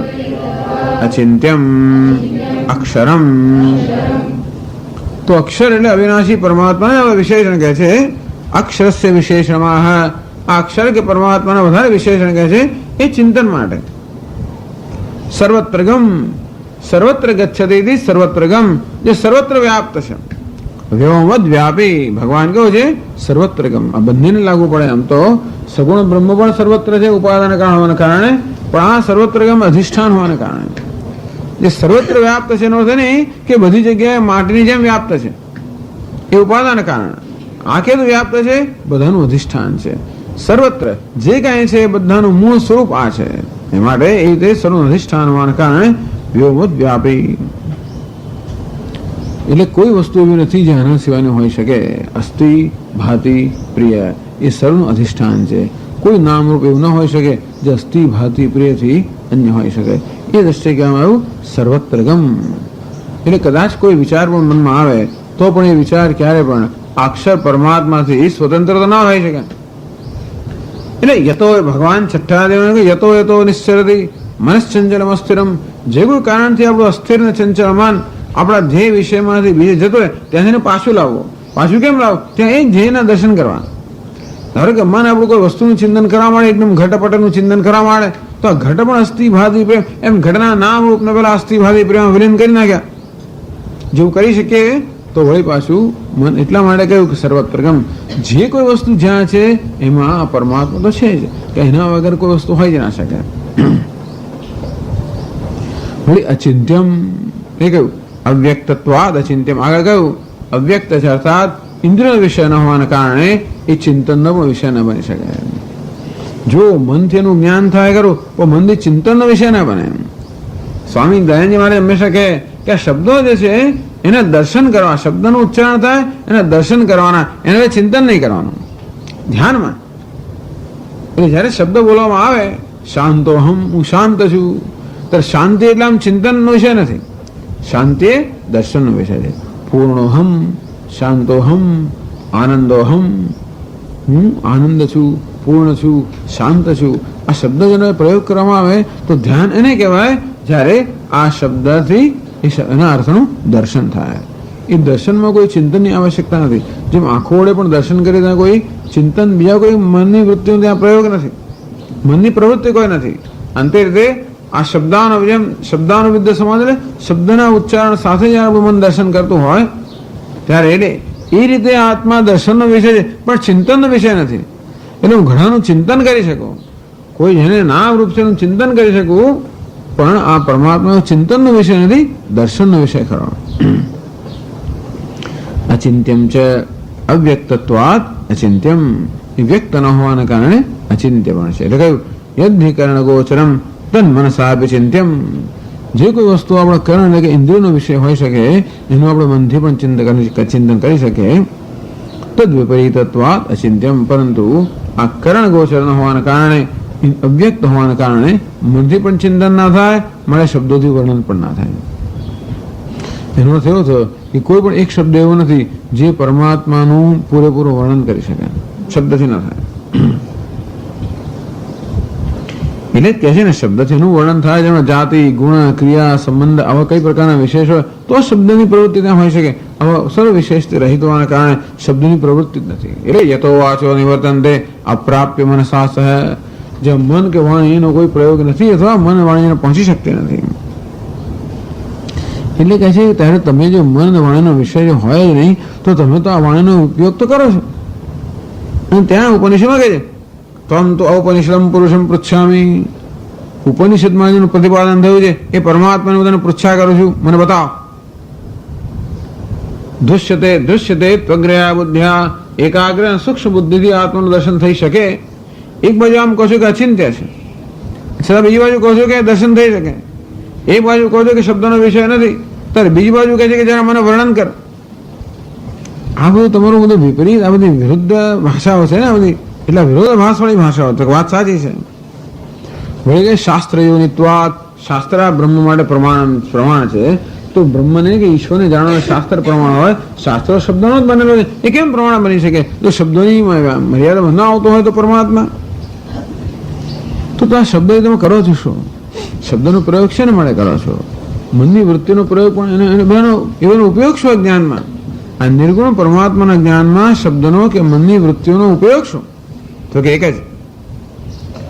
અચિંત્યમ અક્ષરમ. તો અક્ષર એટલે અવિનાશી પરમાત્માને વિશેષણ કહે છે. અક્ષરસ્ય વિશેષણમાં આ અક્ષર કે પરમાત્માને વધારે વિશેષણ કહે છે એ ચિંતન માટે. સર્વત્રગમ, સર્વત્ર ગચ્છતિ, સર્વત્રગમ જે સર્વત્ર વ્યાપ્ત છે. વ્યોમવદ વ્યાપી ભગવાન કેવું છે? સર્વત્રગમ. આ બંનેને લાગુ પડે. આમ તો સગુણ બ્રહ્મ પણ સર્વત્ર છે ઉપાદાન કારણ હોવાને કારણે, પણ આ સર્વત્રગમ અધિષ્ઠાન હોવાને કારણે જે સર્વત્ર વ્યાપ્ત છે એનો અર્થ નહીં કે બધી જગ્યાએ માટીની જેમ વ્યાપ્ત છે, એ ઉપાદાન કારણ. આ કેવું વ્યાપ્ત છે? બધાનું અધિષ્ઠાન છે. સર્વત્ર જે કાંઈ છે એ બધાનું મૂળ સ્વરૂપ આ છે. એ માટે એ રીતે સર્વનું અધિષ્ઠાન હોવાને કારણે વ્યોમવદ વ્યાપી. એટલે કોઈ વસ્તુ એવી નથી જે આના સિવાયની હોઈ શકે. અસ્થિ ભાતિ પ્રિય એ સર્વનું અધિષ્ઠાન છે. કોઈ નામરૂપ એવું ન હોઈ શકે જે અસ્થિ ભાતિ પ્રિયથી અન્ય હોઈ શકે. એ દ્રષ્ટિએ કહેવામાં આવ્યું સર્વત્રગમ. એટલે કદાચ કોઈ વિચાર પણ મનમાં આવે તો પણ એ વિચાર ક્યારે પણ અક્ષર પરમાત્માથી સ્વતંત્ર તો ના હોઈ શકે. એટલે યતો ભગવાન છઠ્ઠા દેવ યતો યતો નિશ્ચરતી મનશ્ચંચલમ અસ્થિરમ. જે કોઈ કારણથી આપણું અસ્થિર ને ચંચલ મન આપણા ધ્યેય વિષયમાંથી બીજે જતો હોય ત્યાંથી પાછું લાવવો. પાછું કેમ લાવો? ત્યાં એ ધ્યેયના દર્શન કરવા. ધારો કે મન આપણું કોઈ વસ્તુનું ચિંતન કરવા માંડે, એકદમ ઘટપટનું ચિંતન કરવા માંડે તો આ ઘટ પણ અસ્થિ ભાતિ પ્રેમ, એમ ઘટના નામ રૂપને પેલા અસ્થિ ભાતિ પ્રેમ વિલીન કરી નાખ્યા. જેવું કરી શકીએ તો વળી પાછું મન એટલા માટે કહ્યું કે સર્વત્રગમ, જે કોઈ વસ્તુ જ્યાં છે એમાં આ પરમાત્મા તો છે જ, કે એના વગર કોઈ વસ્તુ હોય જ ના શકે. વળી અચિંત્યમ એ કહ્યું અવ્યક્તત્વાદ અચિંત્યમ. આગળ કહ્યું અવ્યક્ત છે અર્થાત ઇન્દ્રિય વિષય ન હોવાના કારણે એ ચિંતનનો પણ વિષય ન બની શકે. જો મનથી એનું જ્ઞાન થાય ખરું તો મનથી ચિંતનનો વિષય ના બને. સ્વામી દયાનંદજી મહારાજ હંમેશા કહે કે આ શબ્દો જે છે એને દર્શન કરવા, શબ્દનું ઉચ્ચારણ થાય એને દર્શન કરવાના, એને ચિંતન નહીં કરવાનું, ધ્યાનમાં. એટલે જ્યારે શબ્દ બોલવામાં આવે શાંતોહમ, હું શાંત છું, તો શાંતિ એટલે આમ ચિંતનનો વિષય નથી, શાંતિ એ દર્શનનો વિષય છે. પૂર્ણોહમ, શાંતોહમ, આનંદોહમ, હું આનંદ છું, પૂર્ણ છું, શાંત છું. આ શબ્દ જેનો પ્રયોગ કરવામાં આવે તો ધ્યાન એને કહેવાય જ્યારે આ શબ્દથી એના અર્થનું દર્શન થાય. એ દર્શનમાં કોઈ ચિંતનની આવશ્યકતા નથી. જેમ આંખો વડે પણ દર્શન કરે ત્યાં કોઈ ચિંતન, બીજા કોઈ મનની વૃત્તિનો ત્યાં પ્રયોગ નથી, મનની પ્રવૃત્તિ કોઈ નથી. અંતે રીતે આ શબ્દાનો જેમ શબ્દાનુવિદ્ય સમાજ એટલે શબ્દના ઉચ્ચારણ સાથે જ્યારે મન દર્શન કરતું હોય ત્યારે એટલે એ રીતે આત્મા દર્શનનો વિષય છે પણ ચિંતનનો વિષય નથી. એટલે હું ઘણાનું ચિંતન કરી શકું, કોઈ જેને ના રૂપ છે એનું ચિંતન કરી શકું, પણ આ પરમાત્મા ચિંતનનો વિષય નથી, દર્શનનો વિષય ખરો. અચિંત્યમ ચ અવ્યક્તત્વાત અચિંત્યમ, વ્યક્ત ન હોવાના કારણે અચિંત્ય પણ છે. એટલે કહ્યું યદ્ધિકરણ ગોચરમ તન મનસા ચિંત્યમ, જે કોઈ વસ્તુ આપણા કરણ એટલે કે ઇન્દ્રિયનો વિષય હોઈ શકે એનું આપણે મનથી પણ ચિંતન કરી શકીએ. તદ વિપરીતત્વાત અચિંત્યમ, પરંતુ આ કરણ ગોચર ન હોવાના કારણે, અવ્યક્ત હોવાના કારણે મનથી પણ ચિંતન ના થાય, મારે શબ્દોથી વર્ણન પણ ના થાય. એનો અર્થ એવો થયો કે કોઈ પણ એક શબ્દ એવો નથી જે પરમાત્માનું પૂરેપૂરું વર્ણન કરી શકે, શબ્દથી ના થાય. એટલે જ કહે છે ને શબ્દથી એનું વર્ણન થાય જેમાં જાતિ, ગુણ, ક્રિયા, સંબંધ આવા કઈ પ્રકારના વિશેષ હોય તો શબ્દની પ્રવૃત્તિ ત્યાં હોઈ શકે. આવા સર્વ વિશેષથી રહિત હોવાના કારણે શબ્દની પ્રવૃત્તિ જ નથી. એટલે યતો વાચો નિવર્તનતે અપ્રાપ્ય મનસા સહ, જે મન કે વાણીનો કોઈ પ્રયોગ નથી અથવા મન વાણીને પહોંચી શકતી નથી. એટલે કહે છે ત્યારે તમે જો મન વાણીનો વિષય હોય જ નહીં તો તમે તો આ વાણીનો ઉપયોગ તો કરો છો. અને ત્યાં ઉપનિષદમાં કહે છે તમ તો ઔપનિષદમ પુરુષમ પૃચ્છામી, ઉપનિષદમાં જેનું પ્રતિપાદન થયું છે એ પરમાત્માને બધાને પૃચ્છા કરું છું, મને બતાવો. દૃશ્યતે ત્વગ્રયા બુદ્ધ્યા, એકાગ્ર સૂક્ષ્મ બુદ્ધિથી આત્માનું દર્શન થઈ શકે. એક બાજુ આમ કહો છો કે અચિંત્ય છે, છતાં બીજી બાજુ કહો છો કે દર્શન થઈ શકે. એક બાજુ કહો છો કે શબ્દનો વિષય નથી, ત્યારે બીજી બાજુ કહે છે કે જરા મને વર્ણન કર. આ બધું તમારું બધું વિપરીત, આ બધી વિરુદ્ધ ભાષાઓ છે ને, આ બધી એટલે વિરોધાભાસવાળી ભાષાઓ. તો વાત સાચી છે. વળી કે શાસ્ત્ર યોનિત્વાત, શાસ્ત્ર બ્રહ્મ માટે પ્રમાણ છે. તો બ્રહ્મને કે ઈશ્વરને જાણવાનું શાસ્ત્ર પ્રમાણ હોય, શાસ્ત્ર શબ્દનો જ બનેલો છે, એ કેમ પ્રમાણ બની શકે? જો શબ્દોની મર્યાદા ન આવતો હોય તો પરમાત્મા તો આ શબ્દ તમે કરો છો શું? શબ્દનો પ્રયોગ છે ને માટે કરો છો? મનની વૃત્તિનો પ્રયોગ પણ એનો ઉપયોગ શું જ્ઞાનમાં? આ નિર્ગુણ પરમાત્માના જ્ઞાનમાં શબ્દનો કે મનની વૃત્તિઓનો ઉપયોગ શું? તો કે એક જ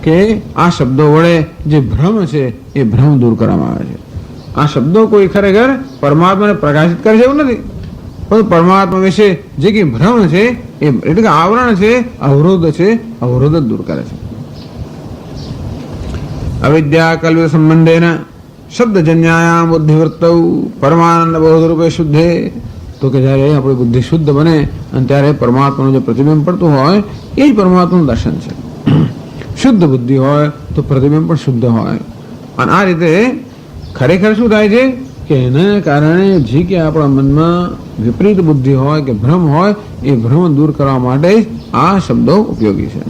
કે આ શબ્દો વડે જે ભ્રમ છે એ ભ્રમ દૂર કરવામાં આવે છે. આ શબ્દો કોઈ ખરેખર પરમાત્માને પ્રકાશિત કરે છે એવું નથી, પણ પરમાત્મા વિશે જે કે ભ્રમ છે એ એટલે કે આવરણ છે, અવરોધ છે, અવરોધ જ દૂર કરે છે. અવિદ્યા કલ્પ સંબંધેના શબ્દજન્યાયામ બુદ્ધિવૃત્તૌ પરમાનંદ બોધ રૂપે શુદ્ધે, તો કે જ્યારે આપણી બુદ્ધિ શુદ્ધ બને અને ત્યારે પરમાત્માનું જે પ્રતિબિંબ પડતું હોય એ જ પરમાત્માનું દર્શન છે. શુદ્ધ બુદ્ધિ હોય તો પ્રતિબિંબ પણ શુદ્ધ હોય. અને આ રીતે ખરેખર શું થાય છે કે એના કારણે જે કે આપણા મનમાં વિપરીત બુદ્ધિ હોય કે ભ્રમ હોય એ ભ્રમ દૂર કરવા માટે જ આ શબ્દો ઉપયોગી છે.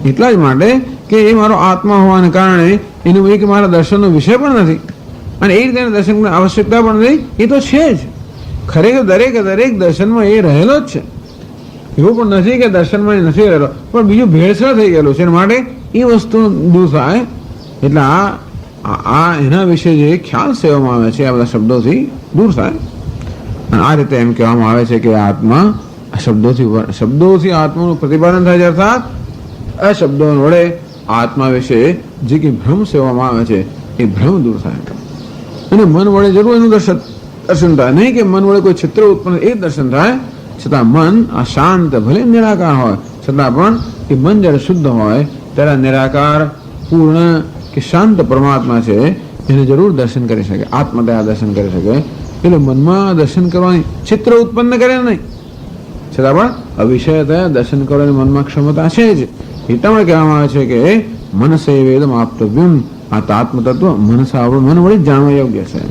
એટલા જ માટે કે એ મારો આત્મા હોવાને કારણે એનું એક મારા દર્શનનો વિષય પણ નથી અને એ રીતે દર્શનની આવશ્યકતા પણ નથી. એ તો છે જ ખરેખર દરેક દર્શનમાં એ રહેલો જ છે. એવું પણ નથી કે દર્શનમાં નથી રહેલો, પણ બીજું ભેળસેળ થઈ ગયેલું છે. માટે એ વસ્તુ દૂર થાય. એટલે આ એના વિશે જે ખ્યાલ સેવામાં આવે છે આ બધા શબ્દોથી દૂર થાય. અને આ રીતે એમ કહેવામાં આવે છે કે આત્મા શબ્દોથી આત્માનું પ્રતિપાદન થાય છે, અર્થાત આ શબ્દો વડે આત્મા વિશે જે કે ભ્રમ સેવામાં આવે છે એ ભ્રમ દૂર થાય. અને મન વડે જરૂર એનું દર્શન દર્શન થાય, નહીં કે મન વડે કોઈ ચિત્ર ઉત્પન્ન એ દર્શન થાય. છતાં મન અશાંત ભલે નિરાકાર હોય છતાં પણ એ મન જ્યારે શુદ્ધ હોય ત્યારે નિરાકાર પૂર્ણ કે શાંત પરમાત્મા છે એને જરૂર દર્શન કરી શકે, આત્મદયા દર્શન કરી શકે. એટલે મનમાં દર્શન કરવાની ચિત્ર ઉત્પન્ન કરે નહીં, છતાં પણ અવિષયતયા દર્શન કરવાની મનમાં ક્ષમતા છે જ. એટલા માટે કહેવામાં આવે છે કે મનસે વેદમ આપતવ્યમ, આ આત્મતત્વ મન વડે જાણવા યોગ્ય છે.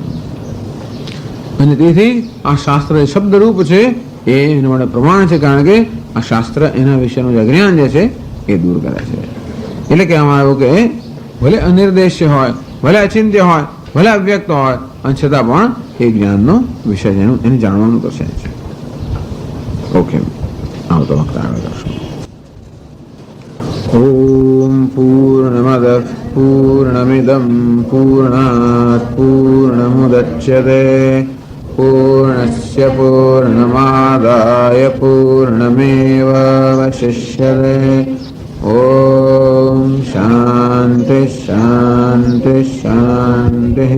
અને તેથી આ શાસ્ત્ર શબ્દરૂપ છે એ એના માટે પ્રમાણ છે, કારણ કે આ શાસ્ત્ર એના વિશેનું જે અજ્ઞાન જે છે એ દૂર કરે છે. એટલે કહેવામાં આવ્યું કે ભલે અનિર્દેશ્ય હોય, ભલે અચિંત્ય હોય, ભલે અવ્યક્ત હોય, અને છતાં પણ એ જ્ઞાનનો વિષય જેનું એને જાણવાનું તો છે. ઓકે, આવતો વખત આગળ કરશું. ઓમ પૂર્ણમદ પૂર્ણમિદમ પૂર્ણાત પૂર્ણમુદચ્યતે પૂર્ણસ્ય પૂર્ણમાદાય પૂર્ણમેવાવશિષ્યતે. ઓમ શાંતિ શાંતિ શાંતિ.